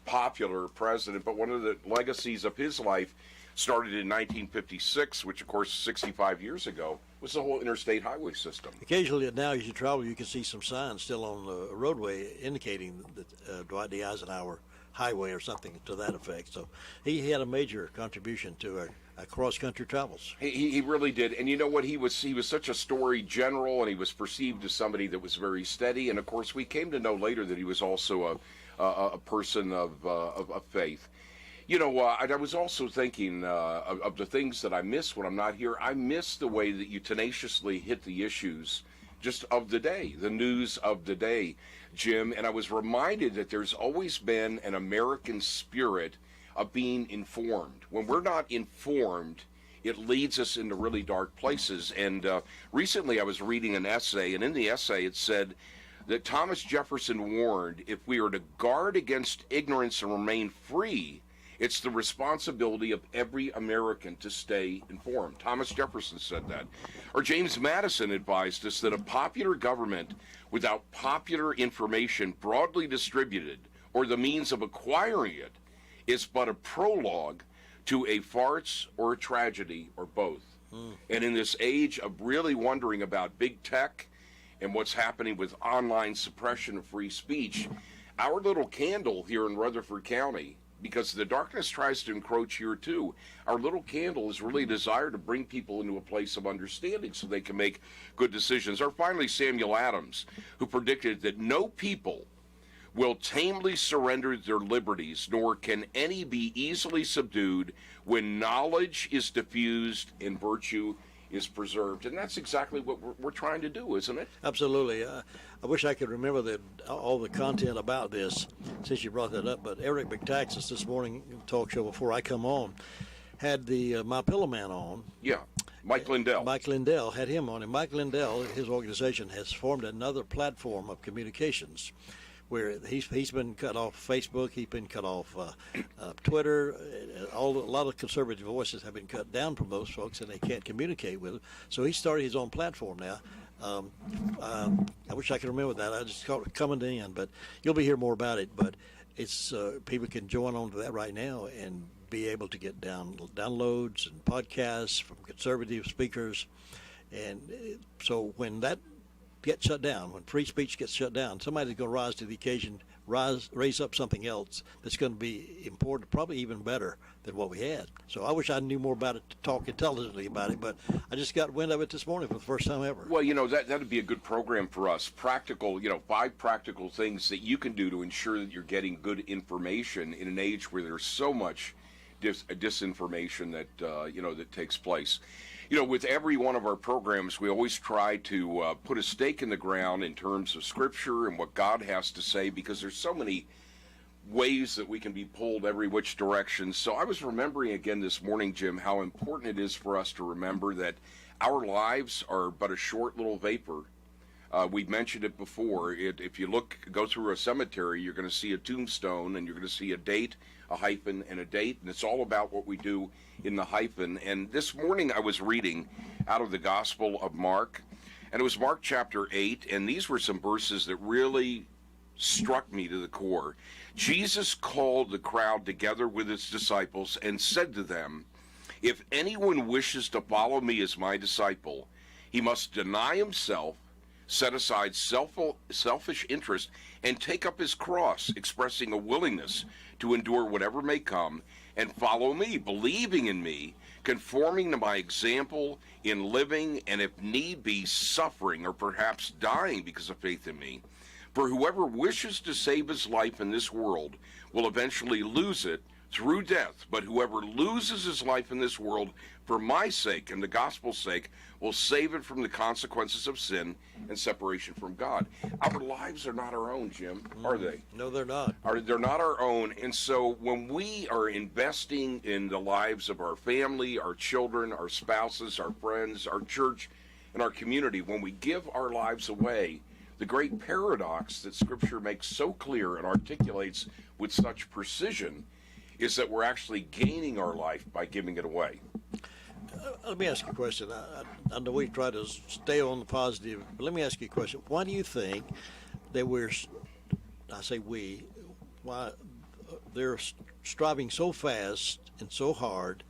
popular president, but one of the legacies of his life started in 1956, which, of course, 65 years ago, was the whole interstate highway system. Occasionally now, as you travel, you can see some signs still on the roadway indicating that Dwight D. Eisenhower Highway or something to that effect. So he had a major contribution to our cross-country travels. He really did. And you know what? He was such a storied general, and he was perceived as somebody that was very steady. And, of course, we came to know later that he was also a person of faith. You know, I was also thinking of the things that I miss when I'm not here. I miss the way that you tenaciously hit the issues just of the day, the news of the day, Jim. And I was reminded that there's always been an American spirit of being informed. When we're not informed, it leads us into really dark places. And recently I was reading an essay, and in the essay it said that Thomas Jefferson warned, if we are to guard against ignorance and remain free, it's the responsibility of every American to stay informed. Thomas Jefferson said that. Or James Madison advised us that a popular government without popular information broadly distributed, or the means of acquiring it, is but a prologue to a farce or a tragedy or both. And in this age of really wondering about big tech and what's happening with online suppression of free speech, our little candle here in Rutherford County, because the darkness tries to encroach here too, our little candle is really a desire to bring people into a place of understanding so they can make good decisions. Or finally, Samuel Adams, who predicted that no people will tamely surrender their liberties, nor can any be easily subdued when knowledge is diffused and virtue is preserved. And that's exactly what we're trying to do, isn't it? Absolutely. I wish I could remember all the content about this since you brought that up, but Eric McTaxis this morning in the talk show before I come on had the My Pillow Man on. Yeah, Mike Lindell. Mike Lindell had him on, and Mike Lindell, his organization, has formed another platform of communications where he's been cut off Facebook, he's been cut off Twitter. A lot of conservative voices have been cut down from those folks, and they can't communicate with them. So he started his own platform now. I wish I could remember that. I just called it Coming In, but you'll be hearing more about it. But it's people can join on to that right now and be able to get downloads and podcasts from conservative speakers. And so when that gets shut down, when free speech gets shut down, somebody's going to rise to the occasion, raise up something else that's going to be important, probably even better than what we had. So I wish I knew more about it to talk intelligently about it, but I just got wind of it this morning for the first time ever. Well, that'd be a good program for us. Practical, 5 practical things that you can do to ensure that you're getting good information in an age where there's so much disinformation that, that takes place. With every one of our programs, we always try to put a stake in the ground in terms of Scripture and what God has to say, because there's so many ways that we can be pulled every which direction. So I was remembering again this morning, Jim, how important it is for us to remember that our lives are but a short little vapor. We've mentioned it before. If you go through a cemetery, you're going to see a tombstone, and you're going to see a date, a hyphen, and a date, and it's all about what we do in the hyphen. And this morning I was reading out of the Gospel of Mark, and it was Mark chapter 8, and these were some verses that really struck me to the core. Jesus called the crowd together with his disciples and said to them, "If anyone wishes to follow me as my disciple, he must deny himself, set aside selfish interest, and take up his cross, expressing a willingness to endure whatever may come, and follow me, believing in me, conforming to my example in living, and if need be, suffering or perhaps dying because of faith in me. For whoever wishes to save his life in this world will eventually lose it through death, but whoever loses his life in this world for my sake and the gospel's sake will save it from the consequences of sin and separation from God." Our lives are not our own, Jim, are they? No, they're not. They're not our own. And so when we are investing in the lives of our family, our children, our spouses, our friends, our church, and our community, when we give our lives away, the great paradox that Scripture makes so clear and articulates with such precision is that we're actually gaining our life by giving it away. Let me ask you a question. I know we try to stay on the positive, but let me ask you a question. Why do you think that why they're striving so fast and so hard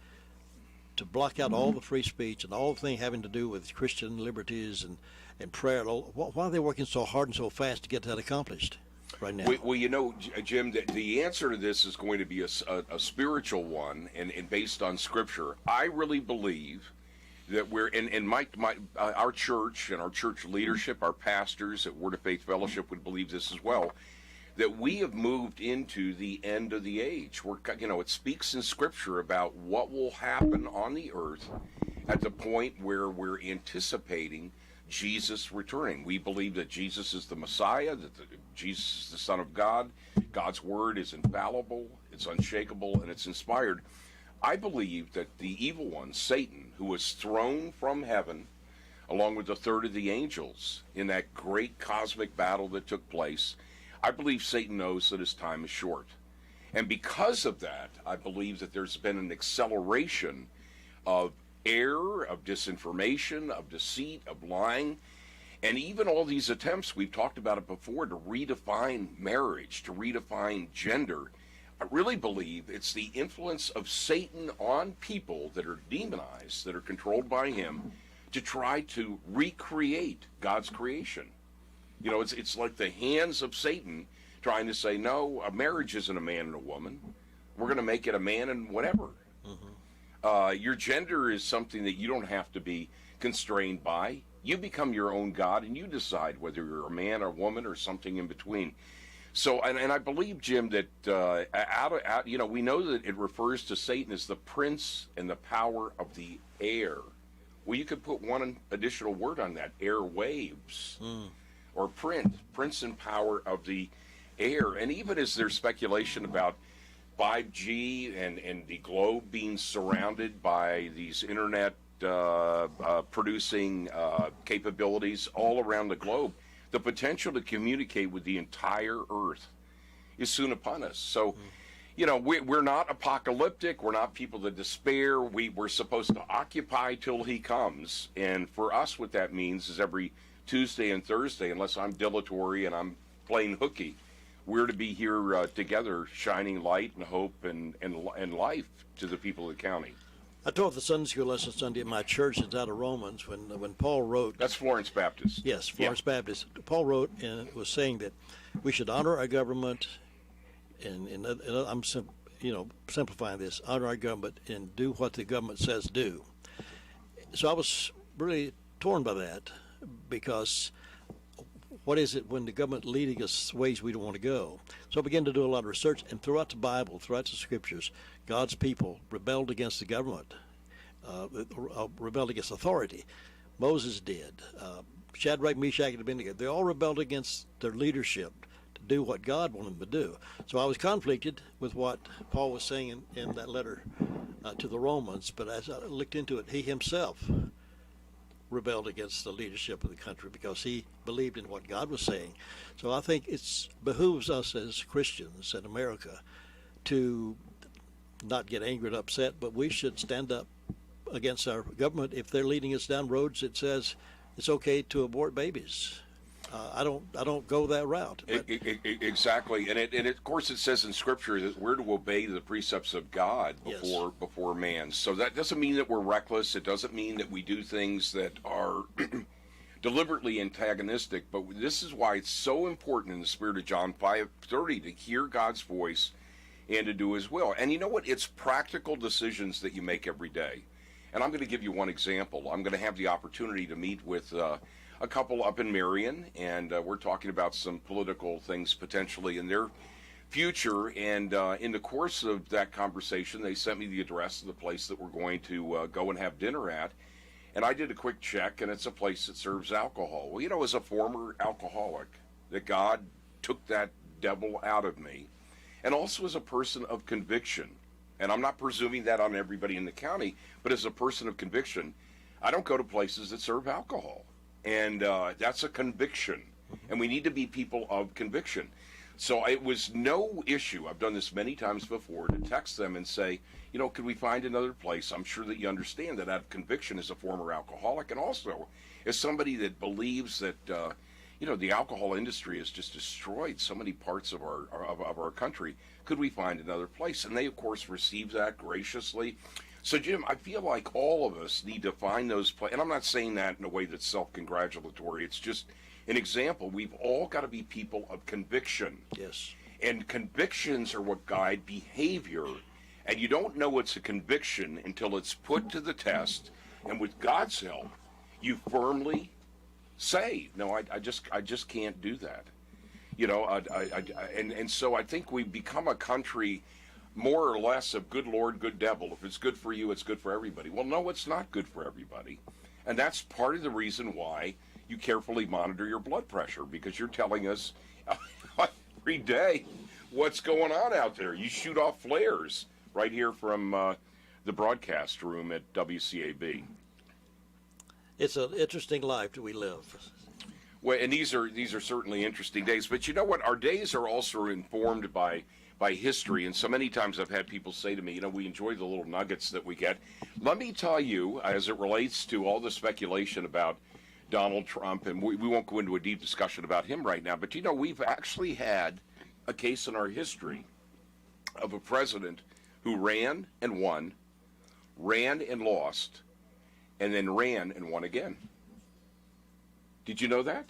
to block out all the free speech and all the things having to do with Christian liberties and prayer? Why are they working so hard and so fast to get that accomplished right now? Well, Jim, the answer to this is going to be a spiritual one and based on Scripture. I really believe that our church and our church leadership, our pastors at Word of Faith Fellowship would believe this as well, that we have moved into the end of the age. It speaks in Scripture about what will happen on the earth at the point where we're anticipating Jesus returning. We believe that Jesus is the Messiah, that Jesus is the Son of God. God's word is infallible, it's unshakable, and it's inspired. I believe that the evil one, Satan, who was thrown from heaven along with a third of the angels in that great cosmic battle that took place, I believe Satan knows that his time is short. And because of that, I believe that there's been an acceleration of error, of disinformation, of deceit, of lying, and even all these attempts, we've talked about it before, to redefine marriage, to redefine gender. I really believe it's the influence of Satan on people that are demonized, that are controlled by him, to try to recreate God's creation. You know, it's like the hands of Satan trying to say, no, a marriage isn't a man and a woman. We're going to make it a man and whatever. Your gender is something that you don't have to be constrained by. You become your own God, and you decide whether you're a man or woman or something in between. So, and I believe, Jim, that we know that it refers to Satan as the prince and the power of the air. Well, you could put one additional word on that: airwaves, or prince and power of the air. And even as there's speculation about 5G and the globe being surrounded by these internet producing capabilities all around the globe, the potential to communicate with the entire Earth is soon upon us. So, you know, we're not apocalyptic. We're not people that despair. We're supposed to occupy till he comes. And for us, what that means is every Tuesday and Thursday, unless I'm dilatory and I'm playing hooky, we're to be here together, shining light and hope and life to the people of the county. I taught the Sunday school lesson Sunday at my church. It's out of Romans when Paul wrote. That's Florence Baptist. Yes, Florence Baptist. Paul wrote and was saying that we should honor our government, and I'm simplifying this: honor our government and do what the government says do. So I was really torn by that, because what is it when the government leading us ways we don't want to go? So I began to do a lot of research, and throughout the Bible, throughout the scriptures, God's people rebelled against the government, rebelled against authority. Moses did. Shadrach, Meshach, and Abednego, they all rebelled against their leadership to do what God wanted them to do. So I was conflicted with what Paul was saying in that letter to the Romans, but as I looked into it, he himself rebelled against the leadership of the country because he believed in what God was saying. So I think it behooves us as Christians in America to not get angry and upset, but we should stand up against our government if they're leading us down roads that says it's okay to abort babies. I don't go that route. Exactly, and of course it says in Scripture that we're to obey the precepts of God before man. So that doesn't mean that we're reckless. It doesn't mean that we do things that are deliberately antagonistic. But this is why it's so important in the spirit of John 5:30 to hear God's voice and to do His will. And you know what? It's practical decisions that you make every day. And I'm going to give you one example. I'm going to have the opportunity to meet with a couple up in Marion, and we're talking about some political things potentially in their future. And in the course of that conversation, they sent me the address of the place that we're going to go and have dinner at. And I did a quick check, and it's a place that serves alcohol. Well, you know, as a former alcoholic, that God took that devil out of me, and also as a person of conviction. And I'm not presuming that on everybody in the county, but as a person of conviction, I don't go to places that serve alcohol. And that's a conviction. And we need to be people of conviction. So it was no issue, I've done this many times before, to text them and say, you know, could we find another place? I'm sure that you understand that out of conviction as a former alcoholic, and also as somebody that believes that, you know, the alcohol industry has just destroyed so many parts of our country. Could we find another place? And they, of course, received that graciously. So, Jim, I feel like all of us need to find those places. And I'm not saying that in a way that's self-congratulatory. It's just an example. We've all got to be people of conviction. Yes. And convictions are what guide behavior. And you don't know it's a conviction until it's put to the test. And with God's help, you firmly say, no, I just can't do that. You know, and so I think we've become a country more or less of good Lord, good devil. If it's good for you, it's good for everybody. Well, no, it's not good for everybody. And that's part of the reason why you carefully monitor your blood pressure, because you're telling us every day what's going on out there. You shoot off flares right here from the broadcast room at WCAB. It's an interesting life that we live. Well, and these are certainly interesting days. But you know what? Our days are also informed by history. And so many times I've had people say to me, we enjoy the little nuggets that we get. Let me tell you, as it relates to all the speculation about Donald Trump, and we won't go into a deep discussion about him right now, but we've actually had a case in our history of a president who ran and won, ran and lost, and then ran and won again. Did you know that?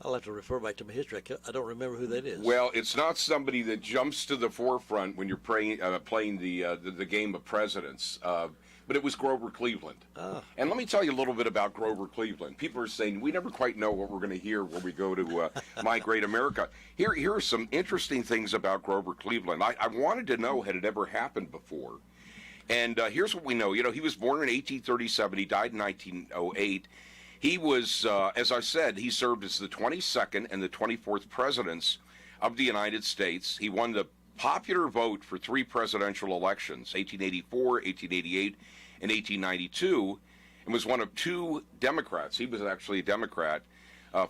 I'll have to refer back to my history. I don't remember who that is. Well, it's not somebody that jumps to the forefront when you're playing the game of presidents, but it was Grover Cleveland. Ah. And let me tell you a little bit about Grover Cleveland. People are saying we never quite know what we're going to hear when we go to My Great America. Here are some interesting things about Grover Cleveland. I wanted to know, had it ever happened before. And here's what we know. He was born in 1837. He died in 1908. He was, as I said, he served as the 22nd and the 24th presidents of the United States. He won the popular vote for 3 presidential elections, 1884, 1888, and 1892, and was one of 2 Democrats. He was actually a Democrat,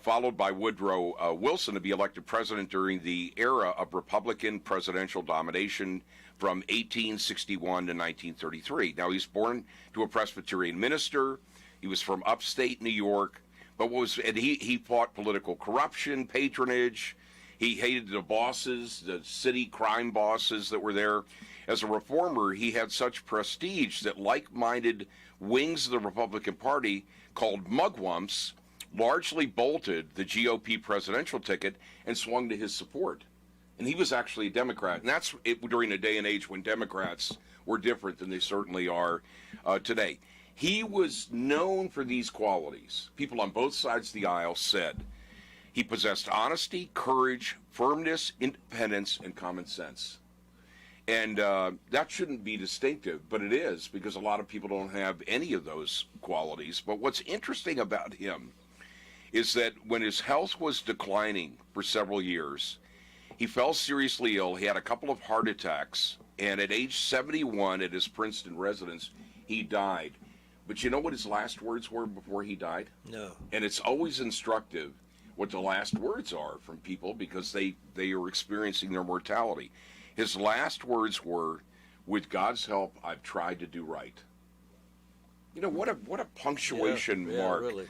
followed by Woodrow Wilson, to be elected president during the era of Republican presidential domination from 1861 to 1933. Now, he's born to a Presbyterian minister. He was from upstate New York, he fought political corruption, patronage. He hated the bosses, the city crime bosses that were there. As a reformer, he had such prestige that like-minded wings of the Republican Party called mugwumps largely bolted the GOP presidential ticket and swung to his support. And he was actually a Democrat. And that's during a day and age when Democrats were different than they certainly are today. He was known for these qualities. People on both sides of the aisle said he possessed honesty, courage, firmness, independence, and common sense. And that shouldn't be distinctive, but it is, because a lot of people don't have any of those qualities. But what's interesting about him is that when his health was declining for several years, he fell seriously ill. He had a couple of heart attacks, and at age 71 at his Princeton residence, he died. But you know what his last words were before he died? No. And it's always instructive what the last words are from people, because they are experiencing their mortality. His last words were, "With God's help, I've tried to do right." What a punctuation mark really.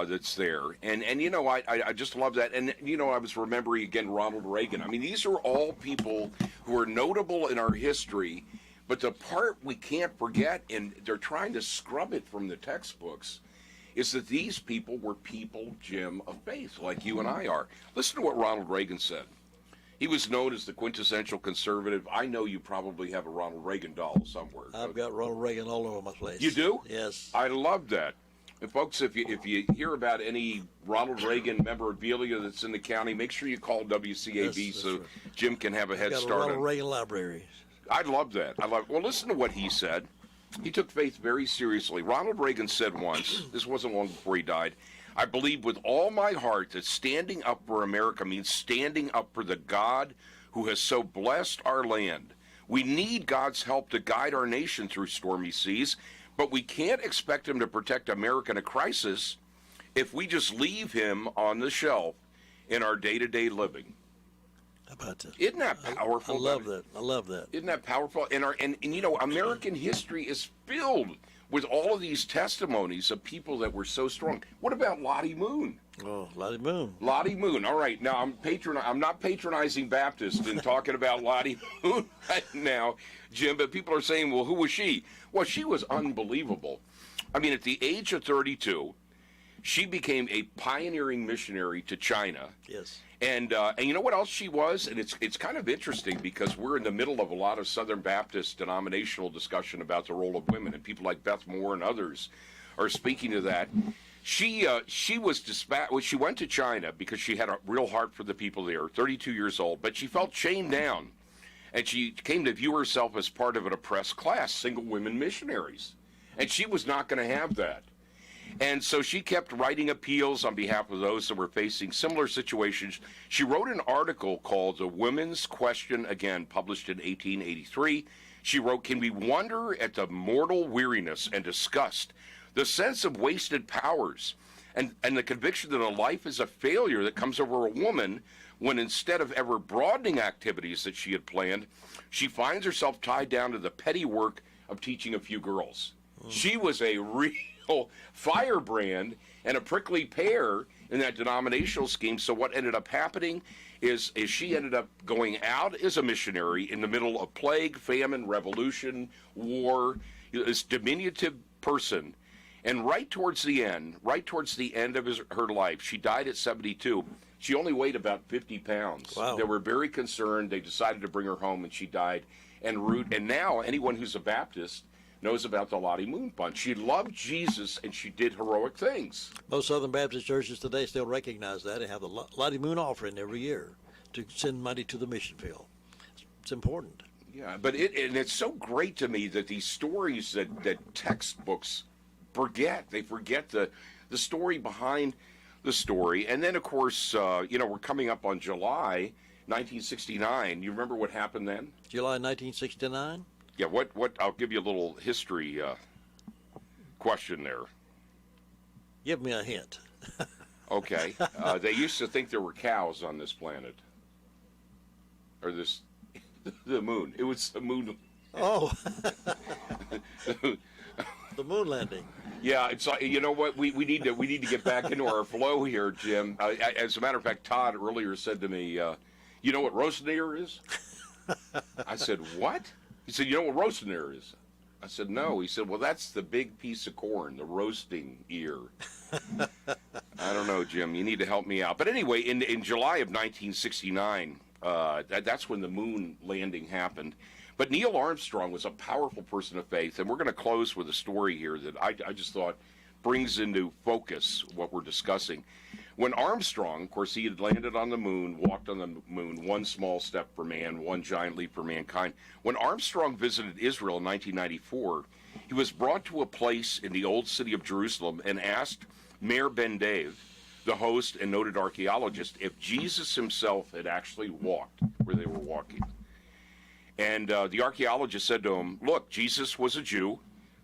That's there. And I just love that. And, I was remembering again Ronald Reagan. I mean, these are all people who are notable in our history. But the part we can't forget, and they're trying to scrub it from the textbooks, is that these people were people, Jim, of faith, like you and I are. Listen to what Ronald Reagan said. He was known as the quintessential conservative. I know you probably have a Ronald Reagan doll somewhere. I've got Ronald Reagan all over my place. You do? Yes. I love that. And folks, if you hear about any Ronald Reagan memorabilia that's in the county, make sure you call WCAB so right. Jim can have a head I've got start. A Ronald Reagan library. I love that. Well, listen to what he said. He took faith very seriously. Ronald Reagan said once, this wasn't long before he died, "I believe with all my heart that standing up for America means standing up for the God who has so blessed our land. We need God's help to guide our nation through stormy seas, but we can't expect him to protect America in a crisis if we just leave him on the shelf in our day-to-day living." How about that? Isn't that powerful? I love that. I love that. Isn't that powerful? And American history is filled with all of these testimonies of people that were so strong. What about Lottie Moon? Oh, Lottie Moon. Lottie Moon. All right. Now, I'm not patronizing Baptists in talking about Lottie Moon right now, Jim, but people are saying, well, who was she? Well, she was unbelievable. I mean, at the age of 32, she became a pioneering missionary to China. Yes. And you know what else she was? And it's kind of interesting because we're in the middle of a lot of Southern Baptist denominational discussion about the role of women, and people like Beth Moore and others are speaking to that. She was dispatched. Well, she went to China because she had a real heart for the people there. 32 years old, but she felt chained down, and she came to view herself as part of an oppressed class, single women missionaries, and she was not going to have that. And so she kept writing appeals on behalf of those that were facing similar situations. She wrote an article called The Women's Question Again, published in 1883. She wrote, "Can we wonder at the mortal weariness and disgust, the sense of wasted powers, and the conviction that a life is a failure that comes over a woman when instead of ever broadening activities that she had planned, she finds herself tied down to the petty work of teaching a few girls." She was a real firebrand and a prickly pear in that denominational scheme. So what ended up happening is she ended up going out as a missionary in the middle of plague, famine, revolution, war, this diminutive person. And right towards the end of her life, she died at 72. She only weighed about 50 pounds. Wow. They were very concerned. They decided to bring her home, and she died en route. And now anyone who's a Baptist knows about the Lottie Moon Fund. She loved Jesus, and she did heroic things. Most Southern Baptist churches today still recognize that and have the Lottie Moon offering every year to send money to the mission field. It's important. Yeah, but it's so great to me that these stories that textbooks forget. They forget the story behind the story. And then, of course, we're coming up on July 1969. You remember what happened then? July 1969? Yeah, what? I'll give you a little history question there. Give me a hint. Okay. They used to think there were cows on this planet. Or the moon. It was the moon. Oh. The moon landing. Yeah, it's like, you know what, we need to get back into our flow here, Jim. As a matter of fact, Todd earlier said to me, you know what roasted ear is? I said, what? He said, you know what roasted ear is? I said, no. He said, well, that's the big piece of corn, the roasting ear. I don't know, Jim. You need to help me out. But anyway, in July of 1969, that's when the moon landing happened. But Neil Armstrong was a powerful person of faith, and we're going to close with a story here that I just thought brings into focus what we're discussing. When Armstrong, of course, he had landed on the moon, walked on the moon, one small step for man, one giant leap for mankind. When Armstrong visited Israel in 1994, he was brought to a place in the old city of Jerusalem and asked Mayor Ben Dave, the host and noted archaeologist, if Jesus himself had actually walked where they were walking. And the archaeologist said to him, look, Jesus was a Jew.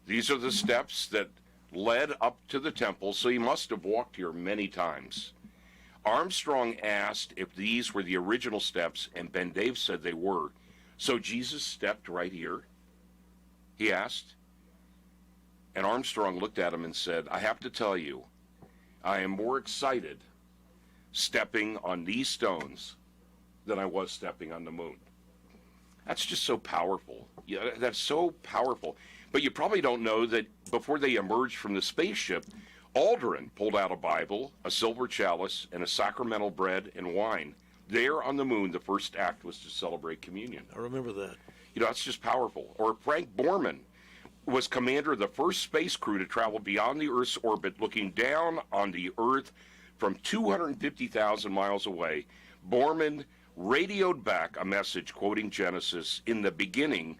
These are the steps that led up to the temple, so he must have walked here many times. Armstrong asked if these were the original steps, and Ben Dave said they were. So Jesus stepped right here? He asked. And Armstrong looked at him and said, I have to tell you, I am more excited stepping on these stones than I was stepping on the moon. That's just so powerful. Yeah, that's so powerful. But you probably don't know that before they emerged from the spaceship, Aldrin pulled out a Bible, a silver chalice, and a sacramental bread and wine. There on the moon, the first act was to celebrate communion. I remember that. You know, that's just powerful. Or Frank Borman was commander of the first space crew to travel beyond the Earth's orbit, looking down on the Earth from 250,000 miles away. Borman radioed back a message quoting Genesis, in the beginning,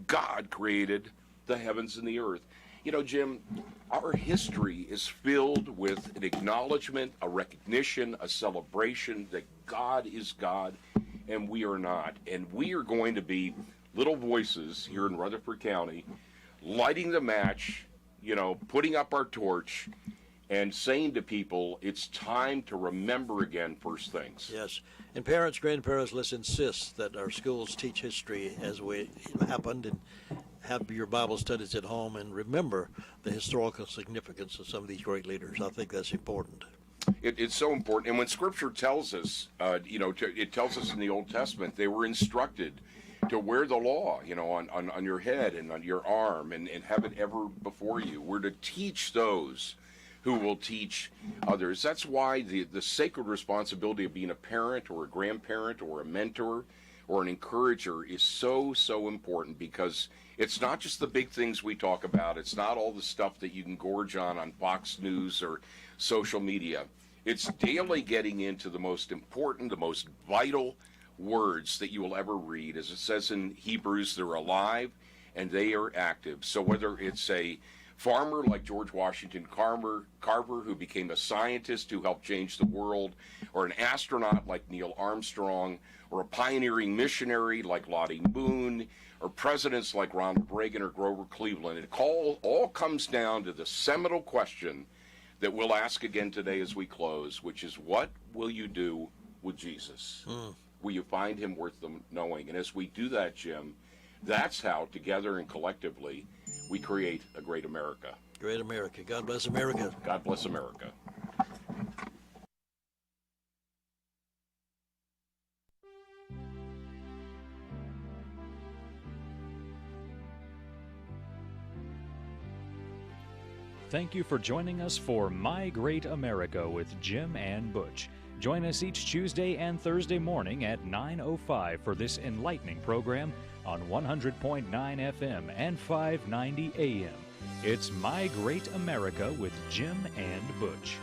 God created the heavens and the earth. You know, Jim, our history is filled with an acknowledgement, a recognition, a celebration that God is God and we are not. And we are going to be little voices here in Rutherford County, lighting the match, you know, putting up our torch and saying to people, it's time to remember again first things. Yes. And parents, grandparents, let's insist that our schools teach history as it happened, and have your Bible studies at home and remember the historical significance of some of these great leaders. I think that's important. It's so important. And when Scripture tells us, it tells us in the Old Testament, they were instructed to wear the law, on your head and on your arm and have it ever before you. We're to teach those who will teach others. That's why the sacred responsibility of being a parent or a grandparent or a mentor or an encourager is so, so important, because it's not just the big things we talk about. It's not all the stuff that you can gorge on Fox News or social media. It's daily getting into the most important, the most vital words that you will ever read. As it says in Hebrews, they're alive and they are active. So whether it's a Farmer like George Washington Carver, who became a scientist who helped change the world, or an astronaut like Neil Armstrong, or a pioneering missionary like Lottie Moon, or presidents like Ronald Reagan or Grover Cleveland. It all comes down to the seminal question that we'll ask again today as we close, which is, what will you do with Jesus? Will you find him worth the knowing? And as we do that, Jim, that's how, together and collectively, we create a great America. Great America. God bless America. God bless America. Thank you for joining us for My Great America with Jim and Butch. Join us each Tuesday and Thursday morning at 9:05 for this enlightening program on 100.9 FM and 590 AM. It's My Great America with Jim and Butch.